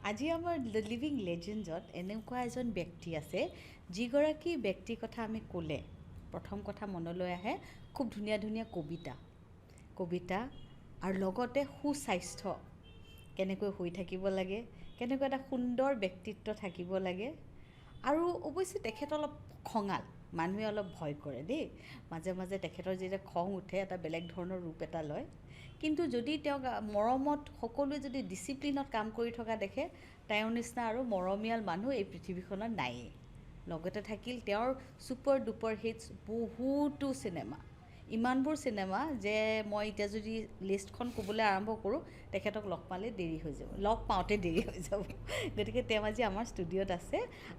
আজি আমাৰ the living লেজেণ্ডছত এনেকুৱা এজন ব্যক্তি আছে যিগৰাকী ব্যক্তিৰ কথা আমি ক'লে প্ৰথম কথা মনলৈ আহে খুব ধুনীয়া ধুনীয়া কবিতা আৰু লগতে সুস্বাস্থ্য কেনেকৈ হৈ থাকিব লাগে কেনেকৈ এটা সুন্দৰ ব্যক্তিত্ব থাকিব লাগে আৰু অৱশ্যে তেখেত অলপ খঙাল মানুহে অলপ ভয় কৰে দেই মাজে মাজে তেখেতৰ যেতিয়া খং উঠে এটা বেলেগ ধৰণৰ ৰূপ এটা লয় কিন্তু যদি তেওঁক মৰমত সকলোৱে যদি ডিচিপ্লিনত কাম কৰি থকা দেখে তেওঁৰ নিচিনা আৰু মৰমীয়াল মানুহ এই পৃথিৱীখনত নায়েই লগতে থাকিল তেওঁৰ ছুপাৰ ডুপাৰ হিটছ বহুতো চিনেমা ইমানবোৰ চিনেমা যে মই এতিয়া যদি লিষ্টখন ক'বলৈ আৰম্ভ কৰোঁ তেখেতক লগ পাওঁতে দেৰি হৈ যাব গতিকে তেওঁ আজি আমাৰ ষ্টুডিঅ'ত আছে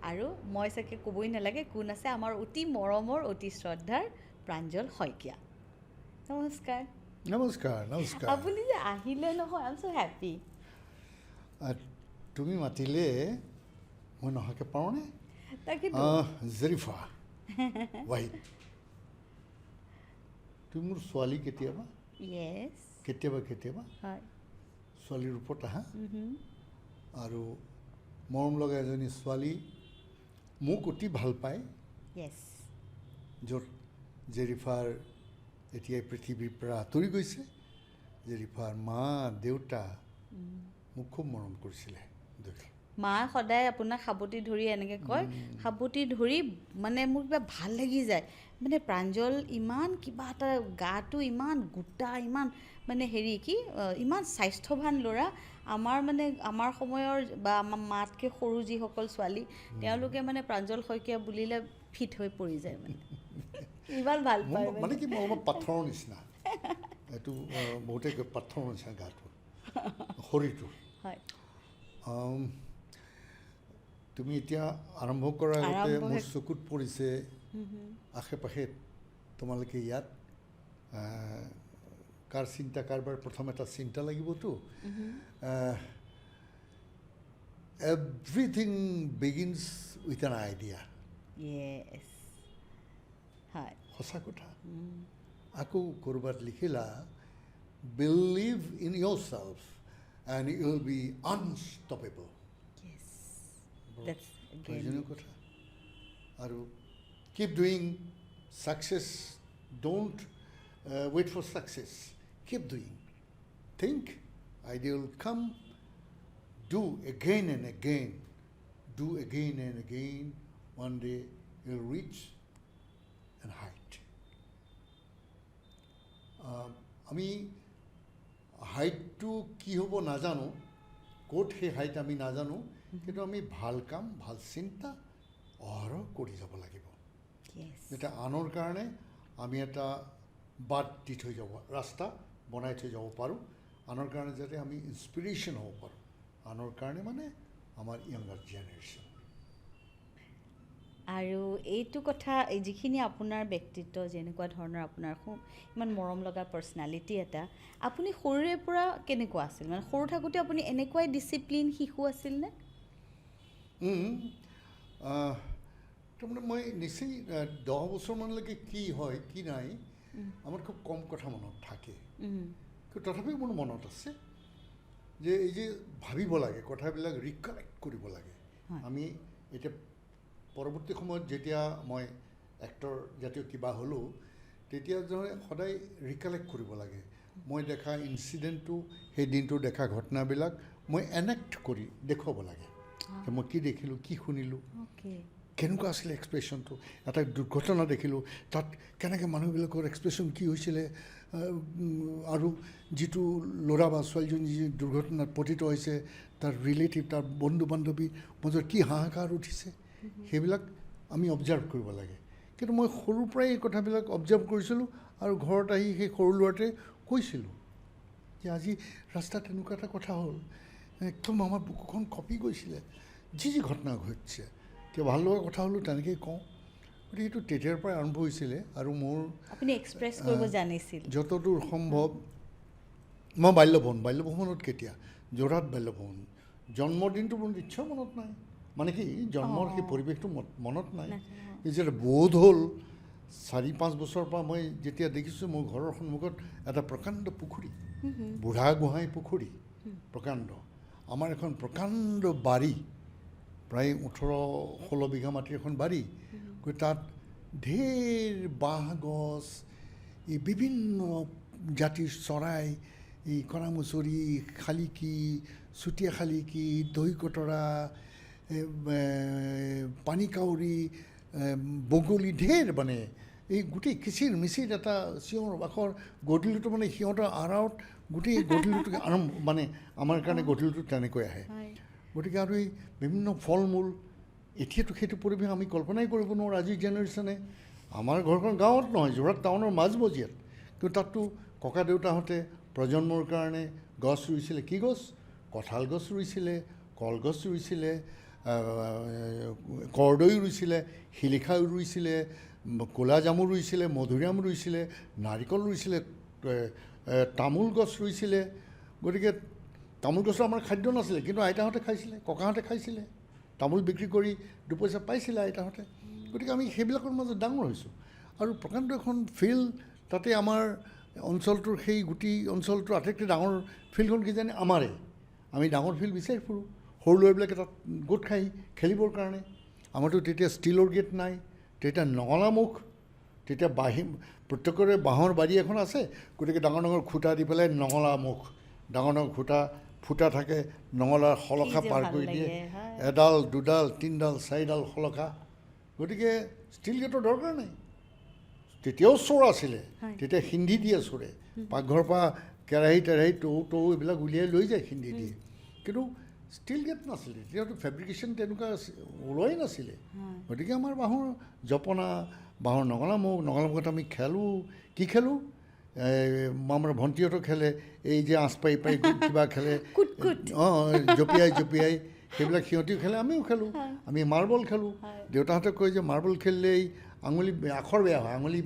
আৰু মই চাগে ক'বই নালাগে কোন আছে আমাৰ অতি মৰমৰ অতি শ্ৰদ্ধাৰ প্ৰাঞ্জল শইকীয়া নমস্কাৰ নমস্কাৰ নমস্কাৰ আপুনি যে আহিলে নহয় আই এম ছ' হেপী তুমি মাতিলে মই নহাকে পাৰোঁনে তাকেতো জেৰিফা ৱাহিদ তুমি মোৰ ছোৱালী কেতিয়াবা য়েছ কেতিয়াবা হয় ছোৱালীৰ ৰূপত আহা আৰু মৰম লগা এজনী ছোৱালী মোক অতি ভাল পায় য়েছ য'ত জেৰিফাৰ এতিয়া পৃথিৱীৰ পৰা আঁতৰি গৈছে জেৰিফাৰ মা দেউতা মোক খুব মৰম কৰিছিলে মা সদায় আপোনাক সাৱটি ধৰি এনেকৈ কয় সাৱটি ধৰি মানে মোৰ কিবা ভাল লাগি যায় মানে প্ৰাঞ্জল ইমান কিবা এটা গাটো ইমান গোটা ইমান মানে হেৰি কি ইমান স্বাস্থ্যৱান ল'ৰা আমাৰ সময়ৰ বা আমাৰ মাতকৈ সৰু যিসকল ছোৱালী তেওঁলোকে মানে প্ৰাঞ্জল শইকীয়া বুলিলে ফিট হৈ পৰি যায় মানে ইমান ভাল পায় মানে কি মই অলপ পাথৰৰ নিচিনা এইটো বহুতে পাথৰৰ নিচিনা গাটো শৰীৰটো হয় তুমি এতিয়া আৰম্ভ কৰাৰ আগতে মোৰ চকুত পৰিছে আশে পাশে তোমালোকে ইয়াত কাৰোবাৰ প্ৰথম এটা চিন্তা লাগিবতো everything begins with an idea হয় সঁচা কথা আকৌ ক'ৰবাত লিখিলা believe in your self and you will be unstoppable প্ৰয়োজনীয় কথা আৰু keep doing success don't wait for success keep doing think idea will come do again and again one day you will reach and height আমি হাইটটো কি হ'ব নাজানো ক'ত সেই হাইট আমি নাজানো কিন্তু আমি ভাল কাম ভাল চিন্তা অহৰহ কৰি যাব লাগিব যাতে আনৰ কাৰণে আমি এটা বাট দি থৈ যাব ৰাস্তা বনাই থৈ যাব পাৰোঁ আনৰ কাৰণে যাতে আমি ইনস্পিৰেশ্যন হ'ব পাৰোঁ আনৰ কাৰণে মানে আমাৰ য়াংগাৰ জেনেৰেশ্যন আৰু এইটো কথা যিখিনি আপোনাৰ ব্যক্তিত্ব যেনেকুৱা ধৰণৰ আপোনাৰ ইমান মৰম লগা পাৰ্চনেলিটি এটা আপুনি সৰুৰে পৰা কেনেকুৱা আছিল মানে সৰু থাকোঁতে আপুনি এনেকুৱাই ডিচিপ্লিন শিশু আছিলনে তাৰমানে মই নিশ্চয় 10 বছৰমানলৈকে কি হয় কি নাই আমাৰ খুব কম কথা মনত থাকে কিন্তু তথাপিও মোৰ মনত আছে যে এই যে ভাবিব লাগে কথাবিলাক ৰিকালেক্ট কৰিব লাগে আমি এতিয়া পৰৱৰ্তী সময়ত যেতিয়া মই এক্টৰ জাতীয় কিবা হ'লোঁ তেতিয়া সদায় ৰিকালেক্ট কৰিব লাগে মই দেখা ইনচিডেণ্টটো সেই দিনটোৰ দেখা ঘটনাবিলাক মই এনেক্ট কৰি দেখুৱাব লাগে যে মই কি দেখিলোঁ কি শুনিলোঁ কেনেকুৱা আছিলে এক্সপ্ৰেশ্যনটো এটা দুৰ্ঘটনা দেখিলোঁ তাত কেনেকৈ মানুহবিলাকৰ এক্সপ্ৰেশ্যন কি হৈছিলে আৰু যিটো ল'ৰা বা ছোৱালীজনী যি দুৰ্ঘটনাত পতিত হৈছে তাৰ ৰিলেটিভ তাৰ বন্ধু বান্ধৱীৰ মাজত কি হাহাকাৰ উঠিছে সেইবিলাক আমি অবজাৰ্ভ কৰিব লাগে কিন্তু মই সৰুৰ পৰাই এই কথাবিলাক অবজাৰ্ভ কৰিছিলোঁ আৰু ঘৰত আহি সেই সৰু ল'ৰাটোৱে কৈছিলোঁ যে আজি ৰাস্তাত এনেকুৱা এটা কথা হ'ল একদম আমাৰ বুকুখন কঁপি গৈছিলে যি ঘটনা ঘটিছে কিয় ভাল লগা কথা হ'লেও তেনেকৈয়ে কওঁ গতিকে এইটো তেতিয়াৰ পৰাই আৰম্ভ হৈছিলে আৰু মোৰ আপুনি এক্সপ্ৰেছ কৰিব জানিছিল যতদূৰ সম্ভৱ মই বাল্যভৱনত কেতিয়া যোৰহাট বাল্যভৱন জন্মদিনটো মোৰ নিশ্চয় মনত নাই মানে কি জন্মৰ সেই পৰিৱেশটো মনত নাই যেতিয়া বোধ হ'ল 4-5 বছৰৰ পৰা মই যেতিয়া দেখিছোঁ মোৰ ঘৰৰ সন্মুখত এটা প্ৰকাণ্ড পুখুৰী বুঢ়া গোহাঁই পুখুৰী প্ৰকাণ্ড আমাৰ এখন প্ৰকাণ্ড বাৰী, প্ৰায় 18-16 বিঘা মাটিৰ এখন বাৰী। তাত ঢেৰ বাঁহ গছ, এই বিভিন্ন জাতিৰ চৰাই, এই কণামুচৰি, শালিকি, চুতীয়া শালিকি, দৈ কতৰা, পানী কাউৰী, বগলী, ঢেৰ মানে এই গোটেই কিচিৰ মিচিৰ এটা চিঞৰ বাখৰ। গধূলিটো মানে সিহঁতৰ আঁৰত গোটেই গধূলিটো মানে আমাৰ কাৰণে গধূলিটো তেনেকৈ আহে। গতিকে আৰু এই বিভিন্ন ফল মূল, এতিয়াতো সেইটো পৰিৱেশ আমি কল্পনাই কৰিব নোৱাৰোঁ আজিৰ জেনেৰেশ্যনে। আমাৰ ঘৰখন গাঁৱত নহয়, যোৰহাট টাউনৰ মাজমজিয়াত, কিন্তু তাততো ককা দেউতাহঁতে প্ৰজন্মৰ কাৰণে গছ ৰুইছিলে। কি গছ? কঁঠাল গছ ৰুইছিলে, কলগছ ৰুইছিলে, কৰ্দৈ ৰুইছিলে, শিলিখা ৰুইছিলে, ক'লা জামু ৰুইছিলে, মধুৰিআম ৰুইছিলে, নাৰিকল ৰুইছিলে, তামোল গছ ৰুইছিলে। গতিকে তামোল গছৰ আমাৰ খাদ্য নাছিলে, কিন্তু আইতাহঁতে খাইছিলে, ককাহঁতে খাইছিলে, তামোল বিক্ৰী কৰি দুপইচা পাইছিলে আইতাহঁতে। গতিকে আমি সেইবিলাকৰ মাজত ডাঙৰ হৈছোঁ। আৰু প্ৰকাণ্ড এখন ফিল্ড, তাতে আমাৰ অঞ্চলটোৰ সেই গোটেই অঞ্চলটোৰ আটাইতকৈ ডাঙৰ ফিল্ডখন কিজানি আমাৰে। আমি ডাঙৰ ফিল্ড বিচাৰি ফুৰোঁ, সৰু ল'ৰাবিলাকে তাত গোট খাই খেলিবৰ কাৰণে। আমাৰতো তেতিয়া ষ্টীলৰ গেট নাই, তেতিয়া নঙলামুখ, তেতিয়া প্ৰত্যেকৰে বাঁহৰ বাৰী এখন আছে। গতিকে ডাঙৰ ডাঙৰ খুঁটা দি পেলাই নঙলামুখ, ডাঙৰ ডাঙৰ ফুটা থাকে, নঙলাৰ শলখা পাৰ কৰি দিয়ে, এডাল দুডাল তিনিডাল চাৰিডাল শলখা। গতিকে ষ্টীল গেটৰ দৰকাৰ নাই। তেতিয়াও চোৰ আছিলে, তেতিয়া সিন্ধি দিয়ে চোৰে, পাকঘৰৰ পৰা কেৰাহী তেৰাহী টৌ এইবিলাক উলিয়াই লৈ যায় সিন্ধি দিয়ে। কিন্তু ষ্টীল গেট নাছিলে, তেতিয়াতো ফেব্ৰিকেশ্যন তেনেকুৱা ওলোৱাই নাছিলে। গতিকে আমাৰ বাঁহৰ জপনা, বাঁহৰ নঙলামুখত আমি খেলোঁ। কি খেলোঁ? আমাৰ ভণ্টিহঁতো খেলে, এই যে আঁচ পাৰি পাৰি কিবা খেলে, জঁপিয়াই সেইবিলাক সিহঁতিও খেলে, আমিও খেলোঁ। আমি মাৰ্বল খেলোঁ। দেউতাহঁতে কয় যে মাৰ্বল খেলিলে এই আখৰ বেয়া হয়, আঙুলি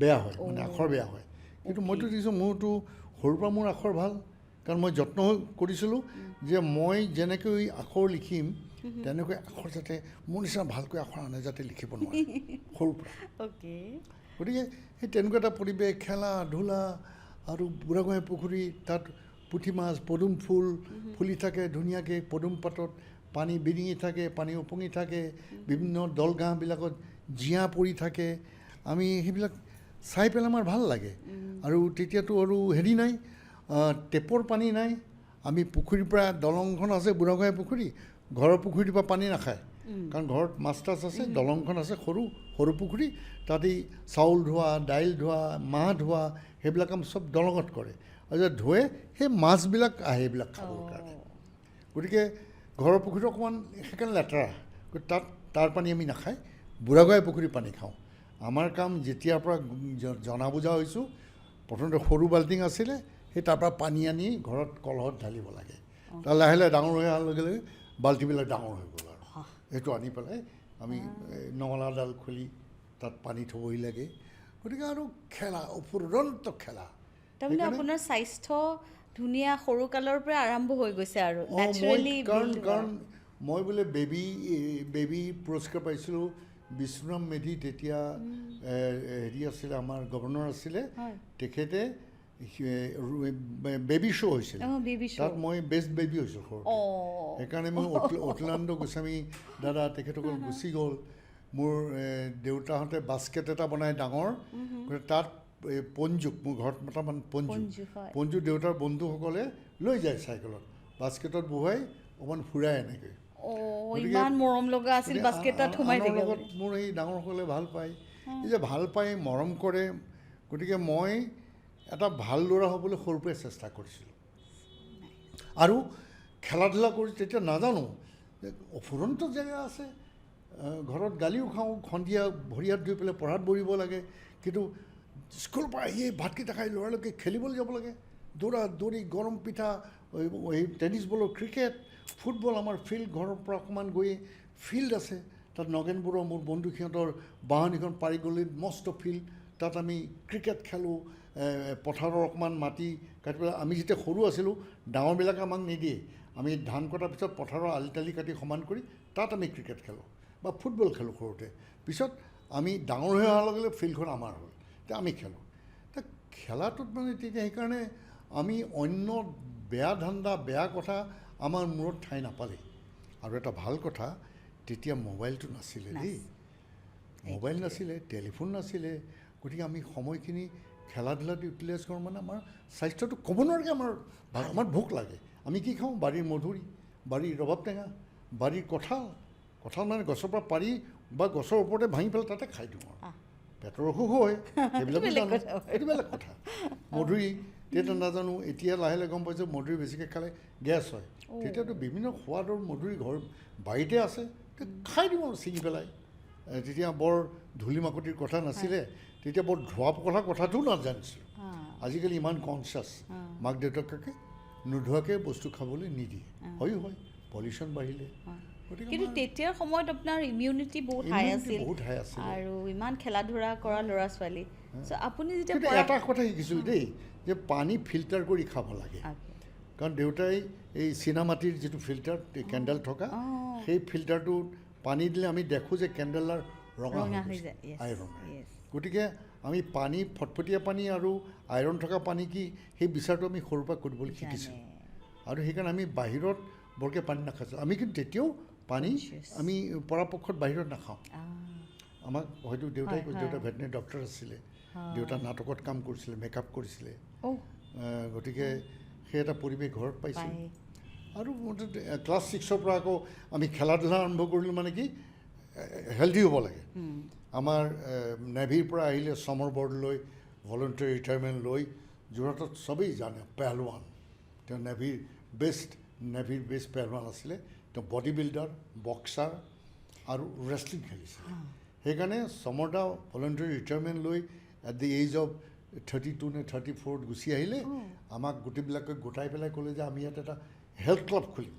বেয়া হয়, মানে আখৰ বেয়া হয়। কিন্তু মইতো দেখিছোঁ, মোৰতো সৰুৰ পৰা মোৰ আখৰ ভাল, কাৰণ মই যত্ন কৰিছিলোঁ যে মই যেনেকৈ আখৰ লিখিম তেনেকৈ আখৰ যাতে মোৰ নিচিনা ভালকৈ আখৰ আনে যাতে লিখিব নোৱাৰে সৰুৰ পৰা। গতিকে সেই তেনেকুৱা এটা পৰিৱেশ, খেলা ধূলা। আৰু বুঢ়াগোহাঁই পুখুৰী, তাত পুঠি মাছ, পদুম ফুল ফুলি থাকে ধুনীয়াকৈ, পদুম পাতত পানী বিৰিঙি থাকে, পানী উপঙি থাকে, বিভিন্ন দলঘাঁহবিলাকত জীয়া পৰি থাকে। আমি সেইবিলাক চাই পেলাই আমাৰ ভাল লাগে। আৰু তেতিয়াতো আৰু হেৰি নাই, টেপৰ পানী নাই। আমি পুখুৰীৰ পৰা, দলংখন আছে বুঢ়াগোহাঁই পুখুৰী, ঘৰৰ পুখুৰীটোৰ পৰা পানী নাখায়, কাৰণ ঘৰত মাছ তাছ আছে। দলংখন আছে সৰু সৰু পুখুৰী, তাতেই চাউল ধোৱা, দাইল ধোৱা, মাহ ধোৱা, সেইবিলাক কাম চব দলঙত কৰে। আৰু যে ধুৱে, সেই মাছবিলাক আহে এইবিলাক খাবৰ কাৰণে। গতিকে ঘৰৰ পুখুৰীটো অকণমান সেইকাৰণে লেতেৰা, তাৰ পানী আমি নাখায়, বুঢ়াগোহাঁই পুখুৰীৰ পানী খাওঁ। আমাৰ কাম যেতিয়াৰ পৰা জনা বুজা হৈছোঁ, প্ৰথমতে সৰু বাল্টিং আছিলে, সেই তাৰ পৰা পানী আনি ঘৰত কলহত ঢালিব লাগে। তাৰ লাহে লাহে ডাঙৰ হৈ অহাৰ লগে লগে বাল্টিবিলাক ডাঙৰ হৈ গ'ল। আৰু সেইটো আনি পেলাই আমি নঙলাডাল খুলি তাত পানী থ'বহি লাগে। গতিকে আৰু খেলা, অফুৰন্ত খেলা। তাৰমানে আপোনাৰ স্বাস্থ্য ধুনীয়া সৰুকালৰ পৰা আৰম্ভ হৈ গৈছে আৰু নেচাৰেলি। কাৰণ মই বোলে বেবী পুৰস্কাৰ পাইছিলোঁ। বিষ্ণুৰাম মেধি তেতিয়া হেৰি আছিলে, আমাৰ গভৰ্ণৰ আছিলে, তেখেতে বেবী শ্ব' হৈছিলে, তাত মই বেষ্ট বেবী হৈছোঁ সৰুতে। সেইকাৰণে মই অতুলানন্দ গোস্বামী দাদা তেখেতসকল গুচি গ'ল। মোৰ দেউতাহঁতে বাস্কেট এটা বনাই ডাঙৰ, তাত পঞ্জুক, মোৰ ঘৰত বৰ্তমান পঞ্জু দেউতাৰ বন্ধুসকলে লৈ যায় চাইকেলত, বাস্কেটত বহুৱাই অকণমান ফুৰাই এনেকৈ। ইমান মৰম লগা আছিল, বাস্কেটত সোমাই থাকে। লগত মোৰ এই ডাঙৰসকলে ভাল পায়, এই যে ভাল পায়, মৰম কৰে। গতিকে মই এটা ভাল ল'ৰা হ'বলৈ সৰুৰ পৰাই চেষ্টা কৰিছিলোঁ। আৰু খেলা ধূলা কৰি তেতিয়া নাজানো যে অফুৰন্ত জেগা আছে, ঘৰত গালিও খাওঁ, সন্ধিয়া ভৰি হাত ধুই পেলাই পঢ়াত বহিব লাগে। কিন্তু স্কুলৰ পৰা আহিয়ে ভাতকেইটা খাই ল'ৰালৈকে খেলিবলৈ যাব লাগে, দৌৰা দৌৰি, গৰম পিঠা, এই টেনিছ বলৰ, ক্ৰিকেট, ফুটবল। আমাৰ ফিল্ড ঘৰৰ পৰা অকণমান গৈ ফিল্ড আছে, তাত নগেন বৰুৱা মোৰ বন্ধু, সিহঁতৰ বাঁহনিখন পাৰি গ'লে মস্ত ফিল্ড, তাত আমি ক্ৰিকেট খেলোঁ। পথাৰৰ অকণমান মাটি কাটি পেলাই, আমি যেতিয়া সৰু আছিলোঁ ডাঙৰবিলাকে আমাক নিদিয়ে, আমি ধান কটাৰ পিছত পথাৰৰ আলি তালি কাটি সমান কৰি তাত আমি ক্ৰিকেট খেলোঁ বা ফুটবল খেলোঁ সৰুতে। পিছত আমি ডাঙৰ হৈ অহাৰ লগে লগে ফিল্ডখন আমাৰ হ'ল, এতিয়া আমি খেলোঁ। খেলাটোত মানে তেতিয়া সেইকাৰণে আমি অন্য বেয়া ধান্দা, বেয়া কথা আমাৰ মূৰত ঠাই নাপালে। আৰু এটা ভাল কথা, তেতিয়া মোবাইলটো নাছিলে দেই, মোবাইল নাছিলে, টেলিফোন নাছিলে। গতিকে আমি সময়খিনি খেলা ধূলাত ইউটিলাইজ কৰোঁ। মানে আমাৰ স্বাস্থ্যটো ক'ব নোৱাৰে, আমাৰ ভোক লাগে, আমি কি খাওঁ? বাৰীৰ মধুৰি, বাৰীৰ ৰবাব টেঙা, বাৰীৰ কঁঠাল মানে গছৰ পৰা পাৰি বা গছৰ ওপৰতে ভাঙি পেলাই তাতে খাই দিওঁ আৰু পেটৰ অসুখ হয়, সেইবিলাকো জানো, এইটো বেলেগ কথা। মধুৰি তেতিয়া নাজানো, এতিয়া লাহে লাহে গম পাইছোঁ মধুৰি বেছিকৈ খালে গেছ হয়। তেতিয়াতো বিভিন্ন সোৱাদৰ মধুৰি ঘৰ বাৰীতে আছে, খাই দিওঁ আৰু ছিঙি পেলাই। তেতিয়া বৰ ধূলি মাকতিৰ কথা নাছিলে, তেতিয়া বৰ ধোৱা পখলা কথাটোও নাজানিছিলোঁ। আজিকালি ইমান কনচিয়াছ, মাক দেউতাকে নোধোৱাকৈ বস্তু খাবলৈ নিদিয়ে। হয় পলিউশ্যন বাঢ়িলে। কিন্তু তেতিয়াৰ সময়ত আপোনাৰ ইমিউনিটি বহুত হাই আছিল আৰু ইমান খেলা ধূলা কৰা ল'ৰা ছোৱালী। আপুনি যেতিয়া এটা কথা শিকিছিলোঁ দেই, যে পানী ফিল্টাৰ কৰি খাব লাগে। কাৰণ দেউতাই এই চীনামাটিৰ যিটো ফিল্টাৰ কেণ্ডেল থকা, সেই ফিল্টাৰটোত পানী দিলে আমি দেখোঁ যে কেণ্ডেলৰ ৰঙা হৈ যায়, আইৰণ। গতিকে আমি পানী, ফটফটীয়া পানী আৰু আইৰণ থকা পানী কি, সেই বিচাৰটো আমি সৰুৰ পৰা কৰিবলৈ শিকিছিলোঁ। আৰু সেইকাৰণে আমি বাহিৰত বৰকৈ পানী নাখাইছিলোঁ। আমি কিন্তু তেতিয়াও পানী আমি পৰাপক্ষত বাহিৰত নাখাওঁ। আমাক হয়তো দেউতাই দেউতা ভেটেনেৰী ডক্টৰ আছিলে, দেউতা নাটকত কাম কৰিছিলে, মেকআপ কৰিছিলে। গতিকে সেই এটা পৰিৱেশ ঘৰত পাইছিল। আৰু ক্লাছ 6ৰ পৰা আকৌ আমি খেলা ধূলা আৰম্ভ কৰিলোঁ। মানে কি, হেল্ডি হ'ব লাগে। আমাৰ নেভিৰ পৰা আহিলে চামাৰ বৰ্ড লৈ, ভলণ্টিয়াৰ ৰিটায়াৰমেণ্ট লৈ, যোৰহাটত চবেই জানে পেহলৱান, তেওঁ নেভিৰ বেষ্ট পেহলৱান আছিলে। তেওঁ বডি বিল্ডাৰ, বক্সাৰ আৰু ৰেষ্টলিং খেলিছিলে। সেইকাৰণে সমৰদা ভলণ্টিয়াৰ ৰিটায়াৰমেণ্ট লৈ এট দি এজ অফ 32 নে 34 গুচি আহিলে। আমাক গোটেইবিলাকে গোটাই পেলাই ক'লে যে আমি ইয়াত এটা হেল্থ ক্লাব খুলিম।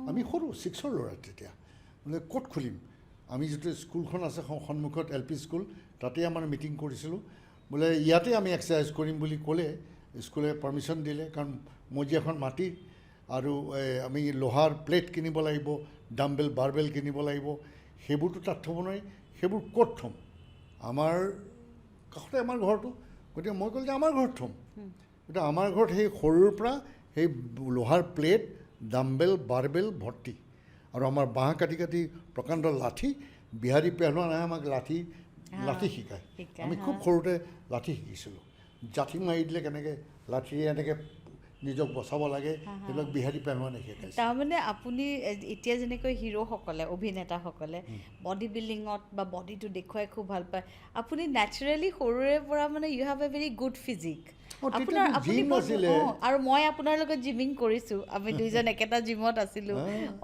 আমি সৰু 6ৰ ল'ৰা তেতিয়া, মানে ক'ত খুলিম? আমি যিটো স্কুলখন আছে সন্মুখত, LP স্কুল, তাতেই আমাৰ মিটিং কৰিছিলোঁ। বোলে ইয়াতে আমি এক্সাৰচাইজ কৰিম বুলি ক'লে, স্কুলে পাৰ্মিশ্যন দিলে। কাৰণ মজিয়াখন মাটিৰ, আৰু আমি লোহাৰ প্লেট কিনিব লাগিব, ডাম্বেল বাৰবেল কিনিব লাগিব। সেইবোৰতো তাত থ'ব নোৱাৰি, সেইবোৰ ক'ত থ'ম? আমাৰ কাষতে আমাৰ ঘৰটো, গতিকে মই ক'লোঁ যে আমাৰ ঘৰত থ'ম। গতিকে আমাৰ ঘৰত সেই সৰুৰ পৰা সেই লোহাৰ প্লেট, ডাম্বেল বাৰবেল ভৰ্তি, আৰু আমাৰ বাঁহ কাটি কাটি প্ৰকাণ্ড লাঠি। বিহাৰী পেহলৱান আহে আমাক লাঠি শিকায়। আমি খুব সৰুতে লাঠি শিকিছিলোঁ। জাঠি মাৰি দিলে কেনেকৈ লাঠিৰে এনেকৈ নিজক বচাব লাগে, সেইবিলাক বিহাৰী পেহলৱানে শিকাইছে। তাৰমানে আপুনি এতিয়া যেনেকৈ হিৰোসকলে, অভিনেতাসকলে বডি বিল্ডিঙত বা বডিটো দেখুৱাই খুব ভাল পায়, আপুনি নেচাৰেলি সৰুৰে পৰা মানে you have a very good physique. আৰু মই আপোনাৰ লগত জিমিং কৰিছোঁ, আমি দুইজন একেটা জিমত আছিলোঁ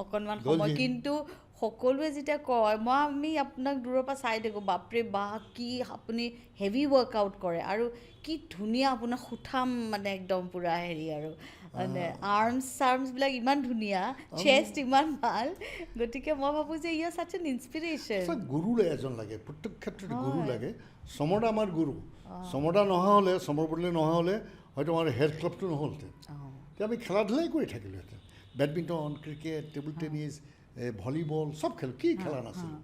অকণমান সময়। কিন্তু সকলোৱে যেতিয়া কয়, আমি আপোনাক দূৰৰ পৰা চাই থাকোঁ, বাপৰে বাপ কি আপুনি হেভি ৱৰ্কআউট কৰে, আৰু কি ধুনীয়া আপোনাৰ সুঠাম, মানে একদম পূৰা হেৰি, আৰু মানে আৰ্মছবিলাক ইমান ধুনীয়া, চেষ্ট ইমান ভাল। গতিকে মই ভাবোঁ যে you are such an inspiration. গুৰু এজন লাগে, প্ৰত্যেক ক্ষেত্ৰতে গুৰু লাগে। সমৰদা আমাৰ গুৰু। সমৰদা নহা হ'লে, সমৰ বদলি নহা হ'লে হয়তো আমাৰ হেল্থ ক্লাবটো নহ'লহেঁতেন। তেতিয়া আমি খেলা ধূলাই কৰি থাকিলোহেঁতেন। Badminton, cricket, table tennis, volleyball চব খেলোঁ, কি খেলা নাছিলোঁ।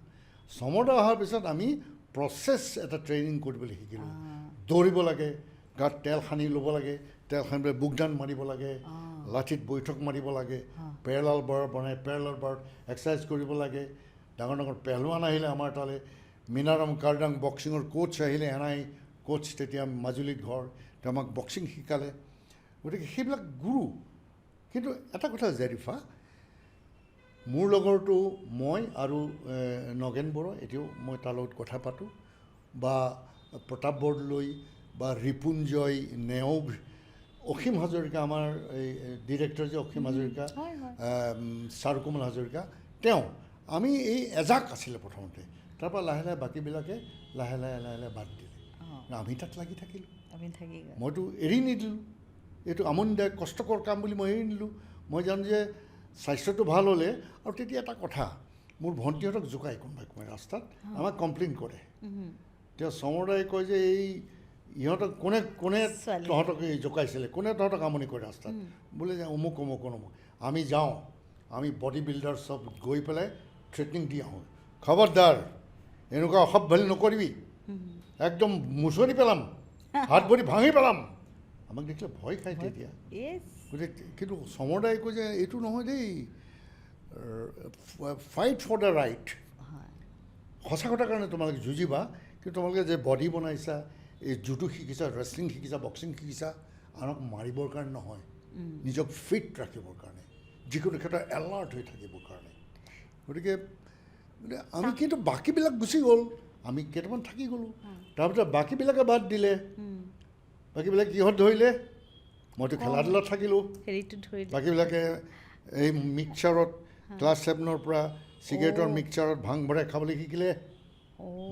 সমৰদা অহাৰ পিছত আমি প্ৰচেছ এটা ট্ৰেইনিং কৰিবলৈ শিকিলোঁ। দৌৰিব লাগে, গাত তেল সানি ল'ব লাগে, তেল সানি পেলাই বুকডাউন মাৰিব লাগে, লাঠিত বৈঠক মাৰিব লাগে, পেৰেলাল বাৰ বনাই পেৰেলাল বাৰত এক্সাৰচাইজ কৰিব লাগে। ডাঙৰ ডাঙৰ পেহলৱান আহিলে আমাৰ তালৈ, মিনাৰাম কাৰ্ডাং বক্সিঙৰ কোচ আহিলে, এনআই কোচ তেতিয়া মাজুলীত ঘৰ, তেওঁ আমাক বক্সিং শিকালে। গতিকে সেইবিলাক গুৰু। কিন্তু এটা কথা জেৰিফা, মোৰ লগৰটো মই আৰু নগেন বড়ো, এতিয়াও মই তাৰ লগত কথা পাতোঁ, বা প্ৰতাপ বৰদলৈ, বা ৰিপুঞ্জয় নেওগ, অসীম হাজৰিকা, আমাৰ এই ডিৰেক্টৰ যে অসীম হাজৰিকা, চাৰুকোমল হাজৰিকা, তেওঁ আমি এই এজাক আছিলে প্ৰথমতে। তাৰপৰা লাহে লাহে বাকীবিলাকে লাহে লাহে বাদ দিলে। আমি তাত লাগি থাকিলোঁ, মইতো এৰি নিদিলোঁ। এইটো আমনিদায়ক কষ্টকৰ কাম বুলি মই এৰি নিদিলোঁ। মই জানো যে স্বাস্থ্যটো ভাল হ'লে, আৰু তেতিয়া এটা কথা, মোৰ ভণ্টিহঁতক জোকাই কোনোবাই ৰাস্তাত, আমাক কমপ্লেইন কৰে। তেওঁ সমৰদাই কয় যে এই ইহঁতক কোনে তহঁতক এই জোকাইছিলে, কোনে তহঁতক আমনি কৰে ৰাস্তাত, বোলে যে অমুক অমুক অমুক। আমি যাওঁ, আমি বডি বিল্ডাৰ চব গৈ পেলাই ট্ৰেইনিং দি আহোঁ। খবৰদাৰ এনেকুৱা অসভ্যালি নকৰিবি, একদম মুচৰি পেলাম, হাত ভৰি ভাঙি পেলাম, আমাক দেখিলে ভয় খায় তেতিয়া য়েছ গতিকে কিন্তু সমৰদাই কয় যে এইটো নহয় দেই ফাইট ফৰ দ্য ৰাইট সঁচা কথাৰ কাৰণে তোমালোকে যুঁজিবা কিন্তু তোমালোকে যে বডি বনাইছা এই জুডো শিকিছা ৰেচলিং শিকিছা বক্সিং শিকিছা আনক মাৰিবৰ কাৰণে নহয় নিজক ফিট ৰাখিবৰ কাৰণে যিকোনো ক্ষেত্ৰত এলাৰ্ট হৈ থাকিবৰ কাৰণে গতিকে আমি কিন্তু বাকীবিলাক গুচি গ'ল আমি কেইটামান থাকি গ'লোঁ তাৰপিছত বাকীবিলাকে বাদ দিলে বাকীবিলাক কিহত ধৰিলে মইতো খেলা ধূলাত থাকিলোঁ বাকীবিলাকে এই মিক্সাৰত ক্লাছ 7ৰ পৰা চিগাৰেটৰ মিক্সাৰত ভাং ভৰাই খাবলৈ শিকিলে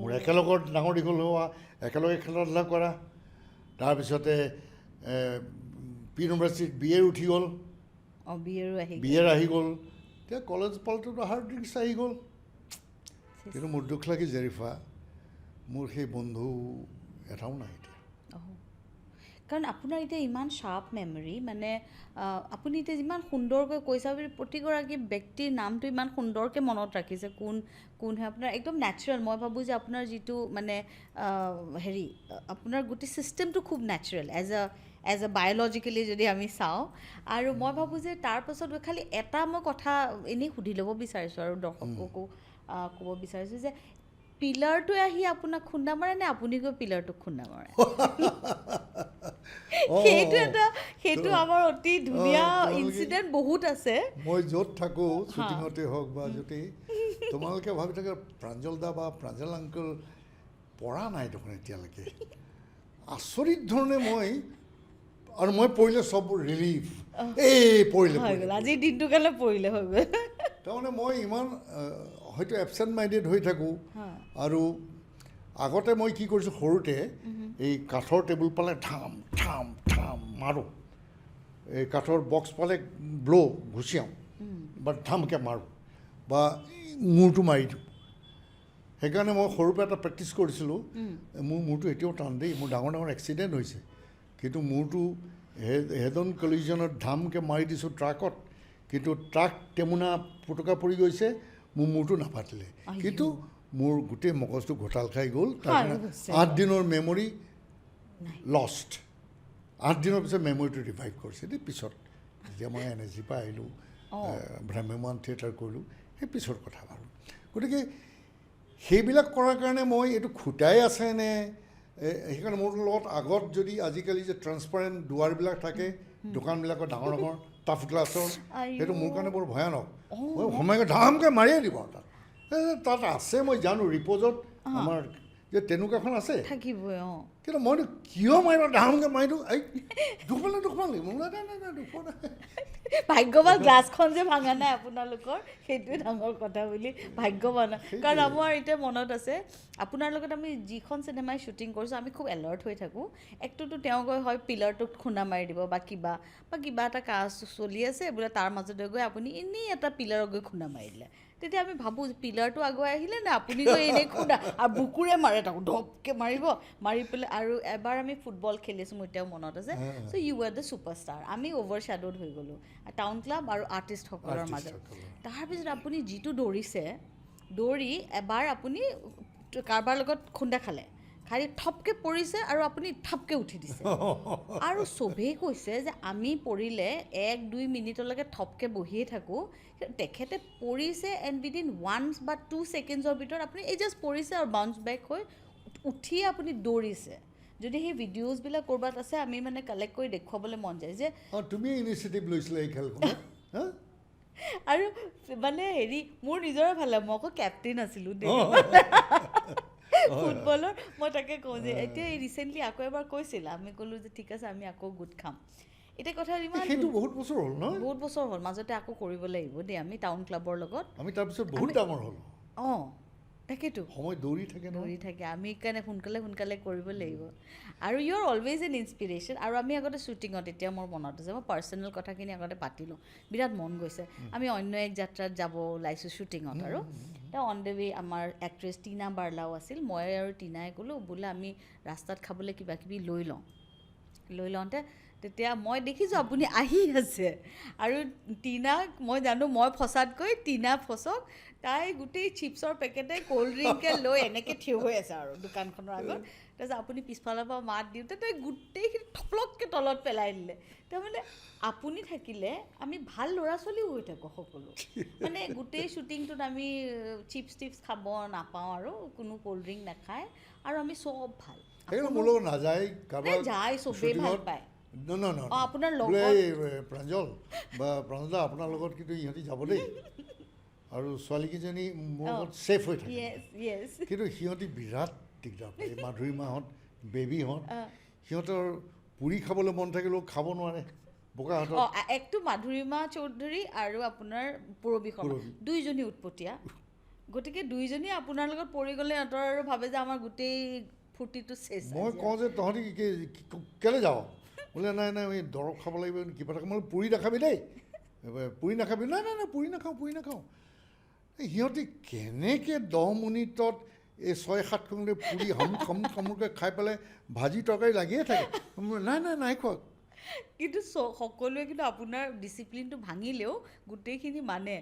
মোৰ একেলগত ডাঙৰ দীঘল হোৱা একেলগে খেলা ধূলা কৰা তাৰপিছতে পি ইউনিভাৰ্চিটিত বি এৰ উঠি গ'ল বি এৰ আহি গ'ল এতিয়া কলেজ পালটোতো হাৰ্ড ড্ৰিংকছ আহি গ'ল কিন্তু মোৰ দুখ লাগে জেৰিফা মোৰ সেই বন্ধু এটাও নাই এতিয়া কাৰণ আপোনাৰ এতিয়া ইমান শ্বাৰ্প মেমৰি মানে আপুনি এতিয়া যিমান সুন্দৰকৈ কৈছা প্ৰতিগৰাকী ব্যক্তিৰ নামটো ইমান সুন্দৰকৈ মনত ৰাখিছে কোন হয় আপোনাৰ একদম নেচাৰেল মই ভাবোঁ যে আপোনাৰ যিটো মানে হেৰি আপোনাৰ গোটেই ছিষ্টেমটো খুব নেচাৰেল এজ এ বায়'লজিকেলি যদি আমি চাওঁ আৰু মই ভাবোঁ যে তাৰপাছত খালি এটা মই কথা এনেই সুধি ল'ব বিচাৰিছোঁ আৰু দৰ্শককো ক'ব বিচাৰিছোঁ যে পিলাৰটোৱে আহি আপোনাক খুন্দা মাৰে নে আপুনি গৈ পিলাৰটোক খুন্দা মাৰে সেইটো আমাৰ অতি ধুনীয়া ইনচিডেণ্ট বহুত আছে মই য'ত থাকোঁ শ্বুটিঙতে হওক বা য'তেই তোমালোকে ভাবি থাকে প্ৰাঞ্জল দা বা প্ৰাঞ্জল আংকল পৰা নাই দেখোন এতিয়ালৈকে আচৰিত ধৰণে আৰু মই পৰিলে চব ৰিলিফ পৰিলে আজিৰ দিনটো কাৰণে পৰিলে হৈ গ'ল তাৰমানে মই ইমান হয়তো এবচেণ্ট মাইণ্ডেড হৈ থাকোঁ আৰু আগতে মই কি কৰিছোঁ সৰুতে এই কাঠৰ টেবুল পালে ঠাম ঠাম ঠাম মাৰোঁ এই কাঠৰ বক্স পালে ঘুচিয়াওঁ বা ঠামকৈ মাৰোঁ বা মূৰটো মাৰি দিওঁ সেইকাৰণে মই সৰুৰ পৰা এটা প্ৰেক্টিছ কৰিছিলোঁ মোৰ মূৰটো এতিয়াও টান দেই মোৰ ডাঙৰ ডাঙৰ এক্সিডেণ্ট হৈছে কিন্তু মূৰটো হেড অন কলিজনত ধামকৈ মাৰি দিছোঁ ট্ৰাকত কিন্তু ট্ৰাক টেমুনা পুটুকা পৰি গৈছে মোৰ মূৰটো নাফাটিলে কিন্তু মোৰ গোটেই মগজটো ঘোটাল খাই গ'ল তাৰমানে 8 দিনৰ মেমৰি লষ্ট 8 দিনৰ পিছত মেমৰিটো ৰিভাইভ কৰিছে দেই পিছত যেতিয়া মই NSG পৰা আহিলোঁ ভ্ৰাম্যমান থিয়েটাৰ কৰিলোঁ সেই পিছৰ কথা বাৰু গতিকে সেইবিলাক কৰাৰ কাৰণে মই এইটো খুটাই আছেনে সেইকাৰণে মোৰ লগত আগত যদি আজিকালি যে ট্ৰান্সপাৰেণ্ট দুৱাৰবিলাক থাকে দোকানবিলাকৰ ডাঙৰ ডাঙৰ টাফ গ্লাছৰ সেইটো মোৰ কাৰণে বৰ ভয়ানক মই সময়ত ধামকৈ মাৰিয়ে দিব তাত আছে মই জানো ৰিপ'ৰ্টত আমাৰ যে তেনেকুৱাখন আছে থাকিবই কিন্তু মইতো কিয় মাৰিব ধামকৈ মাৰি দিওঁ এই দুখ পালে দুখ ভাগ্যৱান গ্লাছখন যে ভাঙা নাই আপোনালোকৰ সেইটোৱে ডাঙৰ কথা বুলি ভাগ্যৱান কাৰণ আমাৰ এতিয়া মনত আছে আপোনাৰ লগত আমি যিখন চিনেমাই শ্বুটিং কৰিছোঁ আমি খুব এলাৰ্ট হৈ থাকোঁ একটোতো তেওঁ গৈ হয় পিলাৰটোক খুন্দা মাৰি দিব বা কিবা এটা কাজ চলি আছে বোলে তাৰ মাজতে গৈ আপুনি এনেই এটা পিলাৰত গৈ খুন্দা মাৰি দিলে তেতিয়া আমি ভাবোঁ পিলাৰটো আগুৱাই আহিলে নে আপুনি গৈ এনেই খুন্দা আৰু বুকুৰে মাৰে তাকো ধপকৈ মাৰি পেলাই আৰু এবাৰ আমি ফুটবল খেলিছোঁ মোৰ এতিয়াও মনত আছে চ' ইউ আৰ দ্য ছুপাৰষ্টাৰ আমি অভাৰ শ্বেড'ড হৈ গ'লোঁ টাউন ক্লাব আৰু আৰ্টিষ্টসকলৰ মাজত তাৰপিছত আপুনি যিটো দৌৰি এবাৰ আপুনি কাৰোবাৰ লগত খুন্দা খালি থপকৈ পৰিছে আৰু আপুনি থপকৈ উঠি দিছে আৰু চবেই কৈছে যে আমি পৰিলে 1-2 মিনিটলৈকে থপকৈ বহিয়ে থাকোঁ তেখেতে পৰিছে এণ্ড উইদিন 1 বা 2 ছেকেণ্ডছৰ ভিতৰত আপুনি এই জাষ্ট পৰিছে আৰু বাউন্স বেক হৈ উঠিয়ে আপুনি দৌৰিছে যদি সেই ভিডিঅ'জবিলাক ক'ৰবাত আছে আমি মানে কালেক্ট কৰি দেখুৱাবলৈ মন যায় যে তুমি ইনিচিয়েটিভ লৈছিলা এই খেলখনত আৰু মানে হেৰি মোৰ নিজৰে ভাল লাগে মই আকৌ কেপ্টেইন আছিলোঁ দেই ফুটবলৰ মই তাকে কওঁ যে এতিয়া ৰিচেণ্টলি আকৌ এবাৰ কৈছিল আমি ক'লোঁ যে ঠিক আছে আমি আকৌ গোট খাম এতিয়া কথা ইমান বহুত বছৰ হ'ল ন বহুত বছৰ হ'ল মাজতে আকৌ কৰিব লাগিব দেই আমি টাউন ক্লাবৰ লগত আমি তাৰপিছত বহুত ডাঙৰ হ'ল তাকেতো সময় দৌৰি থাকে আমি কাৰণে সোনকালে কৰিব লাগিব আৰু you are always an inspiration আৰু আমি আগতে শ্বুটিঙত এতিয়া মোৰ মনত আছে মই পাৰ্চনেল কথাখিনি আগতে পাতিলোঁ বিৰাট মন গৈছে আমি অন্য এক যাত্ৰাত যাব ওলাইছোঁ শ্বুটিঙত আৰু তেওঁ অন দ্য ৱে আমাৰ এক্ট্ৰেছ টিনা বাৰ্লাও আছিল মই আৰু টিনাই ক'লোঁ বোলে আমি ৰাস্তাত খাবলৈ কিবা কিবি লৈ লওঁতে তেতিয়া মই দেখিছোঁ আপুনি আহি আছে আৰু টিনাক মই জানো মই ফচাতকৈ টিনা ফচক তাই গোটেই চিপছৰ পেকেটে ক'ল্ড ড্ৰিংকে লৈ এনেকৈ থিয় হৈ আছে আৰু দোকানখনৰ আগত তাৰপিছত আপুনি পিছফালৰ পৰা মাত দিওঁতে তাই গোটেইখিনি থপলককৈ তলত পেলাই দিলে তাৰমানে আপুনি থাকিলে আমি ভাল ল'ৰা ছোৱালীও হৈ থাকোঁ সকলো মানে গোটেই শ্বুটিংটোত আমি চিপছ টিপছ খাব নাপাওঁ আৰু কোনো ক'ল্ড ড্ৰিংক নাখায় আৰু আমি চব ভাল মোৰ লগত নাযায় কাৰোবাৰ যায় চবেই ভাল পায় আপোনাৰ প্ৰাঞ্জল বা প্ৰাঞ্জলা আপোনাৰ লগত কিন্তু ইহঁতি যাব দেই আৰু ছোৱালীকেইজনী মোৰ লগত ছেফ হৈ থাকে কিন্তু সিহঁতি বিৰাট দিগদাৰ পায় মাধুৰী মাহঁত বেবীহঁত সিহঁতৰ পুৰি খাবলৈ মন থাকিলেও খাব নোৱাৰে বোকাহঁতৰ একটো মাধুৰীমা চৌধুৰী আৰু আপোনাৰ পূৰবী শৰ্মা দুইজনী উৎপতীয়া গতিকে দুইজনী আপোনাৰ লগত পৰি গ'লে সিহঁতৰ আৰু ভাবে যে আমাৰ গোটেই ফূৰ্তিটো চেচ মই কওঁ যে তহঁতি কেলৈ যাওঁ বোলে নাই নাই আমি দৰৱ খাব লাগিব কিবা এটা মই পুৰি নাখাবি দেই পুৰি নাখাবি নাই নাই নাই পুৰি নাখাওঁ সিহঁতি কেনেকৈ 10 মিনিটত এই 6-7 খনলৈ পুৰি খামুৰকৈ খাই পেলাই ভাজি তৰকাৰী লাগিয়ে থাকে নাই খোৱা কিন্তু সকলোৱে কিন্তু আপোনাৰ ডিচিপ্লিনটো ভাঙিলেও গোটেইখিনি মানে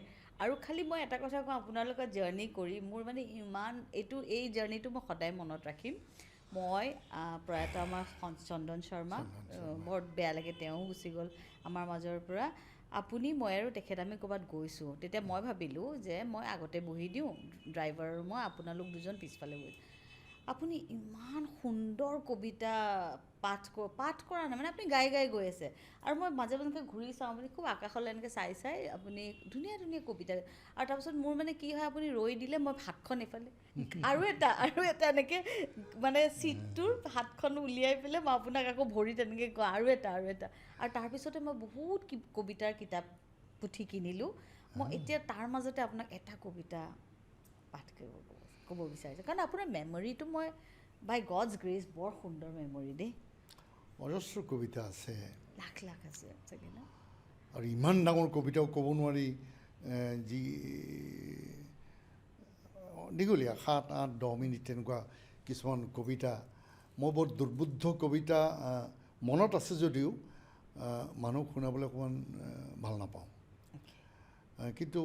আৰু খালি মই এটা কথা কওঁ আপোনাৰ লগত জাৰ্ণি কৰি মোৰ মানে ইমান এই জাৰ্ণিটো মই সদায় মনত ৰাখিম মই প্ৰয়াত আমাৰ চন্দন শৰ্মা বৰ বেয়া লাগে তেওঁ গুচি গ'ল আমাৰ মাজৰ পৰা আপুনি মই আৰু তেখেত আমি ক'ৰবাত গৈছোঁ তেতিয়া মই ভাবিলোঁ যে মই আগতে বহি দিওঁ ড্ৰাইভাৰ আৰু মই আপোনালোক দুজন পিছফালে বহি আপুনি ইমান সুন্দৰ কবিতা পাঠ কৰা নাই মানে আপুনি গাই গৈ আছে আৰু মই মাজে মাজে ঘূৰি চাওঁ আপুনি খুব আকাশলৈ এনেকৈ চাই আপুনি ধুনীয়া ধুনীয়া কবিতা আৰু তাৰপিছত মোৰ মানে কি হয় আপুনি ৰৈ দিলে মই হাতখন এইফালে আৰু এটা এনেকৈ মানে ছিটটোৰ হাতখন উলিয়াই পেলাই মই আপোনাক আকৌ ভৰিত এনেকৈ কওঁ আৰু এটা আৰু তাৰপিছতে মই বহুত কবিতাৰ কিতাপ পুথি কিনিলোঁ মই এতিয়া তাৰ মাজতে আপোনাক এটা কবিতা পাঠ ক'ব বিচাৰিছোঁ কাৰণ আপোনাৰ মেমৰিটো মই বাই গডছ গ্ৰেচ বৰ সুন্দৰ মেমৰি দেই অজস্ৰ কবিতা আছে লাখ আছে চাগে ন আৰু ইমান ডাঙৰ কবিতাও ক'ব নোৱাৰি যি দীঘলীয়া 7-8-10 মিনিট তেনেকুৱা কিছুমান কবিতা মই বৰ দুৰ্বোধ্য কবিতা মনত আছে যদিও মানুহক শুনাবলৈ অকণমান ভাল নাপাওঁ কিন্তু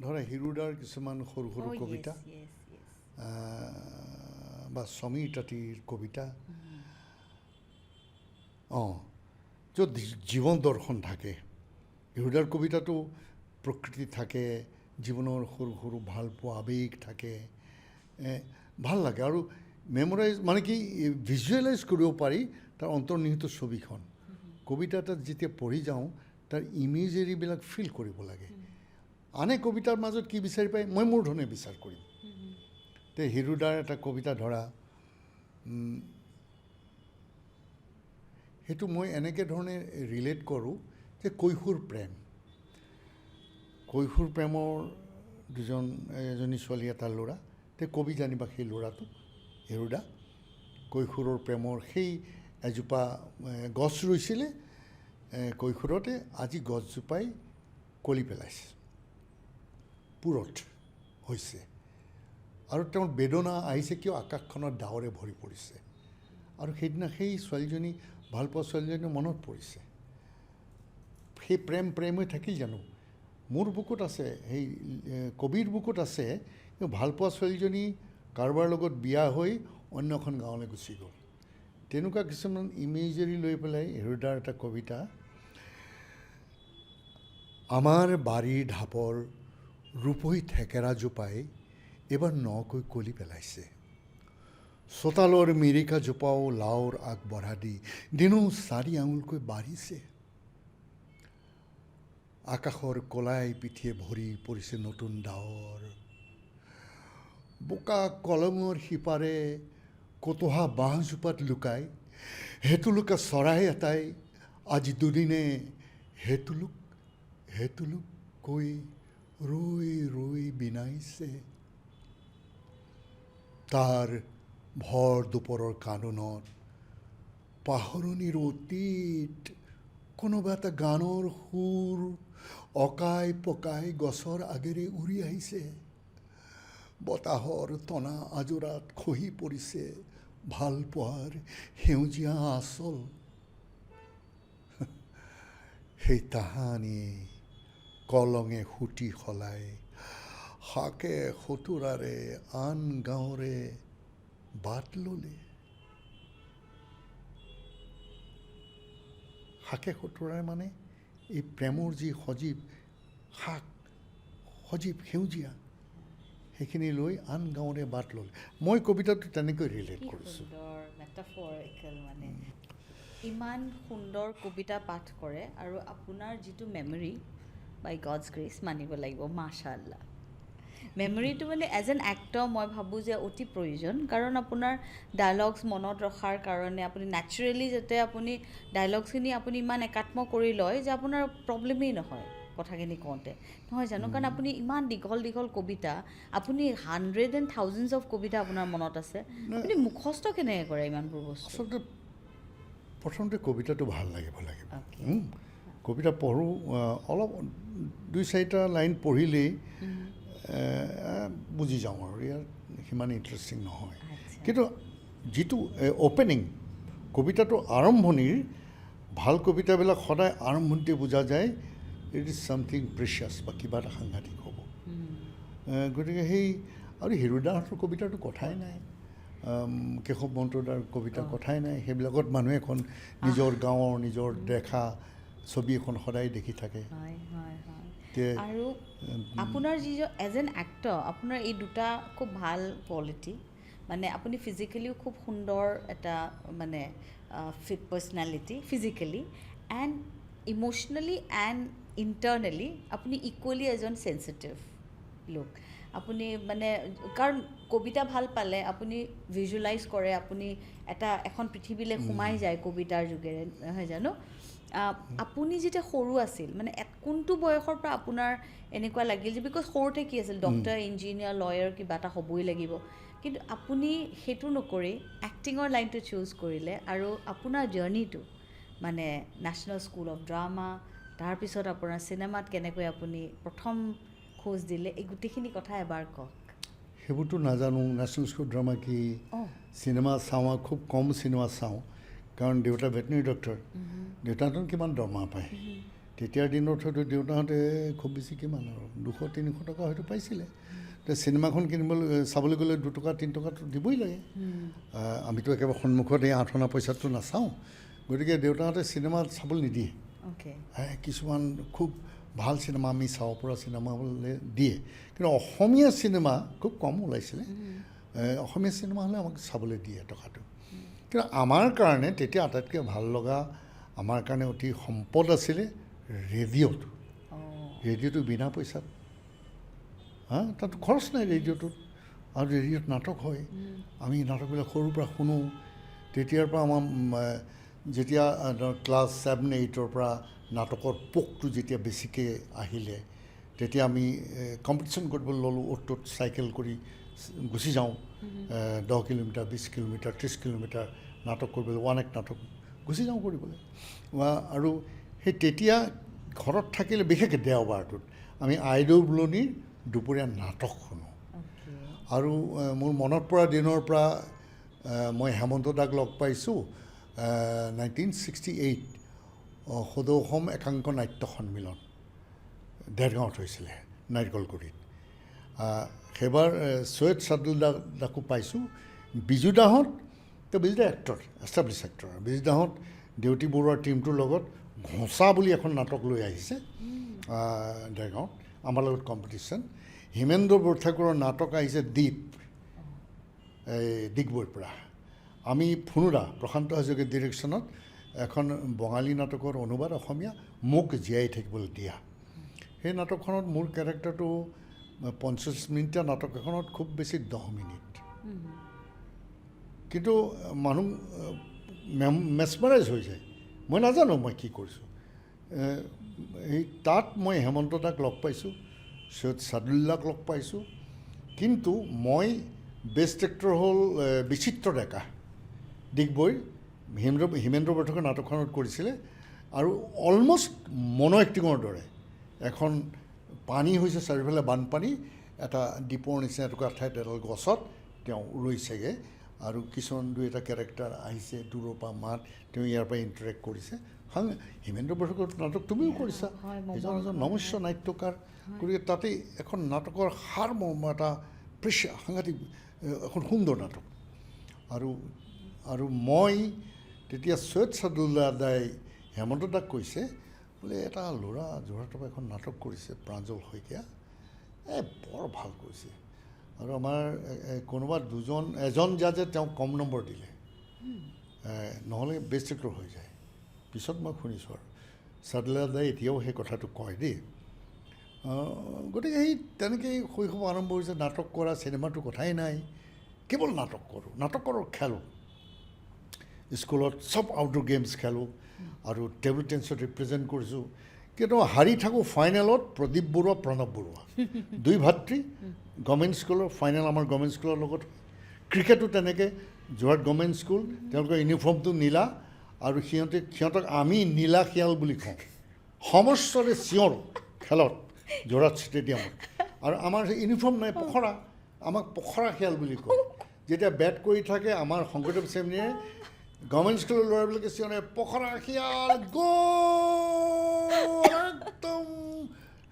ধৰা হিৰুদাৰ কিছুমান সৰু কবিতা বা সমীৰ তাঁতীৰ কবিতা য'ত জীৱন দৰ্শন থাকে হিৰুদাৰ কবিতাটো প্ৰকৃতি থাকে জীৱনৰ সৰু ভাল পোৱা আৱেগ থাকে ভাল লাগে আৰু মেমৰাইজ মানে কি ভিজুৱেলাইজ কৰিব পাৰি তাৰ অন্তৰ্নিহিত ছবিখন কবিতা এটাত যেতিয়া পঢ়ি যাওঁ তাৰ ইমেজেৰীবিলাক ফিল কৰিব লাগে আনে কবিতাৰ মাজত কি বিচাৰি পায় মই মোৰ ধৰণে বিচাৰ কৰিম তে হিৰুদাৰ এটা কবিতা ধৰা সেইটো মই এনেকৈ ধৰণে ৰিলেট কৰোঁ যে কৈশোৰ প্ৰেমৰ এজনী ছোৱালী এটা ল'ৰা তে কবি জানিবা সেই ল'ৰাটো হিৰুদা কৈশোৰৰ প্ৰেমৰ সেই এজোপা গছ ৰুইছিলে কৈশোৰতে আজি গছজোপাই কলি পেলাইছে পুৰত হৈছে আৰু তেওঁৰ বেদনা আহিছে কিয় আকাশখনত ডাৱৰে ভৰি পৰিছে আৰু সেইদিনা সেই ছোৱালীজনী ভালপোৱা ছোৱালীজনী মনত পৰিছে সেই প্ৰেম হৈ থাকিল জানো মোৰ বুকুত আছে সেই কবিৰ বুকুত আছে ভালপোৱা ছোৱালীজনী কাৰোবাৰ লগত বিয়া হৈ অন্য এখন গাঁৱলৈ গুচি গ'ল তেনেকুৱা কিছুমান ইমেজেৰী লৈ পেলাই হিৰুদাৰ এটা কবিতা আমাৰ বাৰীৰ ঢাপৰ ৰূপহী থেকেৰাজোপাই এবাৰ নকৈ কলি পেলাইছে চোতালৰ মিৰিকাজোপাও লাওৰ আগবঢ়া দি দিনো 4 আঙুলকৈ বাঢ়িছে আকাশৰ কলাই পিঠিয়ে ভৰি পৰিছে নতুন ডাৱৰ বোকা কলমৰ সিপাৰে কটোহা বাঁহজোপাত লুকাই হেতুলুকা চৰাই এটাই আজি দুদিনে হেতুলুক কৈ ৰৈ বিনাইছে তাৰ ভৰ দুপৰৰ কান্দোনত পাহৰণিৰ অতীত কোনোবা এটা গানৰ সুৰ অকাই পকাই গছৰ আগেৰে উৰি আহিছে বতাহৰ টনা আজোৰাত খহি পৰিছে ভাল পোৱাৰ সেউজীয়া আচল সেই তাহানি কলঙে সুটি সলাই শাকে সতুৰাৰে আন গাঁৱৰে বাট ল'লে। শাকে সতুৰাৰে মানে এই প্ৰেমৰ যি সজীৱ শাক, সজীৱ সেউজীয়া, সেইখিনি লৈ আন গাঁৱৰে বাট ল'লে। মই কবিতাটো তেনেকৈ ৰিলেট কৰিছোঁ। মানে ইমান সুন্দৰ কবিতা পাঠ কৰে আৰু আপোনাৰ যিটো মেমৰি, বাই গডছ গ্ৰেচ মানিব লাগিব, মাশাআল্লাহ। মেমৰিটো মানে এজ এন এক্টৰ মই ভাবোঁ যে অতি প্ৰয়োজন, কাৰণ আপোনাৰ ডায়লগছ মনত ৰখাৰ কাৰণে আপুনি নেচাৰেলি যাতে আপুনি ডায়লগছখিনি আপুনি ইমান একাত্ম কৰি লয় যে আপোনাৰ প্ৰব্লেমেই নহয় কথাখিনি কওঁতে, নহয় জানো? কাৰণ আপুনি ইমান দীঘল দীঘল কবিতা, আপুনি 100 and thousands of কবিতা আপোনাৰ মনত আছে, আপুনি মুখস্থ কেনেকৈ কৰে ইমানবোৰ বস্তু? আচলতে প্ৰথমতে কবিতাটো ভাল লাগিব। কবিতা পঢ়োঁ, অলপ 2-4টা লাইন পঢ়িলেই বুজি যাওঁ আৰু ইয়াৰ সিমান ইণ্টাৰেষ্টিং নহয়। কিন্তু যিটো অ'পেনিং, কবিতাটো আৰম্ভণিৰ, ভাল কবিতাবিলাক সদায় আৰম্ভণিতে বুজা যায় ইট ইজ ছামথিং প্ৰেচিয়াছ বা কিবা এটা সাংঘাতিক হ'ব। গতিকে সেই আৰু হিৰুদাহঁতৰ কবিতাটো কথাই নাই, কেশৱ মন্ত্ৰদাৰ কবিতাৰ কথাই নাই। সেইবিলাকত মানুহে এখন নিজৰ গাঁৱৰ নিজৰ দেখা ছবি এখন সদায় দেখি থাকে। আৰু আপোনাৰ যিজন এজ এন এক্টৰ, আপোনাৰ এই দুটা খুব ভাল কোৱালিটি, মানে আপুনি ফিজিকেলিও খুব সুন্দৰ এটা মানে fit personality physically, and emotionally and internally আপুনি ইকুৱেলি এজন চেঞ্চিটিভ লোক। আপুনি মানে কাৰণ কবিতা ভাল পালে আপুনি ভিজুৱেলাইজ কৰে, আপুনি এখন পৃথিৱীলৈ সোমাই যায় কবিতাৰ যোগেৰে, নহয় জানো? আপুনি যেতিয়া সৰু আছিল, মানে কোনটো বয়সৰ পৰা আপোনাৰ এনেকুৱা লাগিল যে, বিকজ সৰুতে কি আছিল, ডক্টৰ, ইঞ্জিনিয়াৰ, লয়াৰ কিবা এটা হ'বই লাগিব, কিন্তু আপুনি সেইটো নকৰি এক্টিঙৰ লাইনটো চুজ কৰিলে, আৰু আপোনাৰ জাৰ্ণিটো মানে নেশ্যনেল স্কুল অফ ড্ৰামা, তাৰপিছত আপোনাৰ চিনেমাত কেনেকৈ আপুনি প্ৰথম খোজ দিলে, এই গোটেইখিনি কথা এবাৰ কওক। সেইবোৰতো নাজানো, নেশ্যনেল স্কুল ড্ৰামা কি, চিনেমা চাওঁ, খুব কম চিনেমা চাওঁ, কাৰণ দেউতা ভেটেনেৰী ডক্টৰ, দেউতাহঁতৰ কিমান দৰমহা পায় তেতিয়াৰ দিনত, হয়তো দেউতাহঁতে খুব বেছি কিমান আৰু 200-300 টকা হয়তো পাইছিলে। চিনেমাখন কিনিবলৈ চাবলৈ গ'লে 2 টকা 3 টকাটো দিবই লাগে। আমিতো একেবাৰে সন্মুখত এই 8 অনা পইচাটো নাচাওঁ, গতিকে দেউতাহঁতে চিনেমা চাবলৈ নিদিয়ে। কিছুমান খুব ভাল চিনেমা আমি চাব পৰা চিনেমালৈ দিয়ে, কিন্তু অসমীয়া চিনেমা খুব কম ওলাইছিলে। অসমীয়া চিনেমা হ'লে আমাক চাবলৈ দিয়ে টকাটো। কিন্তু আমাৰ কাৰণে তেতিয়া আটাইতকৈ ভাল লগা, আমাৰ কাৰণে অতি সম্পদ আছিলে ৰেডিঅ'টো। ৰেডিঅ'টো বিনা পইচাত, তাত খৰচ নাই ৰেডিঅ'টোত, আৰু ৰেডিঅ'ত নাটক হয়। আমি নাটকবিলাক সৰুৰ পৰা শুনো। তেতিয়াৰ পৰা আমাৰ যেতিয়া ক্লাছ 7-8ৰ পৰা নাটকৰ পোকটো যেতিয়া বেছিকৈ আহিলে, তেতিয়া আমি কম্পিটিশ্যন কৰিবলৈ ল'লোঁ। অ'ত চাইকেল কৰি গুচি যাওঁ, 10 কিলোমিটাৰ, 20 কিলোমিটাৰ, 30 কিলোমিটাৰ নাটক কৰিবলৈ, ওৱান এক্ট নাটক গুচি যাওঁ কৰিবলৈ। আৰু সেই তেতিয়া ঘৰত থাকিলে, বিশেষকৈ দেওবাৰটোত আমি আইদেউ বুলনিৰ দুপৰীয়া নাটক শুনো। আৰু মোৰ মনত পৰা দিনৰ পৰা মই হেমন্ত দাক লগ পাইছোঁ 1968 সদৌ অসম একাংক নাট্য সন্মিলন দেৰগাঁৱত হৈছিলে, নাৰিকলগুৰিত। সেইবাৰ চৈয়দ চাদুল্লাদাকো পাইছোঁ। বিজুদাহঁত, বিজুদা এক্টৰ, এষ্টাব্লিছ এক্টৰ। বিজুদাহঁত দেউতী বৰুৱাৰ টীমটোৰ লগত ঘোঁচা বুলি এখন নাটক লৈ আহিছে দেৰগাঁৱত, আমাৰ লগত কম্পিটিশ্যন। হিমেন্দ্ৰ বৰঠাকুৰৰ নাটক আহিছে দ্বীপ, এই ডিগবৈৰ পৰা। আমি ফুনুৰা, প্ৰশান্ত হাজৰিকাৰ ডিৰেকশ্যনত এখন বঙালী নাটকৰ অনুবাদ অসমীয়া, মোক জীয়াই থাকিবলৈ দিয়া। সেই নাটকখনত মোৰ কেৰেক্টাৰটো 50 মিনিটীয়া নাটক এখনত খুব বেছি 10 মিনিট, কিন্তু মানুহ মেছমাৰাইজ হৈ যায়। মই নাজানো মই কি কৰিছোঁ। এই তাত মই হেমন্ত দাক লগ পাইছোঁ, চৈয়দ চাদুল্লাক লগ পাইছোঁ, কিন্তু মই বেষ্ট এক্টৰ হ'ল বিচিত্ৰ ডেকা, ডিগবৈৰ হিমেন্দ্ৰ বৰঠাকুৰ নাটকখনত কৰিছিলে। আৰু অলমষ্ট মনো এক্টিঙৰ দৰে, এখন পানী হৈছে চাৰিওফালে বানপানী, এটা দ্বীপৰ নিচিনা এটুকুৰা ঠাইত এডাল গছত তেওঁ ৰৈছেগৈ, আৰু কিছুমান 2-এটা কেৰেক্টাৰ আহিছে দূৰৰ পৰা মাত, তেওঁ ইয়াৰ পৰা ইণ্টাৰেক্ট কৰিছে, হিমেন্দ্ৰ বৰঠাকুৰ নাটক তুমিও কৰিছা, এজন এজন নমস্য নাট্যকাৰ, গতিকে তাতে এখন নাটকৰ সাৰমৰ্ম এটা সাংঘাতিক এখন সুন্দৰ নাটক। আৰু মই তেতিয়া সৈয়দ ছাদুল্লাহ দাই হেমন্ত দাক কৈছে বোলে এটা ল'ৰা যোৰহাটৰ পৰা এখন নাটক কৰিছে প্ৰাঞ্জল শইকীয়া, বৰ ভাল কৰিছে। আৰু আমাৰ কোনোবা এজন জাজে তেওঁক কম নম্বৰ দিলে, নহ'লে বেষ্ট এক্টৰ হৈ যায়। পিছত মই শুনিছোঁ আৰু ছাদুল্লাহ দাই এতিয়াও সেই কথাটো কয় দেই। গতিকে সেই তেনেকেই শৈশৱ আৰম্ভ হৈছে, নাটক কৰা, চিনেমাটোৰ কথাই নাই, কেৱল নাটক কৰোঁ, খেলোঁ। স্কুলত চব আউটডোৰ গেমছ খেলোঁ আৰু টেবুল টেনিছত ৰিপ্ৰেজেণ্ট কৰিছোঁ। কিন্তু হাৰি থাকোঁ ফাইনেলত প্ৰদীপ বৰুৱা, প্ৰণৱ বৰুৱা, দুই ভাতৃ গভৰ্ণমেণ্ট স্কুলৰ ফাইনেল আমাৰ গভৰ্ণমেণ্ট স্কুলৰ লগত। ক্ৰিকেটো তেনেকৈ যোৰহাট গভৰ্ণমেণ্ট স্কুল, তেওঁলোকৰ ইউনিফৰ্মটো নীলা আৰু সিহঁতক আমি নীলা শিয়াল বুলি কওঁ। সমস্বৰে চিঞৰ খেলত যোৰহাট ষ্টেডিয়ামত। আৰু আমাৰ ইউনিফৰ্ম নাই, পখৰা, আমাক পখৰা শিয়াল বুলি কয়। যেতিয়া বেট কৰি থাকে আমাৰ শংকৰদেৱ ছেমিনাৰীয়ে গভৰ্ণমেণ্ট স্কুলৰ ল'ৰাবিলাকে চিঞৰে পখৰা শিয়াল গ'ল, একদম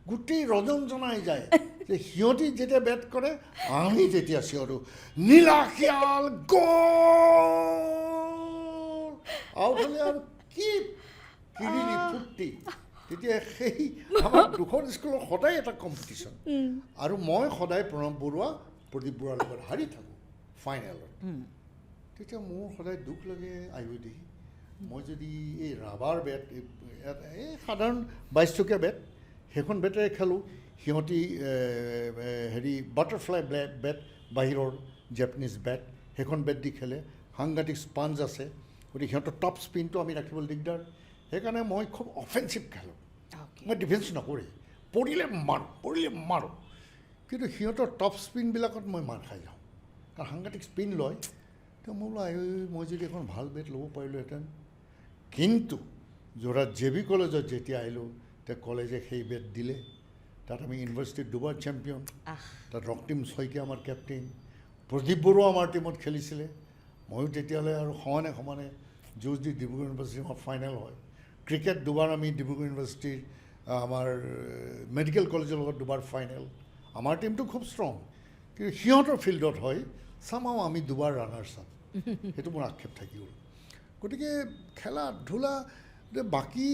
গোটেই ৰজন জনাই যায় যে সিহঁতি যেতিয়া বেট কৰে আমি তেতিয়া চিঞৰোঁ নীলা শিয়াল গ'ল, আউট হ'লে আৰু কি কিৰিলি ফূৰ্তি। তেতিয়া সেই আমাৰ দুখন স্কুলৰ সদায় এটা কম্পিটিশ্যন। আৰু মই সদায় প্ৰণৱ বৰুৱা, প্ৰদীপ বৰুৱাৰ লগত হাৰি থাকোঁ ফাইনেলত। তেতিয়া মোৰ সদায় দুখ লাগে, আয়ুধি মই যদি এই ৰাবাৰ বেট, এই সাধাৰণ 22 টকীয়া বেট, সেইখন বেটেৰে খেলোঁ, সিহঁতি বাটাৰফ্লাই বেট, বাহিৰৰ জেপানিজ বেট, সেইখন বেট দি খেলে, সাংঘাতিক স্পঞ্জ আছে, গতিকে সিহঁতৰ টপ স্পিনটো আমি ৰাখিবলৈ দিগদাৰ। সেইকাৰণে মই খুব অফেন্সিভ খেলোঁ, মই ডিফেন্স নকৰি, পৰিলে মাৰোঁ। কিন্তু সিহঁতৰ টপ স্পিনবিলাকত মই মাৰ খাই যাওঁ, কাৰণ সাংঘাতিক স্পিন লয়। তো মই বোলো মই যদি এখন ভাল বেট ল'ব পাৰিলোঁহেঁতেন। কিন্তু যোৰহাট JV কলেজত যেতিয়া আহিলোঁ, তেতিয়া কলেজে সেই বেট দিলে। তাত আমি ইউনিভাৰ্চিটিত দুবাৰ চেম্পিয়ন, তাত ৰক্তিম শইকীয়া আমাৰ কেপ্টেইন, প্ৰদীপ বৰুৱা আমাৰ টিমত খেলিছিলে। ময়ো তেতিয়ালৈ আৰু সমানে যুঁজ দি ডিব্ৰুগড় ইউনিভাৰ্চিটিৰ আমাৰ ফাইনেল হয়। ক্ৰিকেট দুবাৰ আমি ডিব্ৰুগড় ইউনিভাৰ্চিটিৰ আমাৰ মেডিকেল কলেজৰ লগত দুবাৰ ফাইনেল। আমাৰ টিমটো খুব ষ্ট্ৰং, কিন্তু সিহঁতৰ ফিল্ডত হয় চামাও আমি দুবাৰ ৰানাৰ্ছ আপ, সেইটো মোৰ আক্ষেপ থাকি গ'ল। গতিকে খেলা ধূলা, বাকী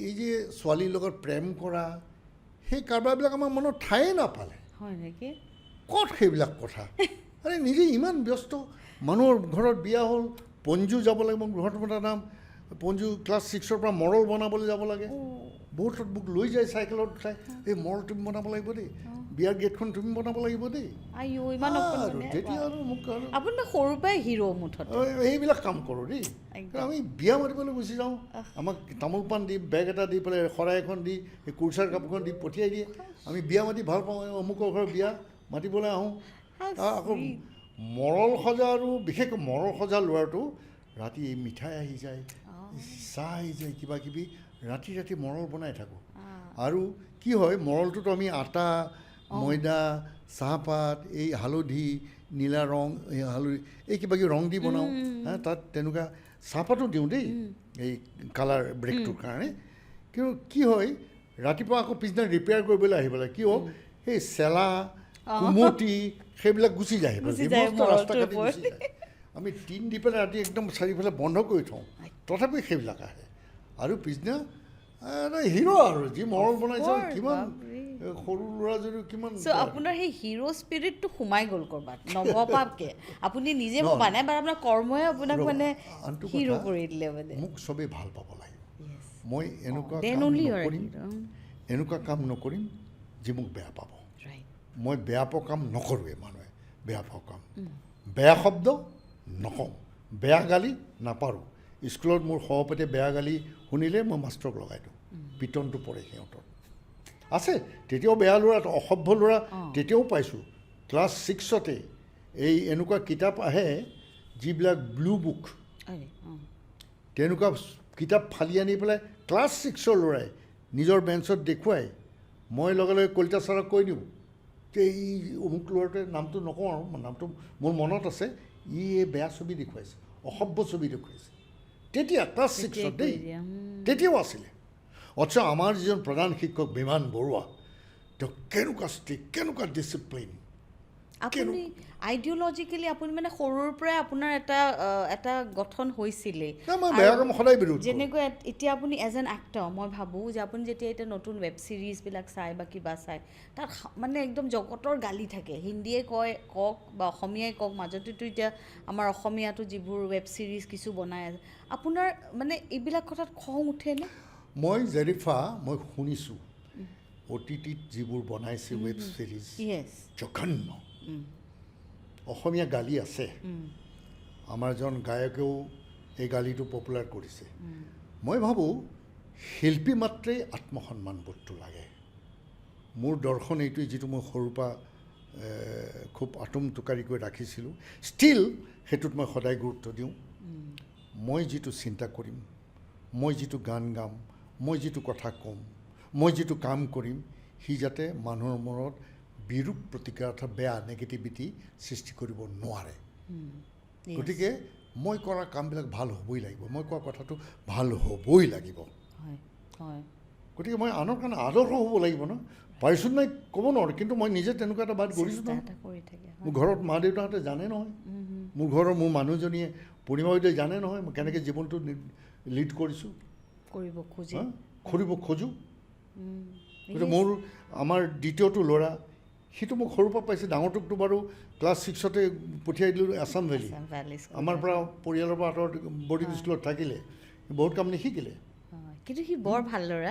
এই যে ছোৱালীৰ লগত প্ৰেম কৰা, সেই কাৰবাৰবিলাক আমাৰ মনত ঠায়ে নাপালে। হয় নেকি? ক'ত সেইবিলাক কথা? আৰে নিজে ইমান ব্যস্ত, মানুহৰ ঘৰত বিয়া হ'ল, পঞ্জু যাব লাগে, মোক ঘৰত নাম পঞ্জু ক্লাছ 6ৰ পৰা মৰল বনাবলৈ যাব লাগে। বহুত মোক লৈ যায় চাইকেলত উঠাই, এই মৰল তুমি বনাব লাগিব দেই, বিয়াৰ গেটখন তুমি বনাব লাগিব দেই। তেতিয়া আৰু মোক সৰুৰ পৰাই হিৰো মুঠতে এইবিলাক কাম কৰোঁ দেই। আমি বিয়া মাতিবলৈ গুচি যাওঁ, আমাক তামোল পাণ দি, বেগ এটা দি পেলাই, শৰাই এখন দি, এই কুৰ্চাৰ কাপোৰখন দি পঠিয়াই দিয়ে। আমি বিয়া মাতি ভাল পাওঁ, অমুকৰ ঘৰৰ বিয়া মাতিবলৈ আহোঁ। আকৌ মৰল সজা, আৰু বিশেষকৈ মৰল সজা ল'ৰাটো ৰাতি মিঠাই আহি যায়, চাহ আহি যায়, কিবা কিবি ৰাতি মৰল বনাই থাকোঁ। আৰু কি হয়, মৰলটোতো আমি আটা, ময়দা, চাহপাত, এই হালধি, নীলা ৰং, এই হালধি, এই কিবা কিবি ৰং দি বনাওঁ। তাত তেনেকুৱা চাহপাতো দিওঁ দেই, এই কালাৰ ব্ৰেকটোৰ কাৰণে। কিন্তু কি হয়, ৰাতিপুৱা আকৌ পিছদিনা ৰিপেয়াৰ কৰিবলৈ আহিব লাগে, কিয় সেই চেলা কুমটি সেইবিলাক গুচি যায়, ৰাস্তা কাটি গুচি যায়। আমি টিন দি পেলাই ৰাতি একদম চাৰিওফালে বন্ধ কৰি থওঁ, তথাপি সেইবিলাক আহে। আৰু পিছদিনা হিৰো আৰু যি মৰল বনাইছে, কিমান সৰু ল'ৰা যদিও কিমান। আপোনাৰ সেই হিৰো স্পিৰিটটো সোমাই গ'ল ক'ৰবাত নভবাকে, আপুনি নিজে ভবা নাই, বা আপোনাৰ কৰ্মই আপোনাক মানে হিৰো কৰি দিলে। মানে মোক চবেই ভাল পাব লাগে, মই এনেকুৱা কাম নকৰিম যি মোক বেয়া পাব। মই বেয়া পোৱা কাম নকৰোঁৱে, মানুহে বেয়া পোৱা কাম, বেয়া শব্দ নকওঁ, বেয়া গালি নাপাৰোঁ। স্কুলত মোৰ সহপাঠীয়ে বেয়া গালি শুনিলে মই মাষ্টৰক লগাই দিওঁ, পিটনটো পৰে সিহঁতৰ। আছে তেতিয়াও বেয়া ল'ৰা, অসভ্য ল'ৰা তেতিয়াও পাইছোঁ। ক্লাছ 6তে এই এনেকুৱা কিতাপ আহে যিবিলাক ব্লু বুক, তেনেকুৱা কিতাপ ফালি আনি পেলাই ক্লাছ 6ৰ ল'ৰাই নিজৰ বেঞ্চত দেখুৱাই, মই লগে লগে কলিতা ছাৰক কৈ দিওঁ যে এই অমুক ল'ৰাটোৱে, নামটো নকওঁ আৰু নামটো মোৰ মনত আছে, ই এই বেয়া ছবি দেখুৱাইছে, অসভ্য ছবি দেখুৱাইছে। তেতিয়া ক্লাছ 6ত দেই তেতিয়াও আছিলে অথচ আমাৰ যিজন প্ৰধান শিক্ষক বিমান বৰুৱা তেওঁ কেনেকুৱা ষ্ট্ৰিক্ট কেনেকুৱা ডিচিপ্লিন আপুনি আইডিঅলজিকেলি আপুনি মানে সৰুৰ পৰাই আপোনাৰ এটা গঠন হৈছিলে মই বেয়া কাম সদায় বিৰোধ যেনেকৈ এতিয়া আপুনি এজ এন এক্টৰ মই ভাবোঁ যে আপুনি যেতিয়া এতিয়া নতুন ৱেব ছিৰিজবিলাক চাই বা কিবা চাই তাত মানে একদম জগতৰ গালি থাকে হিন্দীয়ে কওক বা অসমীয়াই কওক মাজতেতো এতিয়া আমাৰ অসমীয়াতো যিবোৰ ৱেব ছিৰিজ কিছু বনাই আছে আপোনাৰ মানে এইবিলাক কথাত খং উঠেনে মই জেৰিফা মই শুনিছোঁ OTTত যিবোৰ বনাইছে ৱেব ছিৰিজ জঘন্য অসমীয়া গালি আছে আমাৰ এজন গায়কেও এই গালিটো পপুলাৰ কৰিছে মই ভাবোঁ শিল্পী মাত্ৰেই আত্মসন্মানবোধটো লাগে মোৰ দৰ্শন এইটোৱে যিটো মই সৰুৰ পৰা খুব আটোমটোকাৰিকৈ ৰাখিছিলোঁ ষ্টিল সেইটোত মই সদায় গুৰুত্ব দিওঁ মই যিটো চিন্তা কৰিম মই যিটো গান গাম মই যিটো কথা ক'ম মই যিটো কাম কৰিম সি যাতে মানুহৰ মনত বিৰূপ প্ৰতিক্ৰিয়া অৰ্থাৎ বেয়া নেগেটিভিটি সৃষ্টি কৰিব নোৱাৰে গতিকে মই কৰা কামবিলাক ভাল হ'বই লাগিব মই কোৱা কথাটো ভাল হ'বই লাগিব গতিকে মই আনৰ কাৰণে আদৰ্শ হ'ব লাগিব ন পাৰিছোঁ নাই ক'ব নোৱাৰোঁ কিন্তু মই নিজে তেনেকুৱা এটা বাদ কৰিছোঁ মোৰ ঘৰত মা দেউতাহঁতে জানে নহয় মোৰ ঘৰৰ মোৰ মানুহজনীয়ে পূৰ্ণিমা বাইদেৱে জানে নহয় মই কেনেকৈ জীৱনটো লিড কৰিছোঁ কৰিব খোজোঁ গতিকে মোৰ আমাৰ দ্বিতীয়টো ল'ৰা সিটো মোক সৰুৰ পৰা পাইছে ডাঙৰটোকতো বাৰু ক্লাছ 6তে পঠিয়াই দিলোঁ আছাম ভেলী আমাৰ পৰা পৰিয়ালৰ পৰা আঁতৰত বৰ্ডিং স্কুলত থাকিলে বহুত কাম নিশিকিলে কিন্তু সি বৰ ভাল ল'ৰা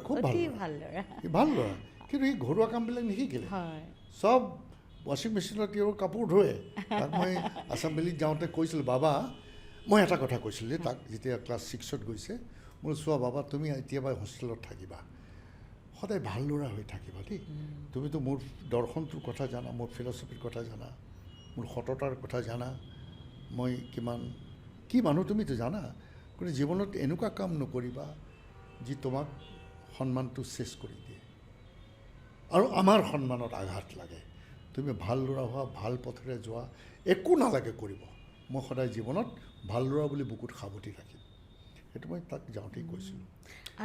খুব ভাল ল'ৰা কিন্তু সি ঘৰুৱা কামবিলাক নিশিকিলে চব ৱাশ্বিং মেচিনত কাপোৰ ধোৱে তাক মই আছাম ভেলীত যাওঁতে কৈছিলোঁ বাবা মই এটা কথা কৈছিলোঁ যে তাক যেতিয়া ক্লাছ 6ত গৈছে মই চোৱা বাবা তুমি এতিয়াবা হোষ্টেলত থাকিবা সদায় ভাল ল'ৰা হৈ থাকিবা দেই তুমিতো মোৰ দৰ্শনটোৰ কথা জানা মোৰ ফিলচফিৰ কথা জানা মোৰ সততাৰ কথা জানা মই কিমান কি মানুহ তুমিতো জানা গতিকে জীৱনত এনেকুৱা কাম নকৰিবা যি তোমাক সন্মানটো চেছ কৰি দিয়ে আৰু আমাৰ সন্মানত আঘাত লাগে তুমি ভাল ল'ৰা হোৱা ভাল পথেৰে যোৱা একো নালাগে কৰিব মই সদায় জীৱনত ভাল ল'ৰা বুলি বুকুত সাৱটি ৰাখিম সেইটো মই তাক যাওঁতেই কৈছিলোঁ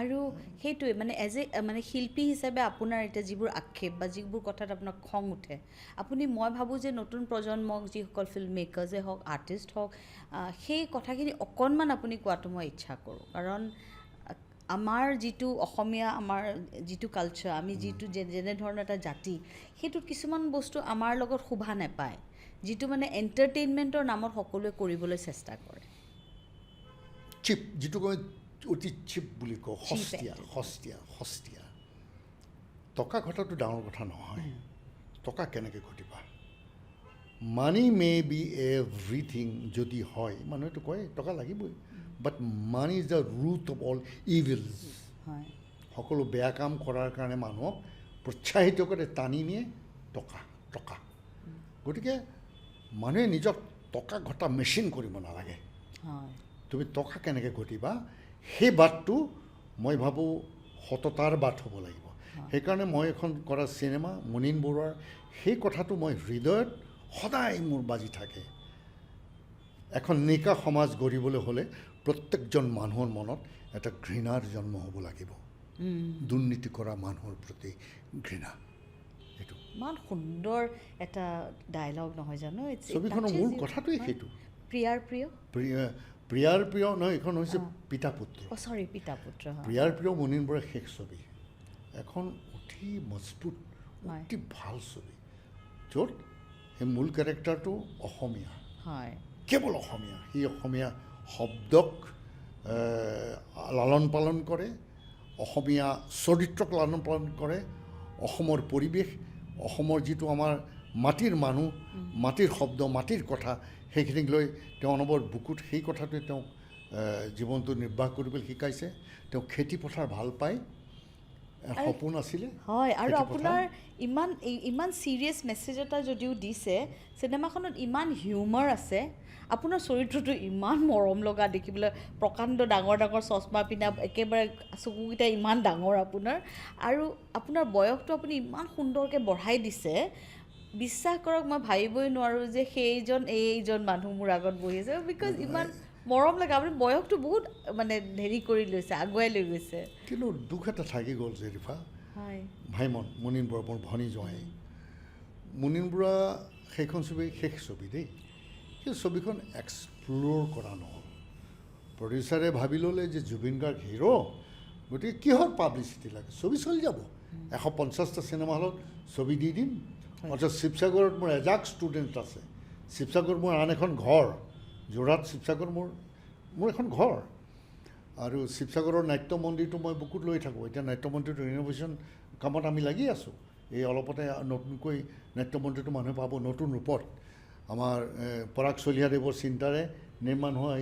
আৰু সেইটোৱে মানে এজ এ মানে শিল্পী হিচাপে আপোনাৰ এতিয়া যিবোৰ আক্ষেপ বা যিবোৰ কথাত আপোনাক খং উঠে আপুনি মই ভাবোঁ যে নতুন প্ৰজন্মক যিসকল ফিল্ম মেকাৰ্ছে হওক আৰ্টিষ্ট হওক সেই কথাখিনি অকণমান আপুনি কোৱাটো মই ইচ্ছা কৰোঁ কাৰণ আমাৰ যিটো অসমীয়া আমাৰ যিটো কালচাৰ আমি যিটো যেনেধৰণৰ এটা জাতি সেইটোত কিছুমান বস্তু আমাৰ লগত শোভা নাপায় যিটো মানে এণ্টাৰটেইনমেণ্টৰ নামত সকলোৱে কৰিবলৈ চেষ্টা কৰে চিপ যিটো কয় অতি চিপ বুলি কওঁ সস্তীয়া টকা ঘটাটো ডাঙৰ কথা নহয় টকা কেনেকৈ ঘটিবা মানি মে বি এভৰিথিং যদি হয় মানুহেতো কয় টকা লাগিবই but money is the root of all evils সকলো বেয়া কাম কৰাৰ কাৰণে মানুহক প্ৰোৎসাহিত কৰে টানি নিয়ে টকা গতিকে মানুহে নিজক টকা ঘটা মেচিন কৰিব নালাগে তুমি টকা কেনেকৈ ঘটিবা সেই বাটটো মই ভাবোঁ সততাৰ বাট হ'ব লাগিব সেইকাৰণে মই এখন কৰা চিনেমা মুনীন বৰুৱাৰ সেই কথাটো মই হৃদয়ত সদায় মোৰ বাজি থাকে এখন নিকা সমাজ গঢ়িবলৈ হ'লে প্ৰত্যেকজন মানুহৰ মনত এটা ঘৃণাৰ জন্ম হ'ব লাগিব দুৰ্নীতি কৰা মানুহৰ প্ৰতি ঘৃণা এইটো ইমান সুন্দৰ এটা ডায়লগ নহয় জানো ছবিখনৰ মূল কথাটোৱেই সেইটো প্ৰিয়াৰ প্ৰিয় নহয় এইখন হৈছে পিতা পুত্ৰ প্ৰিয়াৰ প্ৰিয় মুনীন বৰুৱাৰ শেষ ছবি এখন অতি মজবুত অতি ভাল ছবি য'ত সেই মূল কেৰেক্টাৰটো অসমীয়া কেৱল অসমীয়া সি অসমীয়া শব্দক লালন পালন কৰে অসমীয়া চৰিত্ৰক লালন পালন কৰে অসমৰ পৰিৱেশ অসমৰ যিটো আমাৰ মাটিৰ মানুহ মাটিৰ শব্দ মাটিৰ কথা সেইখিনিক লৈ তেওঁ অনবৰত বুকুত সেই কথাটোৱে তেওঁক জীৱনটো নিৰ্বাহ কৰিবলৈ শিকাইছে তেওঁ খেতি পথাৰ ভাল পায় সপোন আছিলে হয় আৰু আপোনাৰ ইমান চিৰিয়াছ মেছেজ এটা যদিও দিছে চিনেমাখনত ইমান হিউমাৰ আছে আপোনাৰ চৰিত্ৰটো ইমান মৰম লগা দেখিবলৈ প্ৰকাণ্ড ডাঙৰ চশমা পিন্ধা একেবাৰে চকুকেইটা ইমান ডাঙৰ আপোনাৰ আৰু আপোনাৰ বয়সটো আপুনি ইমান সুন্দৰকৈ বঢ়াই দিছে বিশ্বাস কৰক মই ভাবিবই নোৱাৰোঁ যে এইজন মানুহ মোৰ আগত বহি আছে বিকজ ইমান মৰম লাগে আপুনি বয়সটো বহুত মানে হেৰি কৰি লৈছে আগুৱাই লৈ গৈছে কিন্তু দুখ এটা থাকি গ'ল যে ৰিফা হয় ভাইমন মুনীন বৰা মোৰ ভনী জোঁৱাই মুনীন বৰা সেইখন ছবি শেষ ছবি দেই সেই ছবিখন এক্সপ্ল'ৰ কৰা নহ'ল প্ৰডিউচাৰে ভাবি ল'লে যে জুবিন গাৰ্গ হিৰো গতিকে কিহৰ পাব্লিচিটি লাগে ছবি চলি যাব 150টা চিনেমা হলত ছবি দি দিম অৰ্থাৎ শিৱসাগৰত মোৰ এজাক ষ্টুডেণ্ট আছে শিৱসাগৰ মোৰ আন এখন ঘৰ যোৰহাট শিৱসাগৰ মোৰ এখন ঘৰ আৰু শিৱসাগৰৰ নাট্য মন্দিৰটো মই বুকুত লৈ থাকোঁ এতিয়া নাট্য মন্দিৰটো ৰিন'ভেশ্যন কামত আমি লাগি আছোঁ এই অলপতে নতুনকৈ নাট্য মন্দিৰটো মানুহে পাব নতুন ৰূপত আমাৰ পৰাগ চলিহাদেৱৰ চিন্তাৰে নিৰ্মাণ হোৱা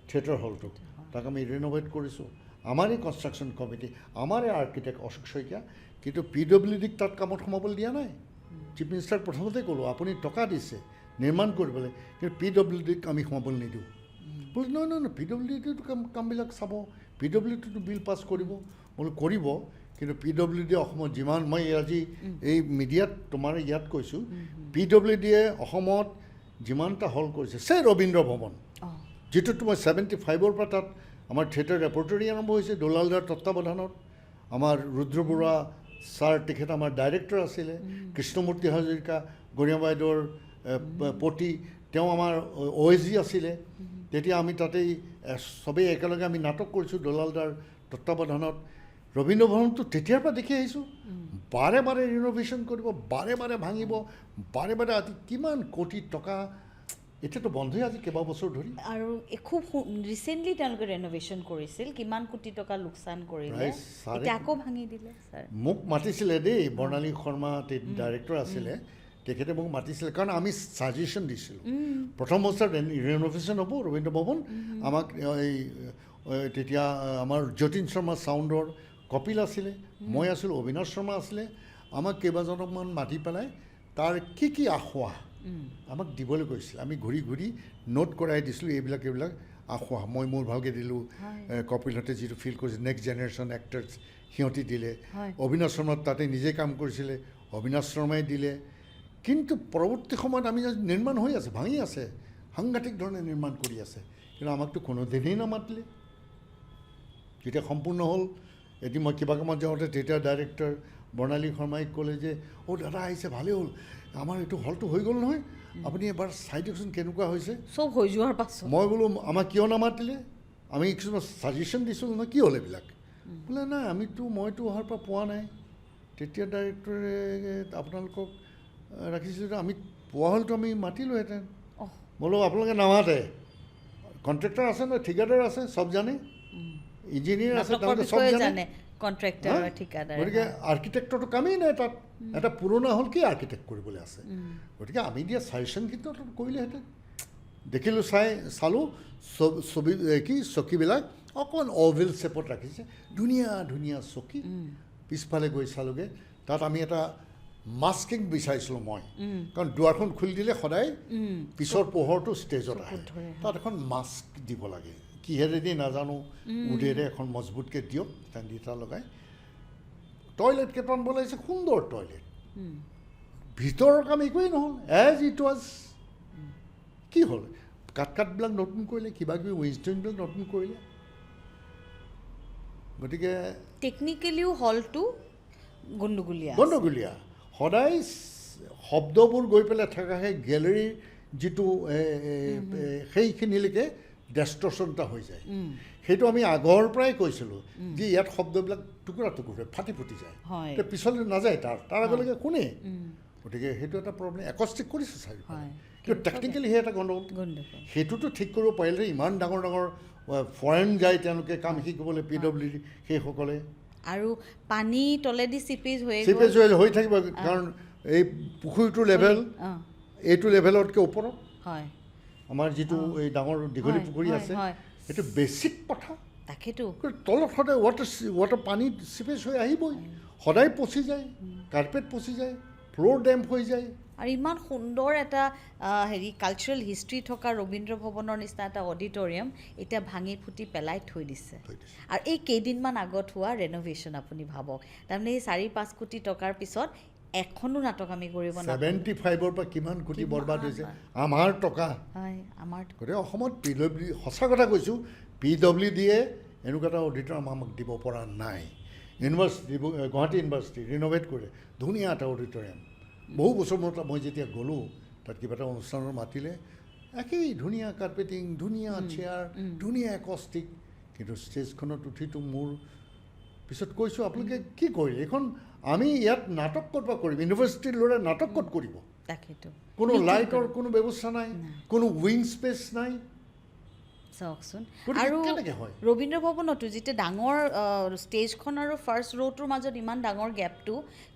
থিয়েটাৰ হলটো তাক আমি ৰিন'ভেট কৰিছোঁ আমাৰেই কনষ্ট্ৰাকশ্যন কমিটি আমাৰে আৰ্কিটেক্ট অশোক শইকীয়া কিন্তু PWDক তাত কামত সোমাবলৈ দিয়া নাই চিফ মিনিষ্টাৰক প্ৰথমতে ক'লোঁ আপুনি টকা দিছে নিৰ্মাণ কৰিবলৈ কিন্তু PWDক আমি সোমাবলৈ নিদিওঁ বোলে নহয় PWDটো কামবিলাক চাব PWDটো বিল পাছ কৰিব বোলো কৰিব কিন্তু PWD অসমত যিমান মই আজি এই মিডিয়াত তোমাৰ ইয়াত কৈছোঁ PWDয়ে অসমত যিমানটা হল কৰিছে ৰবীন্দ্ৰ ভৱন যিটোত মই 75ৰ পৰা তাত আমাৰ থিয়েটাৰ ৰেপৰ্টৰী আৰম্ভ হৈছে দুলালদাৰ তত্বাৱধানত আমাৰ ৰুদ্ৰ বৰুৱা ছাৰ তেখেত আমাৰ ডাইৰেক্টৰ আছিলে কৃষ্ণমূৰ্তি হাজৰিকা গৰিমা বাইদেউৰ পতি তেওঁ আমাৰ OSG আছিলে তেতিয়া আমি তাতেই চবেই একেলগে আমি নাটক কৰিছোঁ দুলালদাৰ তত্বাৱধানত ৰবীন্দ্ৰ ভৱনটো তেতিয়াৰ পৰা দেখি আহিছোঁ বাৰে বাৰে ৰিন'ভেশ্যন কৰিব বাৰে বাৰে ভাঙিব বাৰে বাৰে আজি কিমান কোটি টকা এতিয়াতো বন্ধই আজি কেইবা বছৰ ধৰি আৰু খুব ৰিচেণ্টলি তেওঁলোকে ৰেন'ভেশ্যন কৰিছিল কিমান কোটি টকা লোকচান কৰিলে এতিয়া আকৌ ভাঙি দিলে ছাৰ মোক মাতিছিলে দেই বৰ্ণালী শৰ্মা ডাইৰেক্টৰ আছিলে তেখেতে মোক মাতিছিলে কাৰণ আমি ছাজেশ্যন দিছিলোঁ প্ৰথম বছৰ ৰেন'ভেশ্যন হ'ব ৰবীন্দ্ৰ ভৱন আমাক এই তেতিয়া আমাৰ যতীন শৰ্মা ছাউণ্ডৰ কপিল আছিলে মই আছিলোঁ অবিনাশ শৰ্মা আছিলে আমাক কেইবাজনকমান মাতি পেলাই তাৰ কি আসোঁৱাহ আমাক দিবলৈ কৈছিল আমি ঘূৰি ঘূৰি নোট কৰাই দিছিলোঁ এইবিলাক আসোঁৱাহ মই মোৰ ভালকৈ দিলোঁ কপিলহঁতে যিটো ফিল কৰিছিল নেক্সট জেনেৰেশ্যন এক্টাৰ্ছ সিহঁতি দিলে অবিনাশ শৰ্মা তাতে নিজে কাম কৰিছিলে অবিনাশ শৰ্মাই দিলে কিন্তু পৰৱৰ্তী সময়ত আমি নিৰ্মাণ হৈ আছে ভাঙি আছে সাংঘাতিক ধৰণে নিৰ্মাণ কৰি আছে কিন্তু আমাকতো কোনোদিনেই নামাতিলে যেতিয়া সম্পূৰ্ণ হ'ল এদিন মই কিবা কামত যাওঁতে তেতিয়া ডাইৰেক্টৰ বৰ্ণালী শৰ্মাই ক'লে যে দাদা আহিছে ভালেই হ'ল আমাৰ এইটো হলটো হৈ গ'ল নহয় আপুনি এবাৰ চাই দিয়কচোন কেনেকুৱা হৈছে চব হৈ যোৱাৰ পাছত মই বোলো আমাক কিয় নামাতিলে আমি কিছুমান ছাজেশ্যন দিছিলোঁ নহয় কি হ'ল এইবিলাক বোলে নাই মইতো অহাৰ পৰা পোৱা নাই তেতিয়া ডাইৰেক্টৰে আপোনালোকক ৰাখিছিলোঁ আমি পোৱা হ'লতো আমি মাতিলোঁহেঁতেন বোলো আপোনালোকে নামাতে কণ্ট্ৰেক্টৰ আছে নহয় ঠিকাদাৰ আছে চব জানে ইঞ্জিনিয়াৰ আছে তেওঁলোকে চব জানে গতিকে আৰ্কিটেক্টৰটো কামেই নাই তাত এটা পুৰণা হ'ল কি আৰ্কিটেক্ট কৰিবলৈ আছে গতিকে আমি দিয়া ছাজেশ্যন কিন্তু কৰিলেহেঁতেন দেখিলোঁ চালোঁ ছবি চকীবিলাক অকণমান অভেল শ্বেপত ৰাখিছে ধুনীয়া ধুনীয়া চকী পিছফালে গৈ চালোঁগৈ তাত আমি এটা মাস্কিং বিচাৰিছিলোঁ মই কাৰণ দুৱাৰখন খুলি দিলে সদায় পিছৰ পোহৰটো ষ্টেজত আহে তাত এখন মাস্ক দিব লাগে কিহেৰেদি নাজানো উদেৰে এখন মজবুতকৈ দিয়ক টান লগাই টয়লেট কেইটামান বনাইছে সুন্দৰ টয়লেট ভিতৰৰ কাম একোৱেই নহ'ল এজ ইট ৱাজ কি হ'ল কাঠবিলাক নতুন কৰিলে কিবা কিবি ৱেষ্টাৰ্ণবিলাক নতুন কৰিলে গতিকে টেকনিকেলিও হলটো গণ্ডগোলীয়া সদায় শব্দবোৰ গৈ পেলাই থকা সেই গেলেৰীৰ যিটো সেইখিনিলৈকে ডেষ্ট্ৰশ্যন এটা হৈ যায় সেইটো আমি আগৰ পৰাই কৈছিলোঁ যে ইয়াত শব্দবিলাক টুকুৰা ফাটি ফুটি যায় পিছলৈ নাযায় তাৰ আগলৈকে কোনে গতিকে সেইটো এটা প্ৰব্লেম একষ্টিক কৰিছে চাৰিওফালে কিন্তু টেকনিকেলি সেই এটা গণ্ডগোল সেইটোতো ঠিক কৰিব পাৰিলে ইমান ডাঙৰ ডাঙৰ ফৰেন যায় তেওঁলোকে কাম শিকিবলৈ PWD সেইসকলে আৰু পানী তলেদি চিপেজ হৈ থাকিব কাৰণ এই পুখুৰীটোৰ লেভেল এইটো লেভেলতকৈ ওপৰত হয় আমাৰ যিটো এই ডাঙৰ দীঘলী পুখুৰী আছে সেইটো বেছিক কথা তাকেতো তলত সদায় ৱাটাৰ পানী চিপেজ হৈ আহিবই সদায় পচি যায় কাৰ্পেট পচি যায় ফ্ল'ৰ ডেম্প হৈ যায় আৰু ইমান সুন্দৰ এটা কালচাৰেল হিষ্ট্ৰী থকা ৰবীন্দ্ৰ ভৱনৰ নিচিনা এটা অডিটৰিয়াম এতিয়া ভাঙি ফুটি পেলাই থৈ দিছে আৰু এই কেইদিনমান আগত হোৱা ৰেন'ভেশ্যন আপুনি ভাবক তাৰমানে এই 4-5 কোটি টকাৰ পিছত এখনো নাটক আমি কৰিব নাপাওঁ 75ৰ পৰা কিমান কোটি কিমান বৰবাদ হৈছে হয়। আমাৰ টকা হয় আমাৰ গতিকে অসমত PWD সঁচা কথা কৈছোঁ PWDয়ে এনেকুৱা এটা অডিটৰ আমাক দিব পৰা নাই ইউনিভাৰ্চিটি গুৱাহাটী ইউনিভাৰ্চিটি ৰিন'ভেট কৰে ধুনীয়া এটা অডিটৰিয়াম বহু বছৰ মূৰত মই যেতিয়া গ'লোঁ তাত কিবা এটা অনুষ্ঠানত মাতিলে একেই ধুনীয়া কাৰ্পেটিং ধুনীয়া চেয়াৰ ধুনীয়া একষ্টিক কিন্তু ষ্টেজখনত উঠিতো মোৰ পিছত কৈছোঁ আপোনালোকে কি কৰিলে এইখন আমি ইয়াত নাটক ক'ত বা কৰিম ইউনিভাৰ্চিটিৰ ল'ৰাই নাটক ক'ত কৰিব তাকেতো কোনো লাইটৰ কোনো ব্যৱস্থা নাই কোনো উইং স্পেচ নাই চাওকচোন গতিকে আৰু কেনেকৈ হয় ৰবীন্দ্ৰ ভৱনতো যেতিয়া ডাঙৰ ষ্টেজখন আৰু ফাৰ্ষ্ট ৰ'টোৰ মাজত ইমান ডাঙৰ গেপটো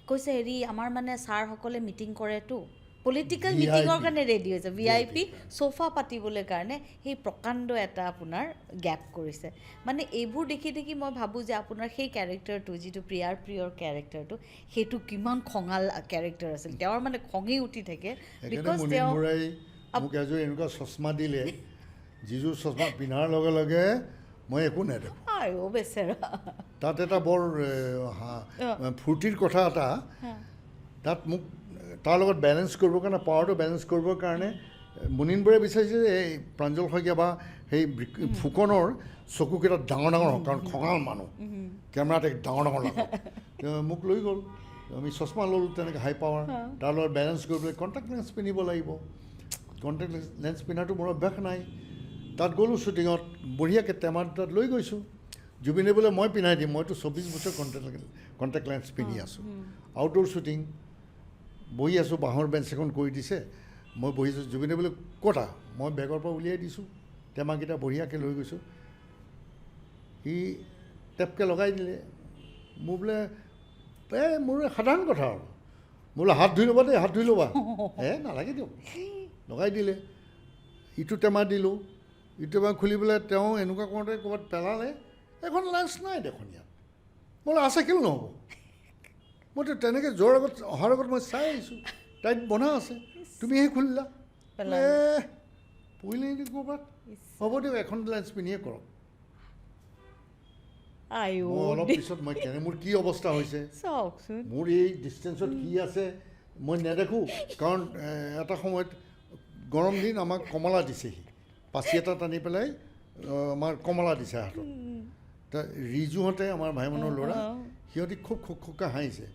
কৈছে হেৰি আমাৰ মানে ছাৰসকলে মিটিং কৰেতো পলিটিকেল VIP মিটিঙৰ কাৰণে ৰেডি হৈছে VIP VIP চোফা পাতিবলৈ কাৰণে সেই প্ৰকাণ্ড এটা আপোনাৰ গেপ কৰিছে মানে এইবোৰ দেখি দেখি মই ভাবোঁ যে আপোনাৰ সেই কেৰেক্টাৰটো যিটো প্ৰিয়ৰ কেৰেক্টাৰটো সেইটো কিমান খঙাল কেৰেক্টাৰ আছিল তেওঁৰ মানে খঙেই উঠি থাকে সেইকাৰণে বিকজ মুনীন তেওঁ বৰাই মোক এযোৰ এনেকুৱা চশমা দিলে যিযোৰ চশমা পিন্ধাৰ লগে লগে মই একো নেদেখোঁ আইও বেচেৰা তাত এটা বৰ ফূৰ্তিৰ কথা এটা তাত মোক তাৰ লগত বেলেঞ্চ কৰিবৰ কাৰণে পাৱাৰটো বেলেঞ্চ কৰিবৰ কাৰণে মুনীন বৰাই বিচাৰিছে যে এই প্ৰাঞ্জল শইকীয়া বা সেই ফুকনৰ চকুকেইটা ডাঙৰ ডাঙৰ হওক কাৰণ খঙাল মানুহ কেমেৰাত এক ডাঙৰ ডাঙৰ লাগক মোক লৈ গ'ল আমি চশমা ল'লোঁ তেনেকৈ হাই পাৱাৰ তাৰ লগত বেলেঞ্চ কৰিবলৈ কণ্টেক্ট লেন্স পিন্ধিব লাগিব কণ্টেক্ট লেন্স পিন্ধাটো মোৰ অভ্যাস নাই তাত গ'লোঁ শ্বুটিঙত বঢ়িয়াকৈ টেমাত তাত লৈ গৈছোঁ জুবিনে বোলে মই পিন্ধাই দিম মইতো 24 বছৰ কণ্টেক্ট লেন্স পিন্ধি আছোঁ আউটডোৰ শ্বুটিং বহি আছোঁ বাঁহৰ বেঞ্চ এখন কৰি দিছে মই বহিছোঁ জুবিনে বোলে ক'তা মই বেগৰ পৰা উলিয়াই দিছোঁ টেমাকেইটা বঢ়িয়াকৈ লৈ গৈছোঁ সি টেপকৈ লগাই দিলে মোৰ বোলে মোৰ সাধাৰণ কথা আৰু মোৰ বোলে হাত ধুই ল'বা দেই হাত ধুই ল'বা নালাগে দিয়ক লগাই দিলে ইটো টেমা দিলোঁ ইটো টেমা খুলি পেলাই তেওঁ এনেকুৱা কৰোঁতে ক'ৰবাত পেলালে এখন লেন্স নাই দেখোন ইয়াত বোলে আছে কেলৈ নহ'ব মইতো তেনেকৈ যোৱাৰ আগত অহাৰ আগত মই চাই আহিছোঁ তাইত বনা আছে তুমিহে খুলিলা পৰিলে নেকি ক'ৰবাত হ'ব দিয়ক এখন লেন্স পিন্ধিয়ে কৰক মই অলপ পিছত মোৰ কি অৱস্থা হৈছে মোৰ এই ডিষ্টেঞ্চত কি আছে মই নেদেখোঁ কাৰণ এটা সময়ত গৰম দিন আমাক কমলা দিছেহি পাচি এটা টানি পেলাই আমাৰ কমলা দিছে হাতত তা ৰিজুহঁতে আমাৰ ভাইমনৰ ল'ৰা সিহঁতি খুব খুককৈ হাঁহিছে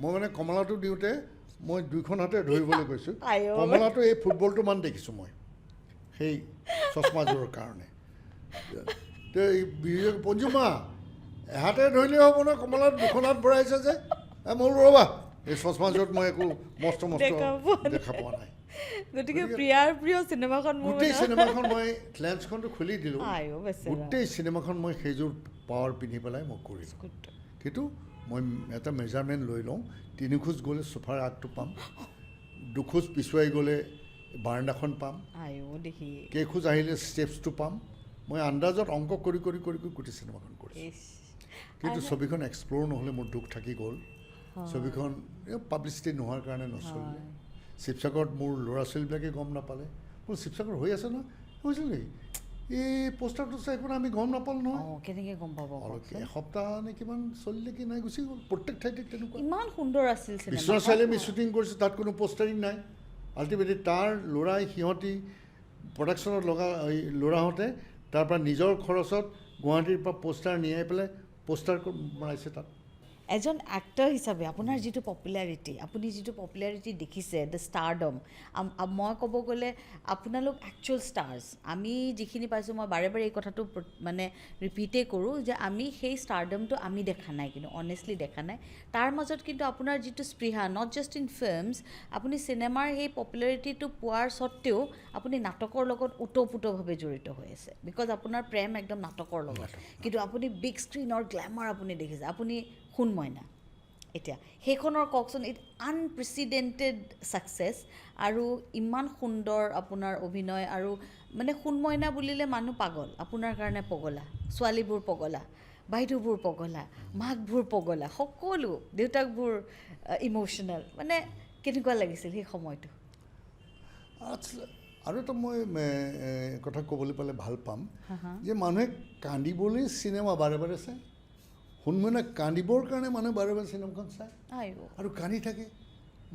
মই মানে কমলাটো দিওঁতে মই দুইখন হাতে ধৰিবলৈ গৈছোঁ কমলাটো এই ফুটবলটো মান দেখিছোঁ মই সেই চশমাযোৰৰ কাৰণে পঞ্জুমা এহাতে ধৰিলেই হ'ব নহয় কমলাত দুখন হাত ভৰাইছে যে মই ৰ'বা এই চশমাযোৰত মই একো মস্ত দেখা পোৱা নাই গতিকে প্ৰিয় চিনেমাখন গোটেই চিনেমাখন মই লেন্সখনটো খুলি দিলোঁ গোটেই চিনেমাখন মই সেইযোৰ পাৱাৰ পিন্ধি পেলাই মই কৰিলোঁ কিন্তু মই এটা মেজাৰমেণ্ট লৈ লওঁ 3 খোজ গ'লে চোফাৰ আগটো পাম 2 খোজ পিছুৱাই গ'লে বাৰাণ্ডাখন পাম কেইখোজ আহিলে ষ্টেপছটো পাম মই আন্দাজত অংক কৰি কৰি কৰি কৰি গোটেই চিনেমাখন কৰিছোঁ কিন্তু ছবিখন এক্সপ্ল'ৰ নহ'লে মোৰ দুখ থাকি গ'ল ছবিখন পাব্লিচিটি নোহোৱাৰ কাৰণে নচলিলে শিৱসাগৰত মোৰ ল'ৰা ছোৱালীবিলাকে গম নাপালে মোৰ শিৱসাগৰ হৈ আছে নহয় হৈছিল নেকি এই পোষ্টাৰটো চাই পেলাই আমি গম নাপালোঁ নহয় কেনেকৈ গম পাব এসপ্তাহ নে কিমান চলিলে কি নাই গুচি গ'ল প্ৰত্যেক ঠাইতে তেনেকুৱা ইমান সুন্দৰ আছিল বিশ্বনাথ চাৰিআলি আমি শ্বুটিং কৰিছোঁ তাত কোনো পোষ্টাৰিং নাই আল্টিমেটলি তাৰ ল'ৰাই সিহঁতি প্ৰডাকশ্যনত লগা ল'ৰাহঁতে তাৰ পৰা নিজৰ খৰচত গুৱাহাটীৰ পৰা পোষ্টাৰ নিয়াই পেলাই পোষ্টাৰ বনাইছে তাত এজন এক্টৰ হিচাপে আপোনাৰ যিটো পপুলাৰিটি আপুনি যিটো পপুলাৰিটি দেখিছে দ্য ষ্টাৰডম মই ক'ব গ'লে আপোনালোক একচুৱেল ষ্টাৰ্ছ আমি যিখিনি পাইছোঁ মই বাৰে বাৰে এই কথাটো মানে ৰিপিটেই কৰোঁ যে আমি সেই ষ্টাৰডমটো আমি দেখা নাই কিন্তু অনেষ্টলি দেখা নাই তাৰ মাজত কিন্তু আপোনাৰ যিটো স্পৃহা নট জাষ্ট ইন ফিল্মছ আপুনি চিনেমাৰ সেই পপুলাৰিটিটো পোৱাৰ স্বত্তেও আপুনি নাটকৰ লগত ওতঃপ্ৰোতভাৱে জড়িত হৈ আছে বিকজ আপোনাৰ প্ৰেম একদম নাটকৰ লগত কিন্তু আপুনি বিগ স্ক্ৰীণৰ গ্লেমাৰ আপুনি দেখিছে আপুনি সোণ মইনা এতিয়া সেইখনৰ কওকচোন ইট আনপ্ৰেচিডেণ্টেড ছাকচেছ আৰু ইমান সুন্দৰ আপোনাৰ অভিনয় আৰু মানে সোণ মইনা বুলিলে মানুহ পাগল আপোনাৰ কাৰণে পগলা ছোৱালীবোৰ পগলা বাইদেউবোৰ পগলা মাকবোৰ পগলা সকলো দেউতাকবোৰ ইম'শ্যনেল মানে কেনেকুৱা লাগিছিল সেই সময়টো আৰু এটা মই কথা ক'বলৈ পালে ভাল পাম যে মানুহে কান্দিবলৈ চিনেমা বাৰে বাৰে চায় সোণ মইনা কান্দিবৰ কাৰণে মানুহে বাৰে বাৰে চিনেমাখন চায় আৰু কান্দি থাকে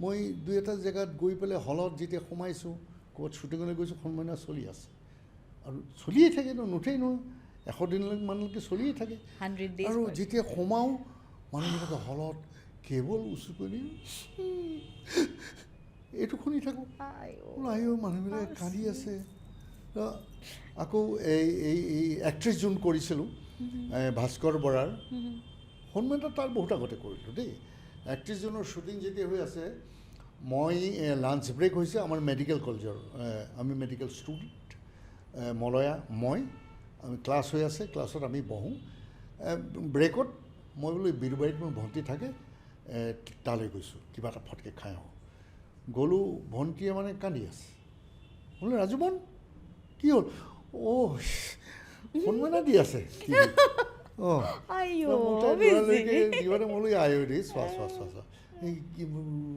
মই দুই এটা জেগাত গৈ পেলাই হলত যেতিয়া সোমাইছোঁ ক'ৰবাত শ্বুটিঙলৈ গৈছোঁ সন্মানীয় চলি আছে আৰু চলিয়ে থাকে নুঠেই নহয় 100 দিনমানলৈকে চলিয়ে থাকে 100 days আৰু যেতিয়া সোমাওঁ মানুহবিলাকে হলত কেৱল উচু কৰি এইটো শুনি থাকোঁ আইও মানুহবিলাকে কান্দি আছে আকৌ এই এক্ট্ৰেছ যোন কৰিছিলোঁ ভাস্কৰ বৰাৰ সন্মানীয় তাৰ বহুত আগতে কৰিলোঁ দেই এক্ট্ৰেছজনৰ শ্বুটিং যেতিয়া হৈ আছে মই লাঞ্চ ব্ৰেক হৈছে আমাৰ মেডিকেল কলেজৰ আমি মেডিকেল ষ্টুডেণ্ট মলয়া মই আমি ক্লাছ হৈ আছে ক্লাছত আমি বহোঁ ব্ৰেকত মই বোলো বিৰুবাৰীত মোৰ ভণ্টি থাকে তালৈ গৈছোঁ কিবা এটা ফটকৈ খাই আহোঁ গ'লোঁ ভণ্টিয়ে মানে কান্দি আছে বোলো ৰাজুমন কি হ'ল সন্মানীয় দি আছে দিবানে মোলৈ আয়ো দেই চোৱা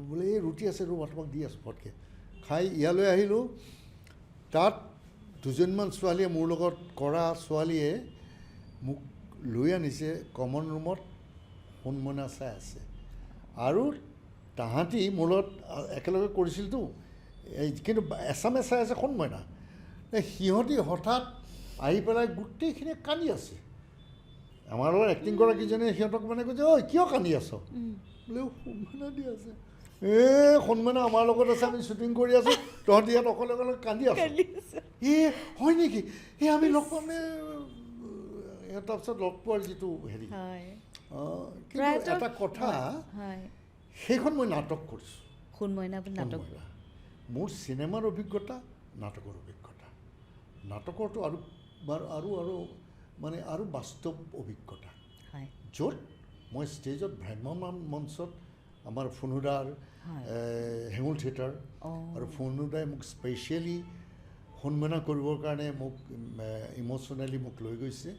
বোলে এই ৰুটি আছে ৰ'বা তোমাক দি আছোঁ ফটকৈ খাই ইয়ালৈ আহিলোঁ তাত দুজনমান ছোৱালীয়ে মোৰ লগত কৰা ছোৱালীয়ে মোক লৈ আনিছে কমন ৰুমত সন্মানীয় চাই আছে আৰু তাহাঁতি মোৰ লগত একেলগে কৰিছিলতো কিন্তু এছামে চাই আছে সন্মানীয় সিহঁতি হঠাৎ আহি পেলাই গোটেইখিনি কান্দি আছে আমাৰ লগত এক্টিং কৰা কেইজনে সিহঁতক মানে কৈছে ঐ কিয় কান্দি আছ বোলে সন্মানীয় দি আছে সন্মানীয় আমাৰ লগত আছে আমি শ্বুটিং কৰি আছোঁ তহঁতি ইয়াত অকলে অকলে কান্দি আছ হয় নেকি আমি লগ পামে তাৰপিছত লগ পোৱাৰ যিটো হেৰি কিন্তু এটা কথা সেইখন মই নাটক কৰিছোঁ মোৰ চিনেমাৰ অভিজ্ঞতা নাটকৰ অভিজ্ঞতা নাটকৰটো আৰু মানে আৰু বাস্তৱ অভিজ্ঞতা য'ত মই ষ্টেজত ভ্ৰাম্যমান মঞ্চত আমাৰ ফুনুদাৰ হেঙুল থিয়েটাৰ আৰু ফুনুদাই মোক স্পেচিয়েলি সন্মানীয় কৰিবৰ কাৰণে মোক ইম'চনেলি মোক লৈ গৈছে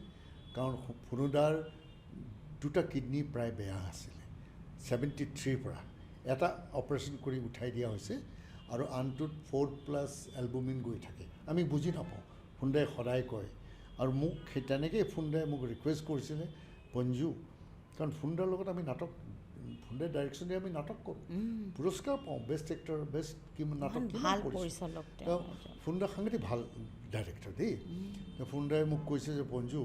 কাৰণ ফুনুদাৰ দুটা কিডনী প্ৰায় বেয়া আছিলে 73ৰ পৰা এটা অপাৰেশ্যন কৰি উঠাই দিয়া হৈছে আৰু আনটোত 4+ এলবুমিন গৈ থাকে আমি বুজি নাপাওঁ ফুনুদাই সদায় কয় আৰু মোক সেই তেনেকৈ ফুনুদাই মোক ৰিকুৱেষ্ট কৰিছিলে পঞ্জু কাৰণ ফুনুদাৰ লগত আমি নাটক ফুনুদাই ডাইৰেকশ্যন দিয়ে আমি নাটক কৰোঁ পুৰস্কাৰ পাওঁ বেষ্ট এক্টৰ বেষ্ট নাটক ফুনুদা সাংঘাতিক ভাল ডাইৰেক্টৰ দেই ফুনুদাই মোক কৈছে যে পঞ্জু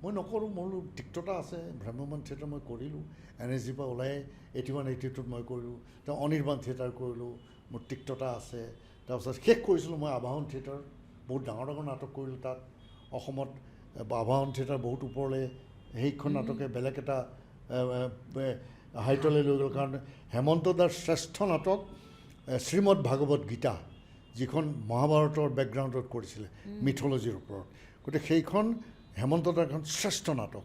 মই নকৰোঁ মোৰ তিক্ততা আছে ভ্ৰাম্যমান থিয়েটাৰ মই কৰিলোঁ NSG পৰা ওলাই 81-82ত মই কৰিলোঁ তেওঁ অনিৰ্বাণ থিয়েটাৰ কৰিলোঁ মোৰ তিক্ততা আছে তাৰপিছত শেষ কৰিছিলোঁ মই আবাহন থিয়েটাৰ বহুত ডাঙৰ নাটক কৰিলোঁ তাত অসমত আবাহন থিয়েটাৰ বহুত ওপৰলৈ সেইখন নাটকে বেলেগ এটা হাইটলৈ লৈ গ'ল কাৰণ হেমন্ত দাৰ শ্ৰেষ্ঠ নাটক শ্ৰীমদ ভাগৱত গীতা যিখন মহাভাৰতৰ বেকগ্ৰাউণ্ডত কৰিছিলে মিথলজিৰ ওপৰত গতিকে সেইখন হেমন্ত দাৰ এখন শ্ৰেষ্ঠ নাটক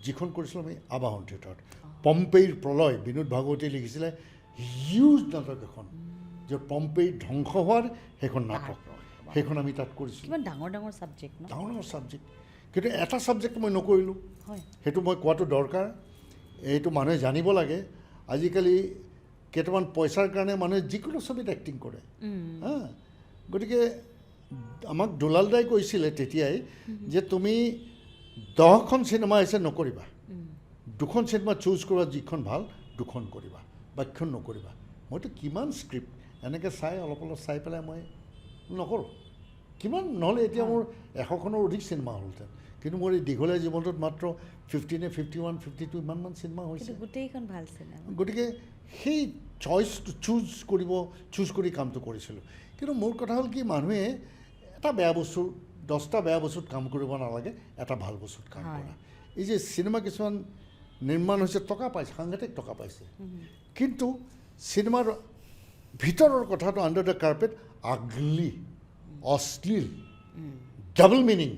যিখন কৰিছিলোঁ আমি আবাহন থিয়েটাৰত পম্পেইৰ প্ৰলয় বিনোদ ভাগৱতীয়ে লিখিছিলে হিউজ নাটক এখন য'ত পম্পেই ধ্বংস হোৱাৰ সেইখন নাটক সেইখন আমি তাত কৰিছিলোঁ ডাঙৰ ছাবজেক্ট কিন্তু এটা ছাবজেক্ট মই নকৰিলোঁ সেইটো মই কোৱাটো দৰকাৰ এইটো মানুহে জানিব লাগে আজিকালি কেইটামান পইচাৰ কাৰণে মানুহে যিকোনো ছবিত এক্টিং কৰে গতিকে আমাক দুলাল দাই কৈছিলে তেতিয়াই যে তুমি 10খন চিনেমা আহিছে নকৰিবা 2খন চিনেমা চুজ কৰা যিখন ভাল 2খন কৰিবা বাকীখন নকৰিবা মইতো কিমান স্ক্ৰিপ্ট এনেকৈ চাই অলপ চাই পেলাই মই নকৰোঁ কিমান নহ'লে এতিয়া মোৰ 100খনৰ অধিক চিনেমা হ'লহেঁতেন কিন্তু মোৰ এই দীঘলীয়া জীৱনটোত মাত্ৰ 50 51 52 ইমানমান চিনেমা হৈছে গোটেইখন ভাল চিনেমা গতিকে সেই চইচটো চুজ কৰি কামটো কৰিছিলোঁ কিন্তু মোৰ কথা হ'ল কি মানুহে এটা বেয়া বস্তু 10টা বেয়া বস্তুত কাম কৰিব নালাগে এটা ভাল বস্তুত কাম কৰা এই যে চিনেমা কিছুমান নিৰ্মাণ হৈছে টকা পাইছে সাংঘাতিক টকা পাইছে কিন্তু চিনেমাৰ ভিতৰৰ কথাটো আণ্ডাৰ দ্য কাৰ্পেট আগলি অশ্লীল ডাবল মিনিং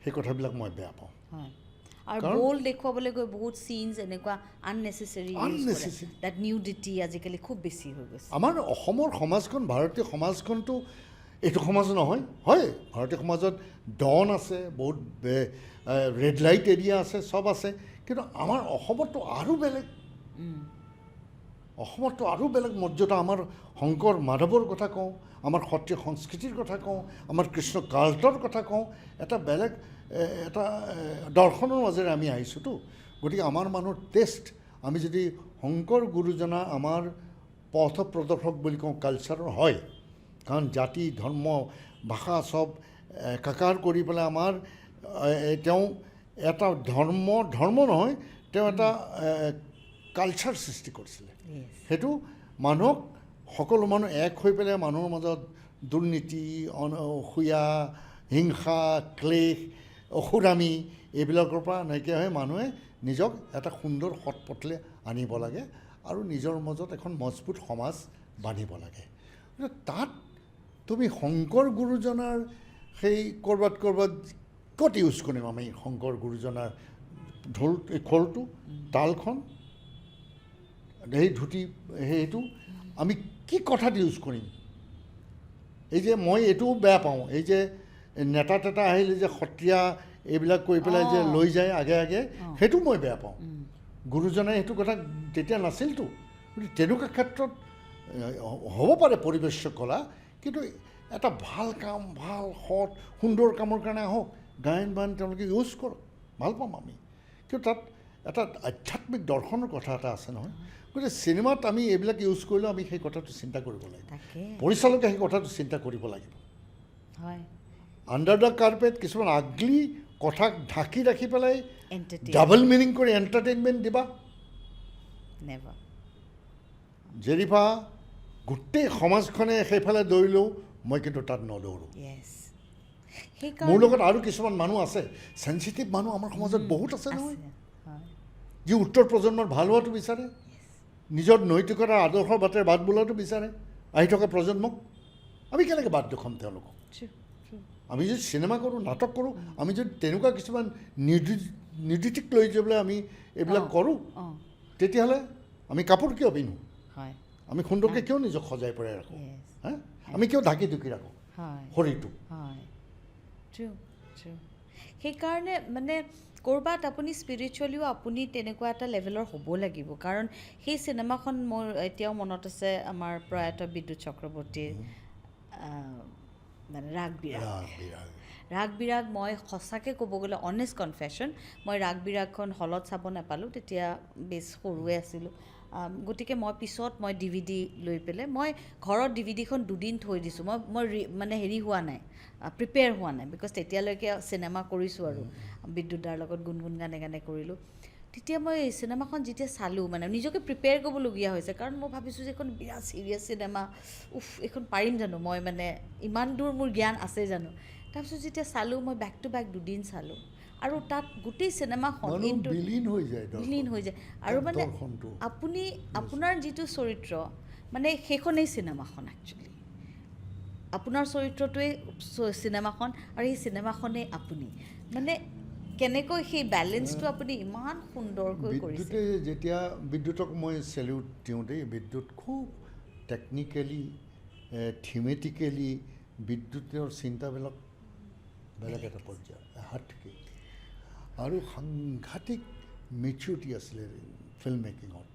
সেই কথাবিলাক মই বেয়া পাওঁ আৰু বোল্ড দেখুৱাবলৈ গৈ বহুত চিনছ এনেকুৱা আননেচেচাৰী দ্যাট নিউডিটি আজিকালি খুব বেছি হৈ গৈছে আমাৰ অসমৰ সমাজখন ভাৰতীয় সমাজখনটো এইটো সমাজ নহয় হয় ভাৰতীয় সমাজত ডন আছে বহুত ৰেড লাইট এৰিয়া আছে চব আছে কিন্তু আমাৰ অসমততো আৰু বেলেগ মৰ্যাদা আমাৰ শংকৰ মাধৱৰ কথা কওঁ আমাৰ সত্ৰীয় সংস্কৃতিৰ কথা কওঁ আমাৰ কৃষ্ণ কাল্টৰ কথা কওঁ এটা বেলেগ এটা দৰ্শনৰ মাজেৰে আমি আহিছোঁতো গতিকে আমাৰ মানুহৰ টেষ্ট আমি যদি শংকৰ গুৰুজনা আমাৰ পথ প্ৰদৰ্শক বুলি কওঁ কালচাৰৰ হয়, কাৰণ জাতি ধৰ্ম ভাষা চব একাকাৰ কৰি পেলাই আমাৰ তেওঁ এটা ধৰ্ম নহয়, তেওঁ এটা কালচাৰ সৃষ্টি কৰিছিলে। সেইটো মানুহক সকলো মানুহ এক হৈ পেলাই মানুহৰ মাজত দুৰ্নীতি অসূয়া হিংসা ক্লেশ অসুৰামি এইবিলাকৰ পৰা নাইকিয়া হৈ মানুহে নিজক এটা সুন্দৰ সৎ পথলৈ আনিব লাগে আৰু নিজৰ মাজত এখন মজবুত সমাজ বান্ধিব লাগে। তাত তুমি শংকৰ গুৰুজনাৰ সেই ক'ৰবাত ক'ত ইউজ কৰিম আমি শংকৰ গুৰুজনাৰ ঢোল খোলটো তালখন সেই ধুতি সেইটো আমি কি কথাত ইউজ কৰিম? এই যে মই এইটোও বেয়া পাওঁ, এই যে নেতা টেতা আহিলে যে সত্ৰীয়া এইবিলাক কৰি পেলাই যে লৈ যায় আগে আগে, সেইটো মই বেয়া পাওঁ। গুৰুজনাই সেইটো কথা তেতিয়া নাছিলতো। তেনেকুৱা ক্ষেত্ৰত হ'ব পাৰে পৰিৱেশ কলা, কিন্তু এটা ভাল কাম ভাল সৎ সুন্দৰ কামৰ কাৰণে আহক, গায়ন বায়ন তেওঁলোকে ইউজ কৰক, ভাল পাম আমি। কিন্তু তাত এটা আধ্যাত্মিক দৰ্শনৰ কথা এটা আছে নহয়। গতিকে চিনেমাত আমি এইবিলাক ইউজ কৰিলেও আমি সেই কথাটো চিন্তা কৰিব লাগিব, পৰিচালকে সেই কথাটো চিন্তা কৰিব লাগিব। আণ্ডাৰ দ্য কাৰ্পেট কিছুমান আগলি কথাক ঢাকি ৰাখি পেলাই ডাবল মিনিং কৰি এণ্টাৰটেইনমেণ্ট দিবা। যেনিবা গোটেই সমাজখনে সেইফালে দৌৰিলেও মই কিন্তু তাত নদৌৰোঁ। মোৰ লগত আৰু কিছুমান মানুহ আছে, চেঞ্চিটিভ মানুহ আমাৰ সমাজত বহুত আছে নহয়, যি উত্তৰ প্ৰজন্মৰ ভাল হোৱাটো বিচাৰে, নিজৰ নৈতিকতাৰ আদৰ্শৰ বাটেৰে বাট বোলাটো বিচাৰে। আহি থকা প্ৰজন্মক আমি কেনেকৈ বাট দেখুৱাম তেওঁলোকক? আমি যদি চিনেমা কৰোঁ নাটক কৰোঁ, আমি যদি তেনেকুৱা কিছুমান নিৰ্দিষ্ট লৈ যাবলৈ আমি এইবিলাক কৰোঁ, তেতিয়াহ'লে আমি কাপোৰ কিয় পিন্ধোঁ? আমি সুন্দৰকৈ কিয় নিজক সজাই পৰাই ৰাখোঁ? হা, আমি কিয় ঢাকি ঢুকি ৰাখোঁ শৰীৰটো? সেইকাৰণে মানে ক'ৰবাত আপুনি স্পিৰিচুৱেলিও আপুনি তেনেকুৱা এটা লেভেলৰ হ'ব লাগিব। কাৰণ সেই চিনেমাখন মোৰ এতিয়াও মনত আছে, আমাৰ প্ৰয়াত বিদ্যুৎ চক্ৰৱৰ্তীৰ মানে ৰাগ বিৰাগ। মই সঁচাকৈ ক'ব গ'লে অনেষ্ট কনফেশ্যন, মই ৰাগ বিৰাগখন হলত চাব নাপালোঁ, তেতিয়া বেছ সৰুৱে আছিলোঁ। গতিকে মই পিছত মই DVD লৈ পেলাই মই ঘৰত DVDখন 2 দিন থৈ দিছোঁ। মই মানে হেৰি হোৱা নাই, প্ৰিপেয়াৰ হোৱা নাই, বিকজ তেতিয়ালৈকে চিনেমা কৰিছোঁ আৰু বিদ্যুৎদাৰ লগত গুণগুণ গানে কৰিলোঁ। তেতিয়া মই চিনেমাখন যেতিয়া চালোঁ, মানে নিজকে প্ৰিপেয়াৰ কৰিবলগীয়া হৈছে, কাৰণ মই ভাবিছোঁ যে এইখন বিৰাট চিৰিয়াছ চিনেমা, এইখন পাৰিম জানো মই, মানে ইমান দূৰ মোৰ জ্ঞান আছে জানো? তাৰপিছত যেতিয়া চালোঁ, মই বেক টু বেক 2 দিন চালোঁ, আৰু তাত গোটেই চিনেমাখন বিলীন হৈ যায় আৰু মানে আপুনি আপোনাৰ যিটো চৰিত্ৰ, মানে সেইখনেই চিনেমাখন একচুৱেলি। আপোনাৰ চৰিত্ৰটোৱেই চিনেমাখন আৰু সেই চিনেমাখনেই আপুনি, মানে কেনেকৈ সেই বেলেঞ্চটো আপুনি ইমান সুন্দৰকৈ কৰিছে। যেতিয়া বিদ্যুৎক মই চেলিউট দিওঁ দেই, বিদ্যুৎ খুব টেকনিকেলি থিমেটিকেলি বিদ্যুতৰ চিন্তাবিলাক বেলেগ এটা পৰ্যায় হাত থাকে, আৰু সাংঘাতিক মেচিউৰিটি আছিলে ফিল্ম মেকিঙত।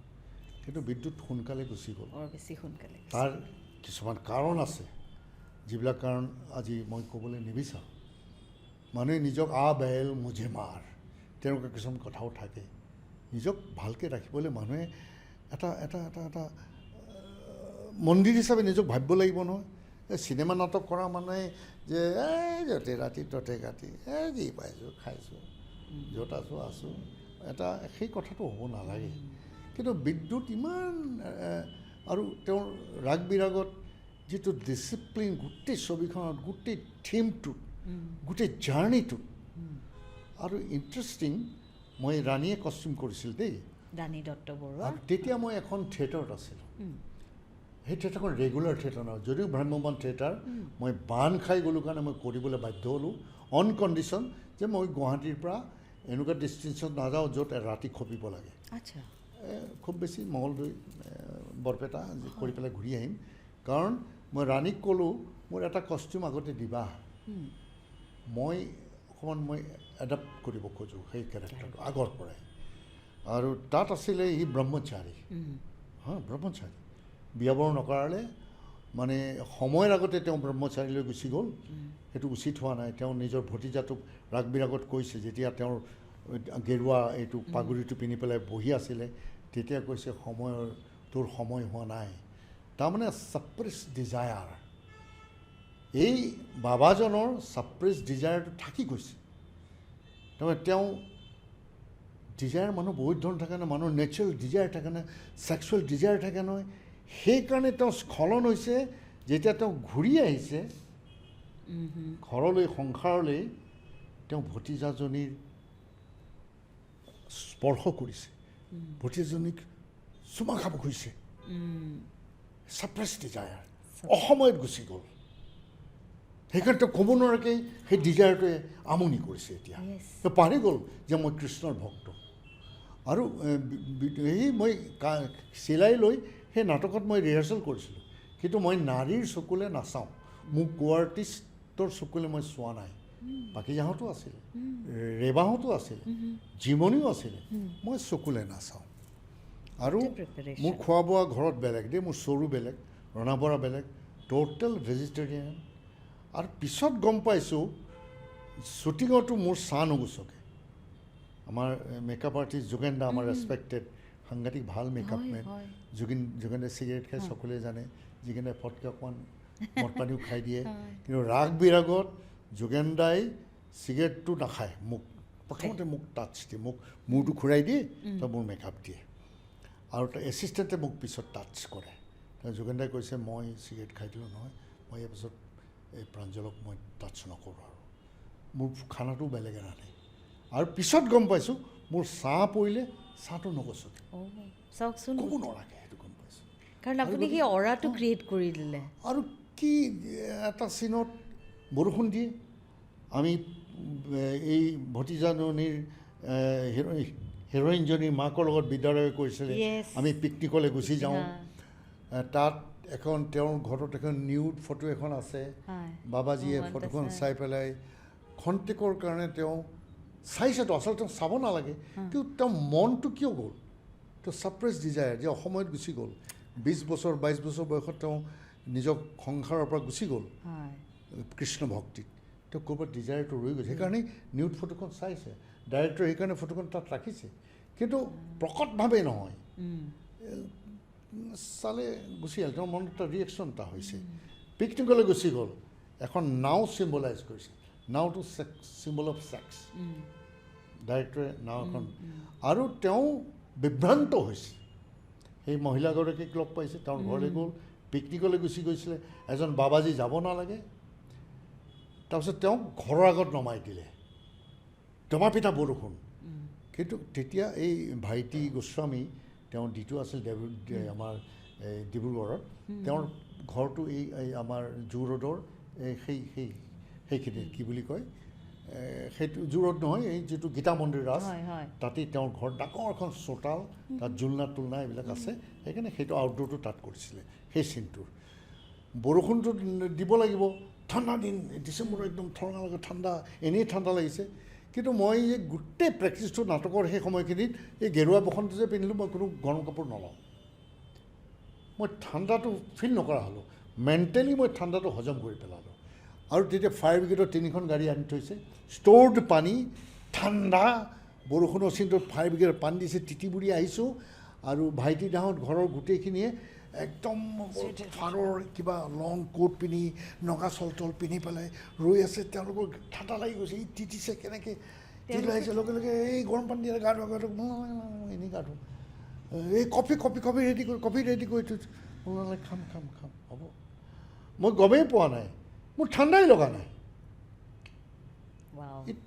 কিন্তু বিদ্যুৎ সোনকালে গুচি গ'ল, বেছি সোনকালে। তাৰ কিছুমান কাৰণ আছে, যিবিলাক কাৰণ আজি মই ক'বলৈ নিবিচাৰোঁ। মানুহে নিজক বেল মুঝে মাৰ, তেনেকুৱা কিছুমান কথাও থাকে। নিজক ভালকৈ ৰাখিবলৈ মানুহে এটা এটা এটা এটা মন্দিৰ হিচাপে নিজক ভাবিব লাগিব নহয়। চিনেমা নাটক কৰা মানে যে য'তে ৰাতি ততে ৰাতি যি পাইছোঁ খাইছোঁ, য'ত আছোঁ এটা সেই কথাটো হ'ব নালাগে। কিন্তু বিদ্যুৎ ইমান, আৰু তেওঁৰ ৰাগ বিৰাগত যিটো ডিচিপ্লিন, গোটেই ছবিখনত গোটেই থিমটোত গোটেই জাৰ্ণিটোত, আৰু ইণ্টাৰেষ্টিং, মই ৰাণীয়ে কষ্টিউম কৰিছিল দেই, ৰাণী দত্ত বৰুৱা। আৰু তেতিয়া মই এখন থিয়েটাৰত আছিলোঁ। সেই থিয়েটাৰখন ৰেগুলাৰ থিয়েটাৰ নহয়, যদিও ভ্ৰাম্যমান থিয়েটাৰ, মই বান খাই গ'লোঁ কাৰণে মই কৰিবলৈ বাধ্য হ'লোঁ, অন কণ্ডিশ্যন যে মই গুৱাহাটীৰ পৰা এনেকুৱা ডিষ্টেঞ্চত নাযাওঁ য'ত ৰাতি খপিব লাগে। আচ্ছা, খুব বেছি মঙলদৈ বৰপেটা কৰি পেলাই ঘূৰি আহিম। কাৰণ মই ৰাণীক ক'লোঁ মোৰ এটা কষ্টিউম আগতে দিবা, মই অকণমান এডাপ্ট কৰিব খোজোঁ সেই কেৰেক্টাৰটো আগৰ পৰাই। আৰু তাত আছিলে সি ব্ৰহ্মচাৰী, ব্ৰহ্মচাৰী, বিয়া বাৰু নকৰালে, মানে সময়ৰ আগতে তেওঁ ব্ৰহ্মচাৰীলৈ গুচি গ'ল, সেইটো উচিত হোৱা নাই। তেওঁ নিজৰ ভতিজাটোক ৰাগ বিৰাগত কৈছে, যেতিয়া তেওঁৰ গেৰুৱা এইটো পাগুৰিটো পিন্ধি পেলাই বহি আছিলে, তেতিয়া কৈছে তোৰ সময় হোৱা নাই। তাৰমানে ছাপ্ৰেছ ডিজায়াৰ, এই বাবাজনৰ ছাপ্ৰেছ ডিজায়াৰটো থাকি গৈছে। তাৰমানে তেওঁ ডিজায়াৰ মানুহ বহুত ধৰণৰ থাকে নহয়, মানুহৰ নেচাৰেল ডিজায়াৰ থাকে নহয়, ছেক্সুৱেল ডিজায়াৰ থাকে নহয়। সেইকাৰণে তেওঁ স্খলন হৈছে। যেতিয়া তেওঁ ঘূৰি আহিছে ঘৰলৈ, সংসাৰলৈ, তেওঁ ভতিজাজনীৰ স্পৰ্শ কৰিছে, ভতিজাজনীক চুমা খাব খুজিছে। ছাপ্ৰেছ ডিজায়াৰ অসময়ত গুচি গ'ল। সেইকাৰণে তেওঁ ক'ব নোৱাৰাকৈ সেই ডিজায়াৰটোৱে আমনি কৰিছে। এতিয়া তেওঁ পাহৰি গ'ল যে মই কৃষ্ণৰ ভক্ত। আৰু সেই মই চিলাই লৈ সেই নাটকত মই ৰিহাৰ্চেল কৰিছিলোঁ, কিন্তু মই নাৰীৰ চকুলে নাচাওঁ। মোক কো আৰ্টিষ্টৰ চকুলে মই চোৱা নাই। পাকিজাহঁতো আছিলে, ৰেবাহঁতো আছিলে, জিমনিও আছিলে, মই চকুলে নাচাওঁ। আৰু মোৰ খোৱা বোৱা ঘৰত বেলেগ দেই, মোৰ চৰু বেলেগ, ৰন্ধা বঢ়া বেলেগ, টোটেল ভেজিটেৰিয়ান। আৰু পিছত গম পাইছোঁ শ্বুটিঙতো মোৰ চাহ নুগুচকে। আমাৰ মেকআপ আৰ্টিষ্ট যোগেন দা, আমাৰ ৰেচপেক্টেড সাংঘাতিক ভাল মেকআপ মেন। যোগেনে চিগাৰেট খাই সকলোৱে জানে, যোগেনে ফটকে অকণমান মদ পানীও খাই দিয়ে। কিন্তু ৰাগ বিৰাগত যোগেন দাই চিগাৰেটটো নাখায়। মোক প্ৰথমতে মোক টাচ দিয়ে, মোক মূৰটো ঘূৰাই দিয়ে, তো মোৰ মেকআপ দিয়ে। আৰু এছিষ্টেণ্টে মোক পিছত টাচ কৰে। যোগেন দাই কৈছে মই চিগাৰেট খাই দিলোঁ নহয়, মই ইয়াৰ পিছত এই প্ৰাঞ্জলক মই টাচ নকৰোঁ। আৰু মোৰ খানাটো বেলেগে ৰান্ধে। আৰু পিছত গম পাইছোঁ মোৰ চাহ পৰিলে চাহটো নগচকে, চাওকচোন, ক'ব নোৱাৰাকে সেইটো গম পাইছোঁ। কাৰণ আপুনি সেই অৰাটো ক্ৰিয়েট কৰি দিলে। আৰু কি এটা চিনত বৰষুণ দিয়ে, আমি এই ভতিজাজনীৰ হিৰইনজনীৰ মাকৰ লগত বিদ্যালয় কৰিছিলে, আমি পিকনিকলৈ গুচি যাওঁ। তাত এখন তেওঁৰ ঘৰত এখন নিউড ফটো এখন আছে। বাবাজীয়ে ফটোখন চাই পেলাই খন্তেকৰ কাৰণে তেওঁ চাইছেতো, আচলতে তেওঁ চাব নালাগে, কিন্তু তেওঁ মনটো কিয় গ'ল? তেওঁ ছাপ্ৰেছ ডিজায়াৰ যে অসময়ত গুচি গ'ল। 20 বছৰ 22 বছৰ বয়সত তেওঁ নিজক সংসাৰৰ পৰা গুচি গ'ল কৃষ্ণ ভক্তিত। তেওঁ ক'ৰবাত ডিজায়াৰটো ৰৈ গৈছে, সেইকাৰণে নিউড ফটোখন চাইছে ডাইৰেক্টৰে, সেইকাৰণে ফটোখন তাত ৰাখিছে। কিন্তু প্ৰকটভাৱে নহয়, চালে গুচি আহিল। তেওঁৰ মনত এটা ৰিয়েকশ্যন এটা হৈছে। পিকনিকলৈ গুচি গ'ল, এখন নাও চিম্বলাইজ কৰিছে। নাওটো চিম্বল অফ ছেক্স। ডাইৰেক্টৰে নাও এখন, আৰু তেওঁ বিভ্ৰান্ত হৈছে। সেই মহিলাগৰাকীক লগ পাইছে, তেওঁৰ ঘৰলৈ গ'ল, পিকনিকলৈ গুচি গৈছিলে। এজন বাবাজী যাব নালাগে, তাৰপিছত তেওঁক ঘৰৰ আগত নমাই দিলে, দমা পিটা বৰষুণ। কিন্তু তেতিয়া এই ভাইটি গোস্বামী, তেওঁ ডিটো আছিল আমাৰ এই ডিব্ৰুগড়ত, তেওঁৰ ঘৰটো এই আমাৰ জু ৰোডৰ সেইখিনিত কি বুলি কয়, সেইটো জু ৰোড নহয়, এই যিটো গীতা মন্দিৰ ৰাজ, তাতেই তেওঁৰ ঘৰ, ডাঙৰ এখন চোতাল, তাত জোলনা তোলনা এইবিলাক আছে। সেইকাৰণে সেইটো আউটডোৰটো তাত কৰিছিলে। সেই চিনটোৰ বৰষুণটো দিব লাগিব, ঠাণ্ডা দিন, ডিচেম্বৰ একদম ঠৰঙা ঠাণ্ডা, এনেই ঠাণ্ডা লাগিছে। কিন্তু মই এই গোটেই প্ৰেক্টিছটো নাটকৰ সেই সময়খিনিত এই গেৰুৱা বসন্ত যে পিন্ধিলোঁ, মই কোনো গৰম কাপোৰ নলওঁ। মই ঠাণ্ডাটো ফিল নকৰা হ'লোঁ, মেণ্টেলি মই ঠাণ্ডাটো হজম কৰি পেলালোঁ। আৰু তেতিয়া ফায়াৰ ব্ৰিগেডৰ 3খন গাড়ী আনি থৈছে, ষ্ট'ৰ্ড পানী, ঠাণ্ডা, বৰষুণৰ চিনটোত ফায়াৰ ব্ৰিগেডৰ পানী দিছে, তিতি বুৰি আহিছোঁ। আৰু ভাইটি দাহঁত ঘৰৰ গোটেইখিনিয়ে একদম ফাৰৰ কিবা লং কোট পিন্ধি, নগা চলটল পিন্ধি পেলাই ৰৈ আছে। তেওঁলোকৰ ঠাণ্ডা লাগি গৈছে, ই তিতিছে কেনেকৈ, তিতি আহিছে লগে লগে এই গৰম পানী দিয়ে গা ধোৱা, এনেই গা ধোঁ, এই কফি ৰেডি কৰি থৈছোঁ। খাম হ'ব। মই গমেই পোৱা নাই, মোৰ ঠাণ্ডাই লগা নাই।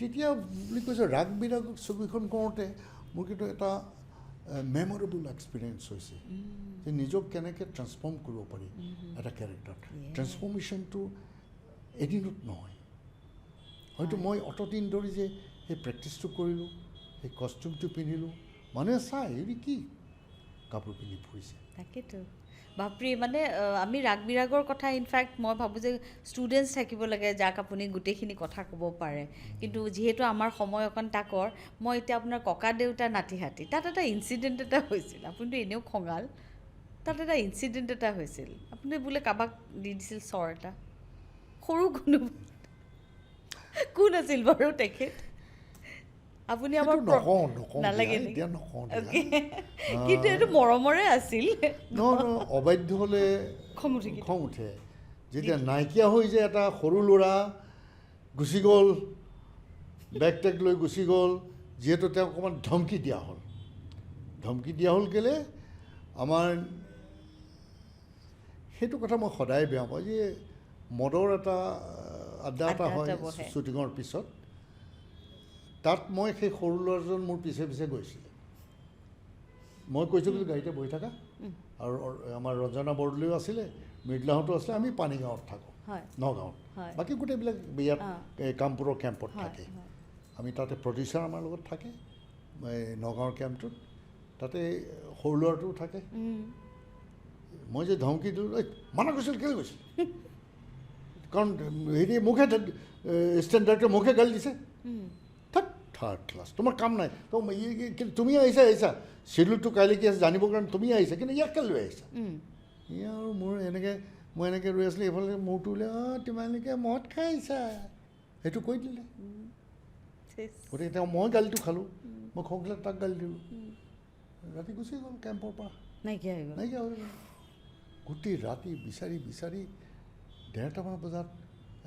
তেতিয়া বুলি কৈছে ৰাগ বিৰাগ ছবিখন কৰোঁতে মোৰ কিন্তু এটা মেমৰেবল এক্সপিৰিয়েঞ্চ হৈছে যে নিজক কেনেকৈ ট্ৰান্সফৰ্ম কৰিব পাৰি এটা কেৰেক্টাৰত। ট্ৰান্সফৰ্মেশ্যনটো এদিনত নহয়। হয়তো মই অতদিন ধৰি যে সেই প্ৰেক্টিছটো কৰিলোঁ, সেই কষ্টিউমটো পিন্ধিলোঁ, মানুহে চাই হেৰি কি কাপোৰ পিন্ধি ফুৰিছে। তাকেতো বাপৰে, মানে আমি ৰাগ বিৰাগৰ কথা ইনফেক্ট মই ভাবোঁ যে ষ্টুডেণ্টছ থাকিব লাগে যাক আপুনি গোটেইখিনি কথা ক'ব পাৰে। কিন্তু যিহেতু আমাৰ সময় অকণ তাকৰ, মই এতিয়া আপোনাৰ ককা দেউতা নাতি হাতী, তাত এটা ইনচিডেণ্ট এটা হৈছিল। আপুনিতো এনেও খঙাল, তাত এটা ইনচিডেণ্ট এটা হৈছিল। আপুনি বোলে কাৰোবাক দি দিছিল চৰ এটা, সৰু কোন আছিল বাৰু তেখেত? আপুনি সেইটো আমাৰ নকওঁ নালাগে দিয়া, এতিয়া নকওঁ দিয়া। Okay. কিন্তু এইটো মৰমৰে আছিল নহয় অবাধ্য হ'লে খং উঠে কিন্তু। খং উঠে যেতিয়া নাইকিয়া হৈ যায় এটা সৰু ল'ৰা গুচি গ'ল বেগ টেগ লৈ গুচি গ'ল যিহেতু তেওঁক অকণমান ধমকি দিয়া হ'ল কেলে আমাৰ সেইটো কথা মই সদায় বেয়া পাওঁ যে মদৰ এটা আড্ডা এটা হয় শ্বুটিঙৰ পিছত তাত মই সেই সৰু ল'ৰাজন মোৰ পিছে পিছে গৈছিলে মই কৈছোঁ কিন্তু গাড়ীতে বহি থাকা আৰু আমাৰ ৰঞ্জনা বৰদলৈও আছিলে মৃদুলাহঁতো আছিলে আমি পানীগাঁৱত থাকোঁ নগাঁৱত বাকী গোটেইবিলাক ইয়াত কামপুৰৰ কেম্পত থাকে আমি তাতে প্ৰডিউচাৰ আমাৰ লগত থাকে নগাঁৱৰ কেম্পটোত তাতে সৰু ল'ৰাটোও থাকে মই যে ধমকি দিলোঁ মানা কৰিছিল কেলৈ গৈছিল কাৰণ হেৰি মোকহে ষ্টেণ্ডাৰ্ডে মোকহে গালি দিছে থাৰ্ড ক্লাছ তোমাৰ কাম নাই তুমি আহিছা চিডিউলটো কাইলৈ কি আছে জানিবৰ কাৰণে তুমি আহিছা কিন্তু ইয়াকে লৈ আহিছা আৰু মোৰ মই এনেকৈ ৰৈ আছিলোঁ এইফালে মূৰটো উলিয়াই তোমালোকে মদ খাইছা সেইটো কৈ দিলে গতিকে তেওঁ মই গালিটো খালোঁ মই খংখিলে তাক গালি দিলোঁ ৰাতি গুচি গ'ল কেম্পৰ পৰা নাইকিয়া হৈ গ'ল গোটেই ৰাতি বিচাৰি 1:30মান বজাত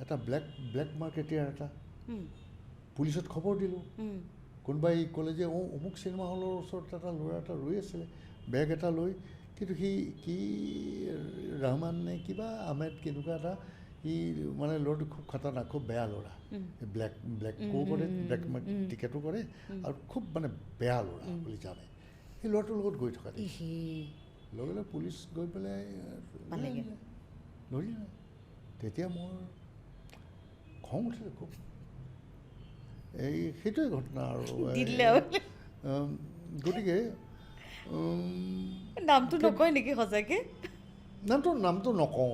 এটা ব্লেক মাৰ্কেটিয়াৰ এটা পুলিচত খবৰ দিলোঁ কোনোবাই ক'লে যে অমুক চিনেমা হলৰ ওচৰত এটা ল'ৰা এটা ৰৈ আছিলে বেগ এটা লৈ কিন্তু সি কি ৰহমান নে কিবা আহমেদ কেনেকুৱা এটা সি মানে ল'ৰাটো খুব খাতাৰনাক খুব বেয়া ল'ৰা ব্লেকো কৰে ব্লেক টিকেটো কৰে আৰু খুব মানে বেয়া ল'ৰা বুলি জানে সেই ল'ৰাটোৰ লগত গৈ থকা দেখি লগে লগে পুলিচ গৈ পেলাই ধৰিলে তেতিয়া মোৰ খং উঠিলে খুব সেইটোৱে ঘটনা আৰু গতিকে নামটো নকয় নেকি সঁচাকৈ নামটো নকওঁ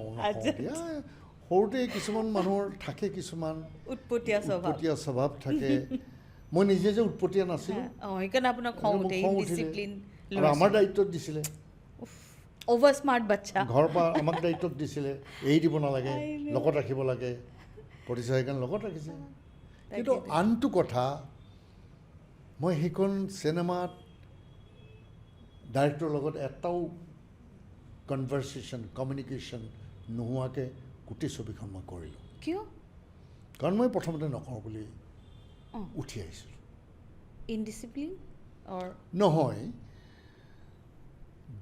দিয়া সৰুতে কিছুমান মানুহৰ থাকে কিছুমান উৎপতীয়া স্বভাৱ থাকে মই নিজে যে উৎপতীয়া নাছিলোঁ সেইকাৰণে আপোনাৰ খং উঠিলে আৰু আমাৰ দায়িত্বত দিছিলে অভাৰ স্মাৰ্ট বাচ্চা ঘৰৰ পৰা আমাক দায়িত্বত দিছিলে এৰি দিব নালাগে লগত ৰাখিব লাগে প্ৰতিষ্ঠা সেইকাৰণে লগত ৰাখিছে কিন্তু আনটো কথা মই সেইখন চিনেমাত ডাইৰেক্টৰৰ লগত এটাও কমিউনিকেশ্যন নোহোৱাকৈ গোটেই ছবিখন মই কৰিলোঁ কিয় কাৰণ মই প্ৰথমতে নকৰোঁ বুলি উঠি আহিছিলোঁ ইনডিচিপ্লিন নহয়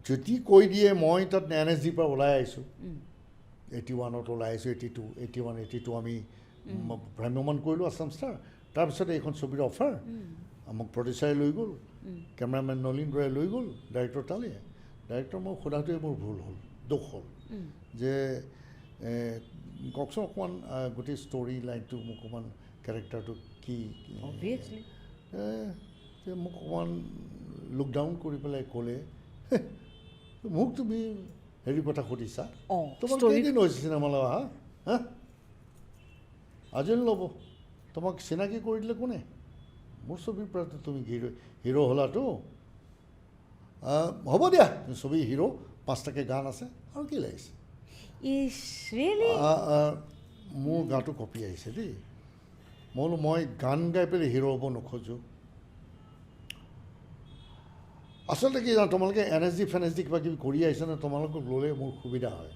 যদি কৈ দিয়ে মই তাত NSDৰ পৰা ওলাই আহিছোঁ 81ত ওলাই আহিছোঁ 81 82 আমি ভ্ৰাম্যমান কৰিলোঁ আছাম ষ্টাৰ তাৰপিছত এইখন ছবিৰ অফাৰ আমাক প্ৰডিউচাৰে লৈ গ'ল কেমেৰামেন নলিন ৰয়ে লৈ গ'ল ডাইৰেক্টৰ তালে ডাইৰেক্টৰ মই সোধাটোৱে মোৰ ভুল হ'ল দুখ হ'ল যে কওকচোন অকণমান গোটেই ষ্টৰি লাইনটো মোক অকণমান কেৰেক্টাৰটো কি মোক অকণমান লুক ডাউন কৰি পেলাই ক'লে মোক তুমি হেৰি কথা সুধিছা তোমাক কেইদিন হৈছে চিনেমা লোৱা হা আজি ল'ব তোমাক চিনাকি কৰি দিলে কোনে মোৰ ছবিৰ পৰা তুমি হিৰো হ'লাতো হ'ব দিয়া ছবি হিৰো 5টাকৈ গান আছে আৰু কি লাগিছে মোৰ গাটো কঁপি আহিছে দেই মই গান গাই পেলাই হিৰো হ'ব নোখোজোঁ আচলতে কি জানো তোমালোকে NSD কিবা কিবি কৰি আহিছেনে তোমালোকক ল'লে মোৰ সুবিধা হয়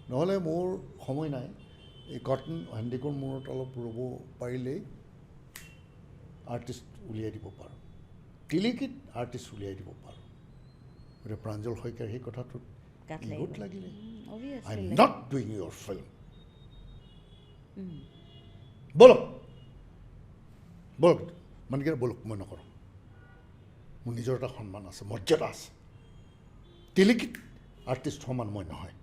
নহ'লে মোৰ সময় নাই এই কটন হেণ্ডিকৰ মূৰত অলপ ৰ'ব পাৰিলেই আৰ্টিষ্ট উলিয়াই দিব পাৰোঁ টিলিকিত আৰ্টিষ্ট উলিয়াই দিব পাৰোঁ গতিকে প্ৰাঞ্জল শইকীয়াৰ সেই কথাটোত বহুত লাগিলে I am not doing your film বলক মানে কি বলক মই নকৰোঁ মোৰ নিজৰ এটা সন্মান আছে মৰ্যাদা আছে টিলিকিত আৰ্টিষ্ট সমান মই নহয়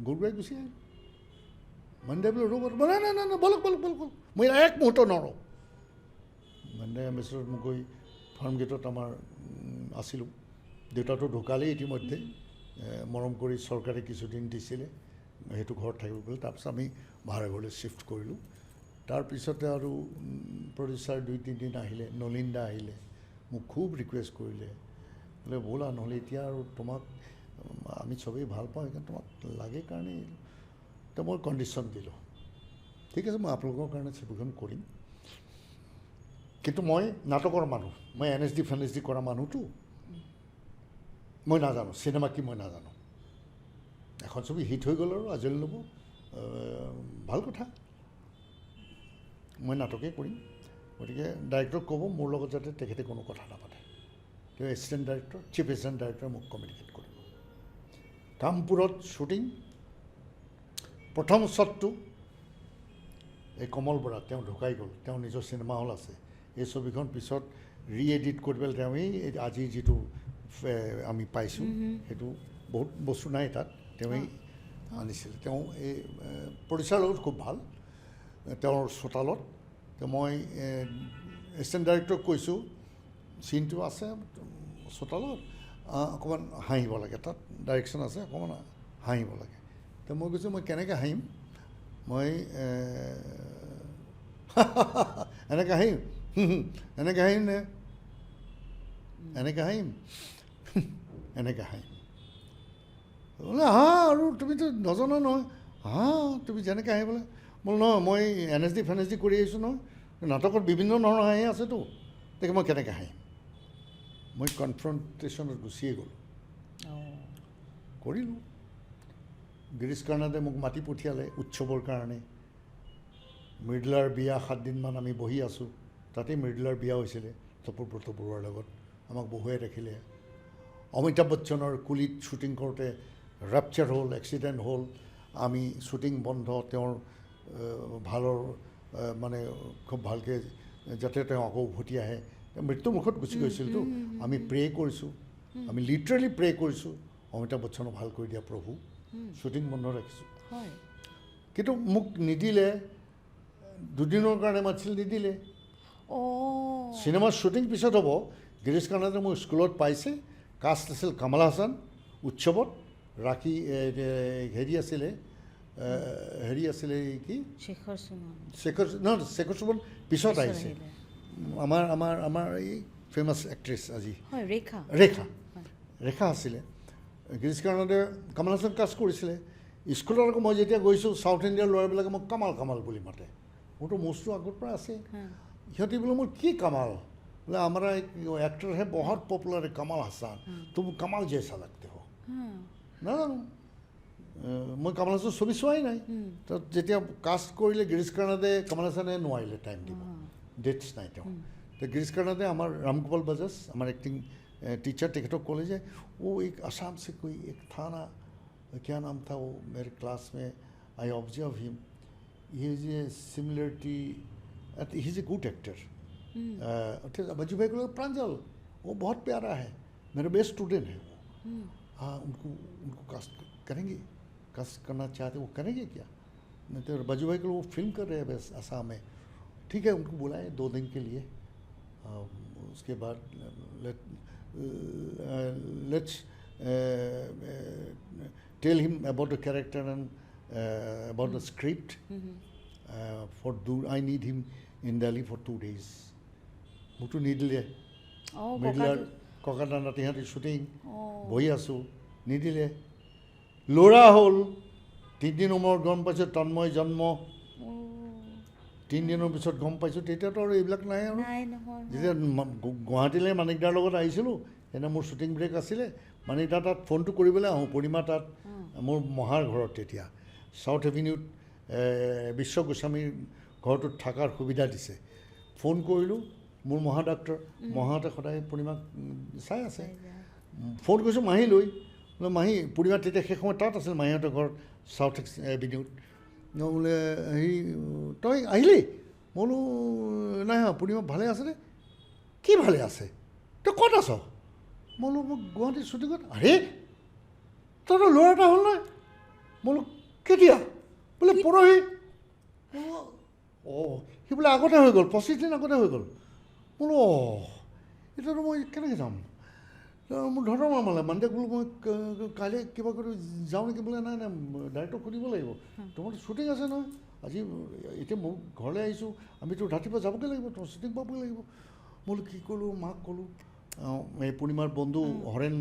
গৰুৱাই গুচি আহিল মানদাই বোলে ৰ'ব নাই বলক মই এক মুহূৰ্ত নৰওঁ মানদাই এম্বেচেডৰত মোক গৈ ফাৰ্ম গেটত আমাৰ আছিলোঁ দেউতাটো ঢুকালেই ইতিমধ্যে মৰম কৰি চৰকাৰে কিছুদিন দিছিলে সেইটো ঘৰত থাকিব বুলি তাৰপিছত আমি ভাড়া ঘৰলৈ শ্বিফ্ট কৰিলোঁ তাৰপিছতে আৰু প্ৰডিউচাৰ 2-3 দিন আহিলে নলিন দা আহিলে মোক খুব ৰিকুৱেষ্ট কৰিলে বোলে ব'লা নহ'লে এতিয়া আৰু তোমাক আমি চবেই ভাল পাওঁ সেইকাৰণে তোমাক লাগে কাৰণে তো মই কণ্ডিশ্যন দিলোঁ ঠিক আছে মই আপোনালোকৰ কাৰণে ছবিখন কৰিম কিন্তু মই নাটকৰ মানুহ, মই NSD FNSD কৰা মানুহটো, মই নাজানো চিনেমা কি মই নাজানো। এখন ছবি হিট হৈ গ'ল আৰু আজৰি ল'ব, ভাল কথা, মই নাটকেই কৰিম। গতিকে ডাইৰেক্টৰক ক'ব মোৰ লগত যাতে তেখেতে কোনো কথা নাপাতে। তেওঁ এছিষ্টেণ্ট ডাইৰেক্টৰ, চিফ এছিষ্টেণ্ট ডাইৰেক্টৰে মোক কমিউনিকেট কৰিব। কামপুৰত শ্বুটিং, প্ৰথম শ্বটটো এই কমল বৰা, তেওঁ ঢুকাই গ'ল, তেওঁ নিজৰ চিনেমা হল আছে। এই ছবিখন পিছত ৰি-এডিট কৰি পেলাই তেওঁৱেই আজি যিটো আমি পাইছোঁ সেইটো বহুত বস্তু নাই তাত, তেওঁৱেই আনিছিলে। তেওঁ এই প্ৰডিউচাৰৰ লগত খুব ভাল, তেওঁৰ চোতালত। মই এছিষ্টেণ্ট ডাইৰেক্টৰক কৈছোঁ চিনটো আছে চোতালত, অকণমান হাঁহিব লাগে, তাত ডাইৰেকশ্যন আছে, অকণমান হাঁহিব লাগে। তো মই কৈছোঁ মই কেনেকৈ হাঁহিম, মই এনেকৈ হাঁহিম, এনেকৈ হাঁহিম নে এনেকৈ হাঁহিম, এনেকৈ হাঁহিম বোলে হা, আৰু তুমিতো নজনা নহয়, হা তুমি যেনেকৈ হাঁহিবলৈ, বোলো নহয় মই NSD FNSD কৰি আহিছোঁ নহয়, নাটকত বিভিন্ন ধৰণৰ হাঁহি আছেতো, তাকে মই কেনেকৈ হাঁহিম। মই কনফ্ৰণ্টেশ্যনত গুচিয়ে গ'লোঁ, কৰিলোঁ। গিৰীশ কাৰ্ণাডে মোক মাতি পঠিয়ালে উৎসৱৰ কাৰণে। মৃদুলাৰ বিয়া 7 দিনমান আমি বহি আছোঁ, তাতেই মৃদুলাৰ বিয়া হৈছিলে তপৰব্ৰত বৰুৱাৰ লগত, আমাক বহুৱাই ৰাখিলে। অমিতাভ বচ্চনৰ কুলিত শ্বুটিং কৰোঁতে ৰাপচাৰ হ'ল, এক্সিডেণ্ট হ'ল, আমি শ্বুটিং বন্ধ, তেওঁৰ ভালৰ মানে খুব ভালকৈ যাতে তেওঁ আকৌ উভতি আহে, মৃত্যুৰ মুখত গুচি গৈছিলতো, আমি প্ৰে কৰিছোঁ, আমি লিটাৰেলি প্ৰে কৰিছোঁ অমিতাভ বচ্চনক ভাল কৰি দিয়া প্ৰভু, শ্বুটিং বন্ধ ৰাখিছোঁ। কিন্তু মোক নিদিলে, 2 দিনৰ কাৰণে মাতিছিল, নিদিলে। চিনেমাৰ শ্বুটিং পিছত হ'ব, গিৰীশ কাৰ্ণাডে মোৰ স্কুলত পাইছে, কাষ্ট আছিল কমল হাছান, উৎসৱত ৰাখি হেৰি আছিলে কি শেখৰ সুমন পিছত আহিছে, আমাৰ এই ফেমাছ এক্ট্ৰেছ আজি ৰেখা আছিলে। গিৰীশ কাৰ্ণাডে কমল হাছান কাষ্ট কৰিছিলে। স্কুলত আকৌ মই যেতিয়া গৈছোঁ, চাউথ ইণ্ডিয়াৰ ল'ৰাবিলাকে মোক কামাল কামাল বুলি মাতে, মোৰতো মোচটো আগৰ পৰা আছে। সিহঁতি বোলে মোৰ কি কামাল, बोले हमारा एक एक्टर है बहुत पॉपुलर है कमल हसन, तुम कमल जैसा लगते हो। না মই কমল হাছানৰ ছবি চোৱাই নাই। তো যেতিয়া কাষ্ট কৰিলে গিৰীশ কাৰ্ণাডে, কমল হাছানে নোৱাৰিলে টাইম দিব, ডেটছ নাই তেওঁ। তো গিৰীশ কাৰ্ণাডে আমাৰ रामगोपाल बजाज আমাৰ एक्टिंग टीचर तेखतक ক'লে যে वो एक आसाम से कोई एक था ना, क्या नाम था वो, मेरे क्लास में I observe him, he is a similarity, he is a good actor. Bajju भाई को प्रांजल, वो बहुत प्यारा है, मेरा बेस्ट स्टूडेंट है वो, हाँ उनको कास्ट करेंगे, कास्ट करना चाहते वो करेंगे क्या। नहीं तो बज्जू भाई को वो फिल्म कर रहे हैं बस आसाम में, ठीक है उनको बुलाए 2 दिन के लिए, उसके बाद let's tell him about the character and about the script, I need him in Delhi for 2 days। মোকতো নিদিলে, মিডিলাৰ ককাটা নাতিহঁতি শ্বুটিং বহি আছোঁ, নিদিলে। ল'ৰা হ'ল 3 দিন মূৰত গম পাইছোঁ তন্ময় জন্ম, 3 দিনৰ পিছত গম পাইছোঁ, তেতিয়াতো আৰু এইবিলাক নাই আৰু। যেতিয়া গুৱাহাটীলৈ মানিকদাৰ লগত আহিছিলোঁ, সেইদিনা মোৰ শ্বুটিং ব্ৰেক আছিলে, মানিকদাৰ তাত ফোনটো কৰিবলৈ আহোঁ, পূৰ্ণিমা তাত মোৰ মহাৰ ঘৰত, তেতিয়া চাউথ এভিনিউত বিশ্ব গোস্বামীৰ ঘৰটোত থকাৰ সুবিধা দিছে। ফোন কৰিলোঁ, মোৰ মহা ডাক্তৰ মহাহঁতে সদায় পূৰ্ণিমাক চাই আছে, ফোন কৰিছোঁ মাহীলৈ, বোলে মাহী পূৰ্ণিমা তেতিয়া সেই সময়ত তাত আছিল মাহীহঁতৰ ঘৰত চাউথ এভিনিউত, বোলে হেৰি তই আহিলি, মই বোলো নাই পূৰ্ণিমা ভালে আছেনে, কি ভালে আছে, তই ক'ত আছ, মই বোলো মোক গুৱাহাটীৰ শ্বুটিঙত। আৰে তহঁতৰ ল'ৰা এটা হ'ল নাই, মই বোলো কেতিয়া, বোলে পৰহি। অঁ সি বোলে আগতে হৈ গ'ল, 25 দিন আগতে হৈ গ'ল। বোলো এতিয়াতো মই কেনেকৈ যাম, মোৰ ধৰণৰ মামালে মানে বোলো মই কাইলৈ কিবা কৰি যাওঁ নেকি, বোলে নাই নাই ডাইৰেক্টৰক সুধিব লাগিব, তোমাৰতো শ্বুটিং আছে নহয় আজি, এতিয়া মোৰ ঘৰলৈ আহিছোঁ, আমিতো ৰাতিপুৱা যাবগৈ লাগিব, তোমাৰ শ্বুটিং পাবগৈ লাগিব। মই বোলো কি ক'লোঁ, মাক ক'লোঁ, এই পূৰ্ণিমাৰ বন্ধু হৰেণ,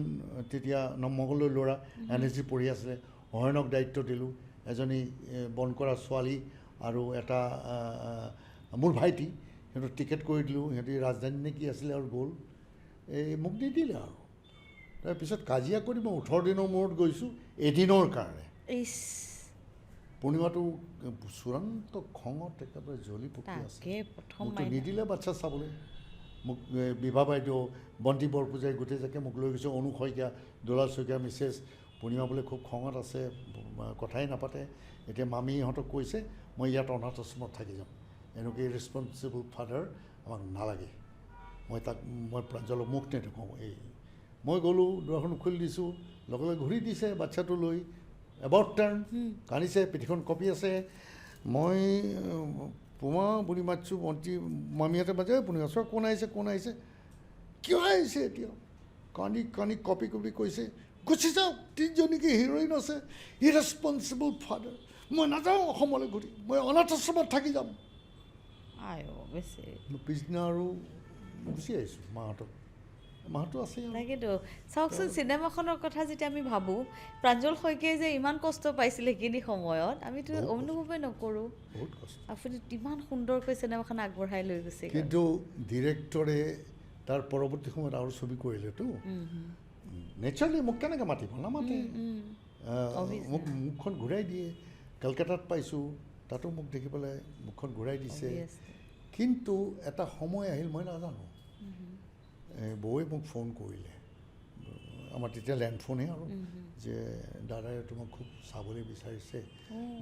তেতিয়া নমগলৰ ল'ৰা NSD পঢ়ি আছিলে, হৰেণক দায়িত্ব দিলোঁ, এজনী বন কৰা ছোৱালী আৰু এটা মোৰ ভাইটি, সিহঁতৰ টিকেট কৰি দিলোঁ, সিহঁতি ৰাজধানী নে কি আছিলে আৰু গ'ল, এই মোক নিদিলে আৰু। তাৰপিছত কাজিয়া কৰি মই 18 দিনৰ মূৰত গৈছোঁ এদিনৰ কাৰণে। পূৰ্ণিমাটো চূড়ান্ত খঙত একেবাৰে জ্বলি পকি আছে। মোকতো নিদিলে বাচ্ছা চাবলৈ। মোক বিভা বাইদেউ, বন্তি বৰপূজাৰী গোটেইজাকে মোক লৈ গৈছে, অনু শইকীয়া, দুলাল শইকীয়া মিছেছ। পূৰ্ণিমা বোলে খুব খঙত আছে, কথাই নাপাতে। এতিয়া মামীহঁতক কৈছে মই ইয়াত অনাথ আশ্ৰমত থাকি যাম, এনেকৈ ৰেছপনচিবল ফাদাৰ আমাক নালাগে। মই প্ৰাঞ্জলক মুখ নেদেখাওঁ। মই গ'লোঁ, দুৱাৰখন খুলি দিছোঁ, লগে লগে ঘূৰি দিছে বাচ্ছাটো লৈ, এবাউট টাৰ্ণ, কান্দিছে, পিঠিখন কঁপি আছে। মই পুমা বুলি মাতিছোঁ, মন্ত্ৰী মামীহঁতে বাজে, পূৰ্ণিমা চোৱা কোন আহিছে, কিয় আহিছে এতিয়া? কান্দি কঁপি কৈছে, গুচি যাওক, 3 জনীকে হিৰ'ইন আছে, ইৰেছপনচিবল ফাদাৰ। মই নাযাওঁ অসমলৈ ঘূৰি, মই অনাথ আশ্ৰমত থাকি যাম। পিছদিনা আৰু গুচি আহিছোঁ মাহঁতো আছে। তাকেতো চাওকচোন, চিনেমাখনৰ কথা যেতিয়া আমি ভাবোঁ, প্ৰাঞ্জল শইকীয়াই যে ইমান কষ্ট পাইছিল সেইখিনি সময়ত, আমিতো অনুভৱেই নকৰোঁ। বহুত কষ্ট। আপুনি ইমান সুন্দৰকৈ চিনেমাখন আগবঢ়াই লৈ গৈছে। কিন্তু ডিৰেক্টৰে তাৰ পৰৱৰ্তী সময়ত আৰু ছবি কৰিলেতো, নেচাৰেলি মোক কেনেকৈ মাতিব, নামাতে। মোক মুখখন ঘূৰাই দিয়ে। কলকাতাত পাইছোঁ, তাতো মোক দেখি পেলাই মুখখন ঘূৰাই দিছে। কিন্তু এটা সময় আহিল, মই নাজানো, বৌৱে মোক ফোন কৰিলে, আমাৰ তেতিয়া লেণ্ডফোনহে আৰু, যে দাদাই তোমাক খুব চাবলৈ বিচাৰিছে,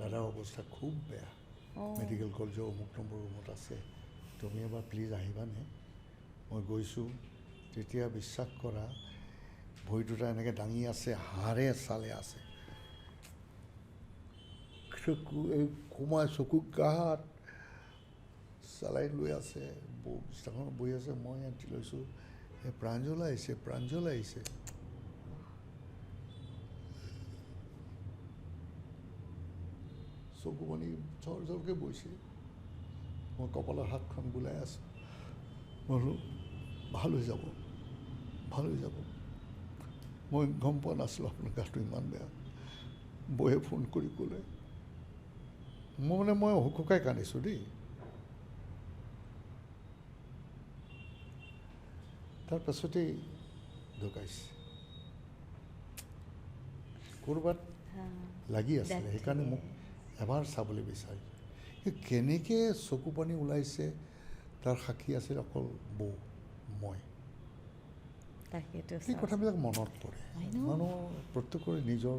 দাদাৰ অৱস্থা খুব বেয়া, মেডিকেল কলেজৰ অমুক নম্বৰ ৰুমত আছে, তুমি এবাৰ প্লিজ আহিবানে? মই গৈছোঁ। তেতিয়া বিশ্বাস কৰা, ভৰি দুটা এনেকৈ দাঙি আছে, হাড়ে চালে আছে, এই কোমাই চকু গাত চালাইন লৈ আছে, বিছনাখনত বহি আছে, মই আঁতি লৈছোঁ, প্ৰাঞ্জল আহিছে। চকু পানী ঝৰঝৰকৈ বৈছে। মই কপালৰ হাতখন বুলাই আছোঁ। মই বোলো ভাল হৈ যাব। মই গম পোৱা নাছিলোঁ আপোনাৰ গাটো ইমান বেয়া। বৌয়ে ফোন কৰি ক'লে, মই হুকুকাই কান্দিছোঁ দেই। তাৰপাছতেই ঢুকাইছে। ক'ৰবাত লাগি আছিলে, সেইকাৰণে মোক এবাৰ চাবলৈ বিচাৰিছোঁ। কেনেকৈ চকু পানী ওলাইছে তাৰ সাক্ষী আছিল অকল বৌ, মই। সেই কথাবিলাক মনত পৰে। মানুহৰ প্ৰত্যেকৰে নিজৰ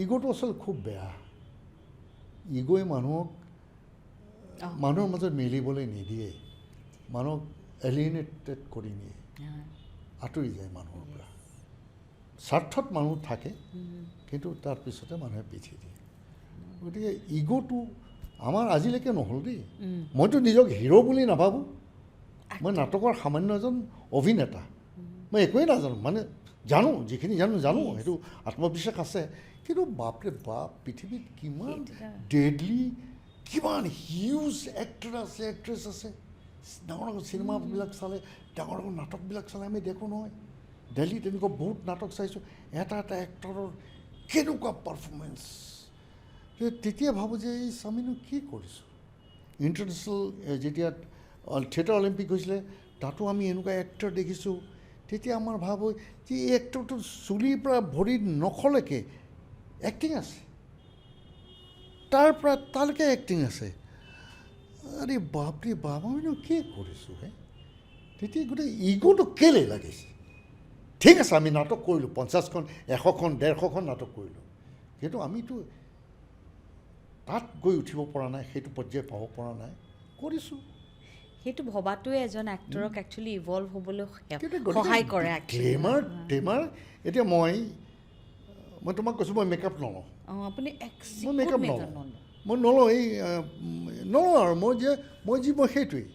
ইগ'টো আচলতে খুব বেয়া। ইগ'ই মানুহৰ মাজত মিলিবলৈ নিদিয়ে, মানুহক এলিয়েনেটেড কৰি নিয়ে, আঁতৰি যায় মানুহৰ পৰা। স্বাৰ্থত মানুহ থাকে, কিন্তু তাৰপিছতে মানুহে পিঠি দিয়ে। গতিকে ইগ'টো আমাৰ আজিলৈকে নহ'ল দেই। মইতো নিজক হিৰ' বুলি নাভাবোঁ। মই নাটকৰ সামান্য এজন অভিনেতা। মই একোৱেই নাজানো, মানে জানো, যিখিনি জানো, সেইটো আত্মবিশ্বাস আছে। কিন্তু বাপৰে বাপ, পৃথিৱীত কিমান ডেডলি, কিমান হিউজ এক্টৰ আছে, এক্ট্ৰেছ আছে। ডাঙৰ ডাঙৰ চিনেমাবিলাক চালে, ডাঙৰ ডাঙৰ নাটকবিলাক চালে আমি দেখোঁ নহয়। দিল্লীত তেনেকুৱা বহুত নাটক চাইছোঁ, এটা এক্টৰৰ কেনেকুৱা পাৰফৰ্মেঞ্চ। তেতিয়া ভাবোঁ যে এই আমিনো কি কৰিছোঁ। ইণ্টাৰনেশ্যনেল যেতিয়া থিয়েটাৰ অলিম্পিক হৈছিলে, তাতো আমি এনেকুৱা এক্টৰ দেখিছোঁ। তেতিয়া আমাৰ ভাৱ হয় যে এই এক্টৰটোৰ চুলিৰ পৰা ভৰিৰ নখলৈকে এক্টিং আছে, তাৰ পৰা তালৈকে এক্টিং আছে। আৰে বাপৰে বাপ, আমিনো কি কৰিছোঁ হে। তেতিয়া গোটেই ইগ'টো কেলৈ লাগিছে। ঠিক আছে, আমি নাটক কৰিলোঁ, 50খন 100খন 150খন নাটক কৰিলোঁ, কিন্তু আমিতো তাত গৈ উঠিব পৰা নাই, সেইটো পৰ্যায় পাব পৰা নাই। কৰিছোঁ, সেইটো ভবাটোৱে এজন এক্টৰক একচুৱেলি ইভলভ হ'বলৈ সহায় কৰে। গ্লেমাৰ এতিয়া মই তোমাক কৈছোঁ, মই মেকআপ নলওঁ। মই মেকআপ নলওঁ, নলওঁ আৰু মই সেইটোৱেই।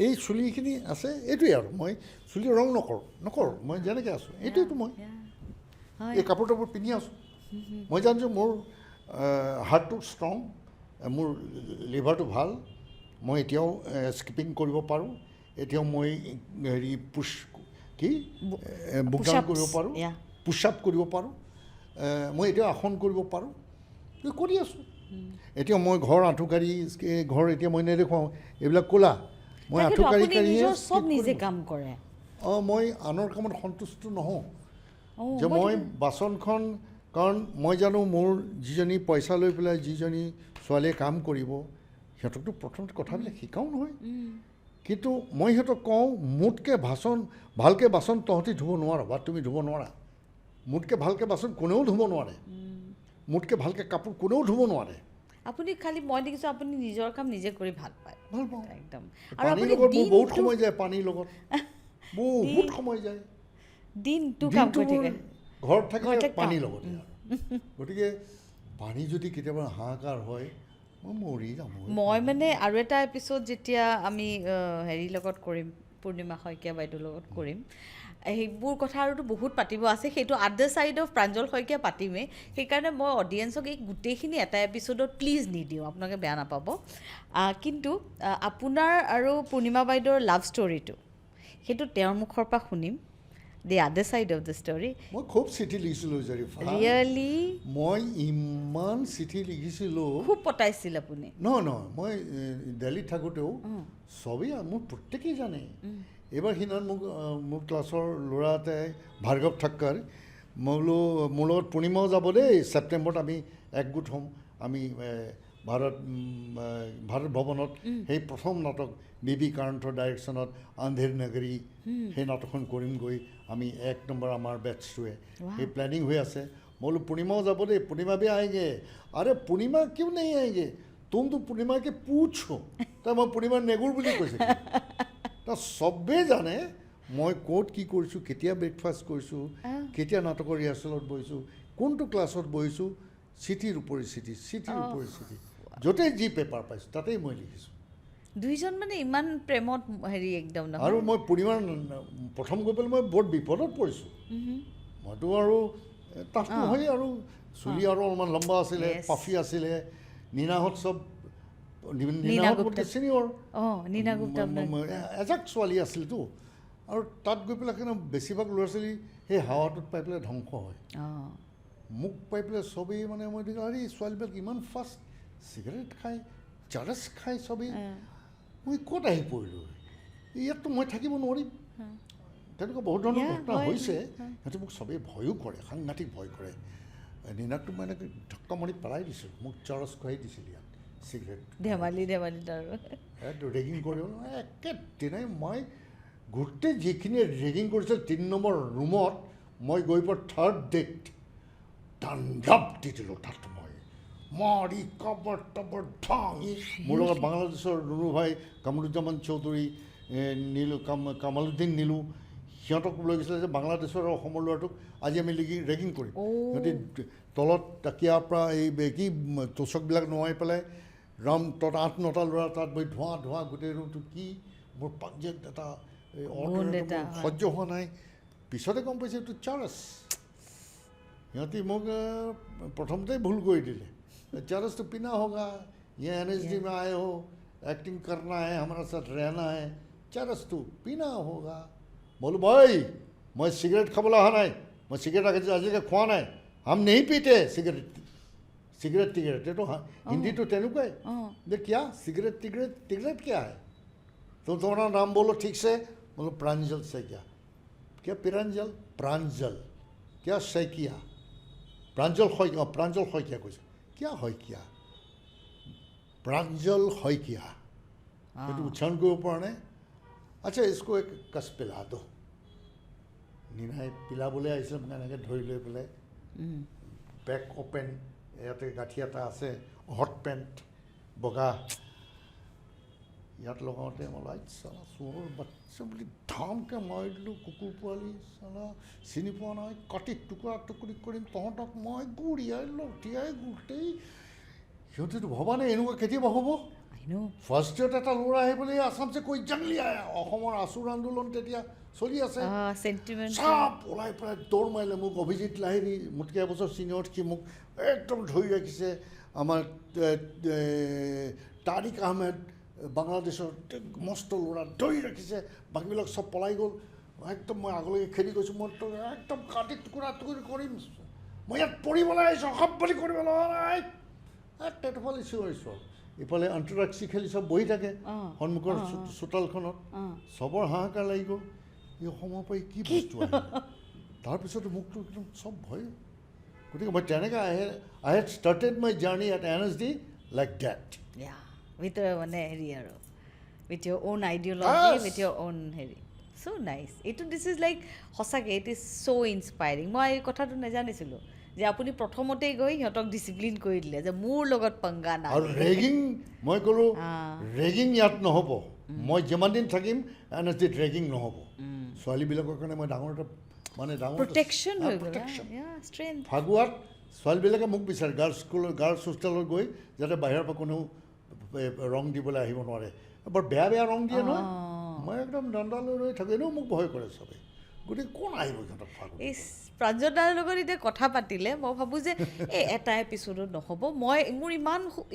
এই চুলিখিনি আছে, এইটোৱেই আৰু মই চুলি ৰং নকৰোঁ, মই যেনেকৈ আছোঁ এইটোৱেইতো। মই এই কাপোৰ তাপোৰ পিন্ধি আছোঁ। মই জানিছোঁ মোৰ হাৰ্টটো ষ্ট্ৰং, মোৰ লিভাৰটো ভাল, মই এতিয়াও স্কিপিং কৰিব পাৰোঁ, এতিয়াও মই বুকডাউন কৰিব পাৰোঁ, পুছ আপ কৰিব পাৰোঁ, মই এতিয়াও আসন কৰিব পাৰোঁ, কৰি আছোঁ। এতিয়া মই ঘৰ আঁঠুকাঢ়ি ঘৰ এতিয়া মই নেদেখুৱাওঁ, এইবিলাক ক'লা মই তাকেতো আঁঠু কাঢ়ি আপুনি কাঢ়িহে নিজৰ চব skip নিজে কৰিম। কাম কৰে মই আনৰ কামত সন্তুষ্ট নহওঁ অঁ যে মই বাচনখন কাৰণ মই জানো মোৰ যিজনী পইচা লৈ পেলাই যিজনী ছোৱালীয়ে কাম কৰিব সিহঁতকতো প্ৰথমতে কথাবিলাক শিকাওঁ নহয় কিন্তু মই সিহঁতক কওঁ মোতকৈ ভালকৈ বাচন তহঁতি ধুব নোৱাৰ বা তুমি ধুব নোৱাৰা মোতকৈ ভালকৈ বাচন কোনেও ধুব নোৱাৰে মোতকৈ ভালকৈ কাপোৰ কোনেও ধুব নোৱাৰে আপুনি খালি মই দেখিছোঁ আপুনি নিজৰ কাম নিজে কৰি ভাল পায় ভাল পাওঁ একদম আৰু পানীৰ আপুনি লগত মোৰ বহুত দিনটো সময় যায় পানীৰ লগত বহুত সময় যায় দিনটো কাম কৰি থাকে ঘৰত থাকিলে ঘৰতে পানীৰ কাম। লগতে গতিকে পানী যদি কেতিয়াবা হাহাকাৰ হয় মই মৰি যাম মই মানে আৰু এটা এপিছ'ড যেতিয়া আমি হেৰিৰ লগত কৰিম পূৰ্ণিমা শইকীয়া বাইদেউৰ লগত কৰিম সেইবোৰ কথা আৰুতো বহুত পাতিব আছে সেইটো other side of Pranjal Saikia পাতিমেই সেইকাৰণে মই অডিয়েঞ্চক এই গোটেইখিনি এটা এপিছ'ডত প্লিজ নিদিওঁ আপোনালোকে বেয়া নাপাব কিন্তু আপোনাৰ আৰু পূৰ্ণিমা বাইদেউৰ লাভ ষ্টৰিটো সেইটো তেওঁৰ মুখৰ পৰা শুনিম দি আদাৰ ছাইড অফ দ্য ষ্টৰি মই খুব চিঠি লিখিছিলোঁ জৰিফা ৰিয়েলি মই ইমান চিঠি লিখিছিলোঁ খুব পতাইছিল আপুনি নহয় মই দিল্লীত থাকোঁতেও চবেই মোক প্ৰত্যেকেই জানে এইবাৰ সিদিনা মোৰ ক্লাছৰ ল'ৰা এটাই ভাৰ্গৱ ঠাক্কৰ মই বোলো মোৰ লগত পূৰ্ণিমাও যাব দেই ছেপ্টেম্বৰত আমি একগোট হ'ম আমি ভাৰত ভৱনত সেই প্ৰথম নাটক বি কাৰণথৰ ডাইৰেকশ্যনত আন্ধেৰ নগৰী সেই নাটকখন কৰিমগৈ আমি 1 নম্বৰ আমাৰ বেটছটোৱে সেই প্লেনিং হৈ আছে मैं बोलो पूर्णिमा যাব दे पूर्णिमा भी आएंगे अरे पूर्णिमा क्यों नहीं आएंगे तुम तो पूर्णिमा के पूछो तो मैं पूर्णिमा नेगुर বুলি কৈছে তা সবে জানে মই কোট কি কৰিছোঁ কেতিয়া ব্ৰেকফাষ্ট কৰিছোঁ কেতিয়া নাটকৰ ৰিহাৰ্চেলত বহিছোঁ কোনটো ক্লাছত বহিছোঁ চিঠিৰ ওপৰি চিঠি য'তে যি পেপাৰ পাইছোঁ তাতেই মই লিখিছোঁ দুইজন মানে ইমান প্ৰেমত হেৰি একদম নহয় আৰু মই পূৰ্ণিমাৰ প্ৰথম গৈ পেলাই মই বৰ বিপদত পৰিছোঁ মইতো আৰু তাত নহয় আৰু চুলি আৰু অলপমান লম্বা আছিলে পাফি আছিলে নীনাহঁত চব নীনাহঁত মোতকৈ ছিনিয়ৰ নীনা গুপ্তা এজাক ছোৱালী আছিলতো আৰু তাত গৈ পেলাই কিন্তু বেছিভাগ ল'ৰা ছোৱালী সেই হাৱাটোত পাই পেলাই ধ্বংস হয় মোক পাই পেলাই চবেই মানে মই দেখোঁ আৰে ছোৱালীবিলাক ইমান ফাষ্ট চিগাৰেট খায় চাৰছ খায় চবেই মই ক'ত আহি পৰিলোঁ ইয়াততো মই থাকিব নোৱাৰিম তেনেকুৱা বহুত ধৰণৰ ঘটনা হৈছে সিহঁতে মোক চবেই ভয়ো কৰে সাংঘাতিক ভয় কৰে নীনাকটো মই এনেকৈ ঢক্কা মাৰি পেলাই দিছিলোঁ মোক চাৰছ খুৱাই দিছিল ইয়াত চিগাৰেট ধেমালি আৰু ৰেগিং কৰি একে দিনাই মই গোটেই যিখিনি ৰেগিং কৰিছিল 3 নম্বৰ ৰুমত মই গৈ পেলাই 3rd ডেট তাণ্ডৱ দি দিলোঁ তাত মই মাৰি কাবাৰ টাবাৰ ভাঙি মোৰ লগত বাংলাদেশৰ নুনু ভাই কামৰুজ্জামান চৌধুৰী নীলু কামালুদ্দিন নীলু সিহঁতক লৈ গৈছিলে যে বাংলাদেশৰ আৰু অসমৰ ল'ৰাটোক আজি আমি ৰেগিং কৰিম সিহঁতি তলত তাকিয়াৰ পৰা এই কি তোষকবিলাক নোৱাই পেলাই তাত 8-9টা ল'ৰা তাত বহি ধোঁৱা গোটেই ৰুমটো কি মোৰ পাঞ্জেত এটা সহ্য হোৱা নাই পিছতে গম পাইছে এইটো চাৰছ সিহঁতি মোক প্ৰথমতেই ভুল কৰি দিলে चारस तो पीना होगा ये NSD में आए हो एक्टिंग करना है हमारे साथ रहना है चारस तो पीना होगा बोलो भाई मैं सिगरेट खाबला अहा নাই मैं सिगरेट আজিলৈকে খোৱা নাই हम नहीं पीते सिगरेट ये तो हिंदी तो तेनुकाई ये क्या सिगरेट क्या है तो तुम्हारा नाम बोलो ठीक से बोलो प्रांजल सैकिया क्या पिरांजल प्रांजल क्या सैकिया प्रांजल शइकिया কৈছে क्या शइकिया प्रांजल शइकिया ये उच्चारण के ऊपर ने अच्छा इसको एक कस पिला दो नीनाई पिला बोले आइছিল মানে এনেকৈ ধৰি লৈ পেলাই বেক ওপেন ইয়াতে গাঁঠি এটা আছে হট পেণ্ট বগা ইয়াত লগাওঁতে মই চালা চোৰৰ বাচ্চা বুলি ধামকৈ মাৰি দিলোঁ কুকুৰ পোৱালি চালা চিনি পোৱা নাই কাটি টুকুৰা কৰিম তহঁতক মই গুৰিয়াই লঠিয়াই গোটেই সিহঁতেতো ভবা নাই এনেকুৱা কেতিয়াবা হ'ব ফাৰ্ষ্ট ইয়েৰত এটা ল'ৰা আহি পেলাই আছামছে কৈ জাংলি আয়া অসমৰ আচুৰ আন্দোলন তেতিয়া চলি আছে চাপ ওলাই পেলাই দৌৰ মাৰিলে মোক অভিজিত লাহিৰী মোতকৈ এবছৰ ছিনিয়ৰ সি মোক একদম ধৰি ৰাখিছে আমাৰ তাৰিক আহমেদ বাংলাদেশৰ মস্ত ল'ৰা ধৰি ৰাখিছে বাকীবিলাক চব পলাই গ'ল একদম মই আগলৈকে খেদি গৈছোঁ মই একদম কাটি টুকুৰা কৰিম মই ইয়াত পৰিবলৈ আহিছোঁ সব বুলি কৰিবলৈ নাই টেটফাল চিঞৰিছোঁ এইফালে আন্তৰাক্ষী খেলি চব বহি থাকে সন্মুখৰ চোতালখনত অঁ চবৰ হাহাকাৰ লাগি গ'ল এই সময় পাই কি বস্তু আহিলে তাৰপিছতো মোকতো একদম চব ভয় গতিকে মই তেনেকৈ I had started my journey at NSD like that Yeah, with মানে হেৰি আৰু with your own ideology, Yes. with your own হেৰি so nice. এইটো this is like সঁচাকৈ it is so inspiring. মই এই কথাটো নাজানিছিলোঁ যে আপুনি প্ৰথমতেই গৈ সিহঁতক ডিচিপ্লিন কৰি দিলে যে মোৰ লগত পংগা নাই আৰু ৰেগিং মই ক'লোঁ Ah. ৰেগিং ইয়াত নহ'ব মই যিমান দিন থাকিম NSDত ৰেগিং নহ'ব ছোৱালীবিলাকৰ কাৰণে মই ডাঙৰ এটা মানে ডাঙৰ প্ৰটেকশ্যন হৈ গ'ল প্ৰটেকশ্যন ষ্ট্ৰেংথ ফাগুৱাত ছোৱালীবিলাকে মোক বিচাৰে গাৰ্লছ হোষ্টেলত গৈ যাতে বাহিৰৰ পৰা কোনেও ৰং দিবলৈ আহিব নোৱাৰে বৰ বেয়া বেয়া ৰং দিয়ে নহয় মই একদম দণ্ডালৈ ৰৈ থাকোঁ এনেও মোক ভয় কৰে চবেই গতিকে কোন আহিব সিহঁতক ফাগুৱাত এই প্ৰাঞ্জলদাৰ লগত এতিয়া কথা পাতিলে মই ভাবোঁ যে এই এটা এপিছ'ডত নহ'ব মোৰ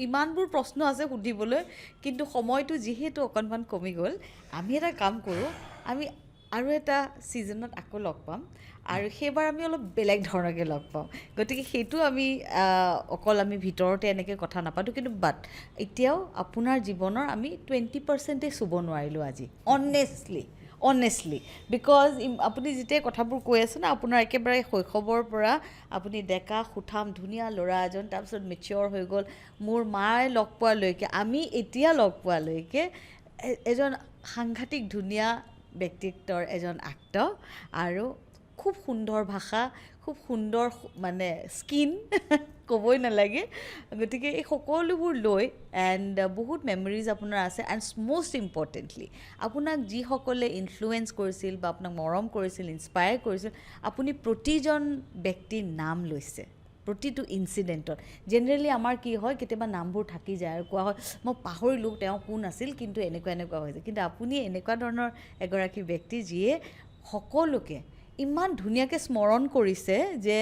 ইমানবোৰ প্ৰশ্ন আছে সুধিবলৈ কিন্তু সময়টো যিহেতু অকণমান কমি গ'ল আমি এটা কাম কৰোঁ আমি আৰু এটা ছিজনত আকৌ লগ পাম আৰু সেইবাৰ আমি অলপ বেলেগ ধৰণকৈ লগ পাম গতিকে সেইটো আমি অকল আমি ভিতৰতে এনেকৈ কথা নাপাতোঁ কিন্তু বাট এতিয়াও আপোনাৰ জীৱনৰ আমি 20%ই চুব নোৱাৰিলোঁ আজি অনেষ্টলি বিকজ আপুনি যেতিয়াই কথাবোৰ কৈ আছে না আপোনাৰ একেবাৰে শৈশৱৰ পৰা আপুনি ডেকা সুঠাম ধুনীয়া ল'ৰা এজন তাৰপিছত মেচিয়ৰ হৈ গ'ল মোৰ মায়ে লগ পোৱালৈকে আমি এতিয়া লগ পোৱালৈকে এজন সাংঘাতিক ধুনীয়া ব্যক্তিত্বৰ এজন আক্টৰ আৰু খুব সুন্দৰ ভাষা খুব সুন্দৰ মানে স্কিন ক'বই নালাগে গতিকে এই সকলোবোৰ লৈ এণ্ড বহুত মেমৰিজ আপোনাৰ আছে এণ্ড মষ্ট ইম্পৰ্টেণ্টলি আপোনাক যিসকলে ইনফ্লুৱেঞ্চ কৰিছিল বা আপোনাক মৰম কৰিছিল ইনস্পায়াৰ কৰিছিল আপুনি প্ৰতিজন ব্যক্তিৰ নাম লৈছে প্ৰতিটো ইনচিডেণ্টত জেনেৰেলি আমাৰ কি হয় কেতিয়াবা নামবোৰ থাকি যায় আৰু কোৱা হয় মই পাহৰিলোঁ তেওঁ কোন আছিল কিন্তু এনেকুৱা হৈছে কিন্তু আপুনি এনেকুৱা ধৰণৰ এগৰাকী ব্যক্তি যিয়ে সকলোকে ইমান ধুনীয়াকৈ স্মৰণ কৰিছে যে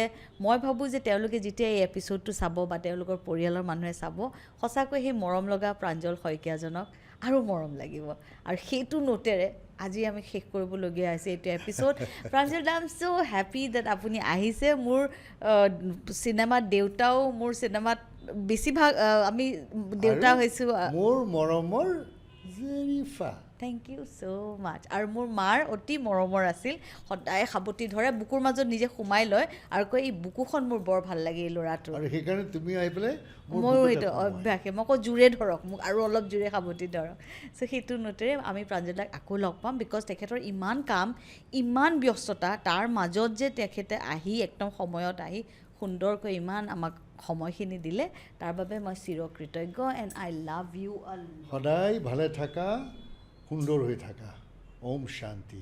মই ভাবোঁ যে তেওঁলোকে যেতিয়া এই এপিছ'ডটো চাব বা তেওঁলোকৰ পৰিয়ালৰ মানুহে চাব সঁচাকৈ সেই মৰম লগা প্ৰাঞ্জল শইকীয়াজনক আৰু মৰম লাগিব আৰু সেইটো নোটেৰে আজি আমি শেষ কৰিবলগীয়া হৈছে এইটো episode Pranjal I am so' happy that আপুনি আহিছে মোৰ চিনেমাত দেউতাও মোৰ চিনেমাত বেছিভাগ আমি দেউতা হৈছোঁ মোৰ মৰমৰ জেৰিফা থেংক ইউ ছ' মাছ আৰু মোৰ মাৰ অতি মৰমৰ আছিল সদায় সাৱটি ধৰে বুকুৰ মাজত নিজে সোমাই লয় আৰু কয় এই বুকুখন মোৰ বৰ ভাল লাগে এই ল'ৰাটোৰ আৰু সেইকাৰণে তুমি আহি পেলাই ময়ো সেইটো অভ্যাসে মই কওঁ জোৰে ধৰক মোক আৰু অলপ জোৰে সাৱটি ধৰক চ' সেইটো নোটেৰে আমি প্ৰাঞ্জলদাক আকৌ লগ পাম বিকজ তেখেতৰ ইমান কাম ইমান ব্যস্ততা তাৰ মাজত যে তেখেতে আহি একদম সময়ত আহি সুন্দৰকৈ ইমান আমাক সময়খিনি দিলে তাৰ বাবে মই চিৰকৃতজ্ঞ and I love you all সদায় ভালে থাকা সুন্দৰ হৈ থাকা ওম শান্তি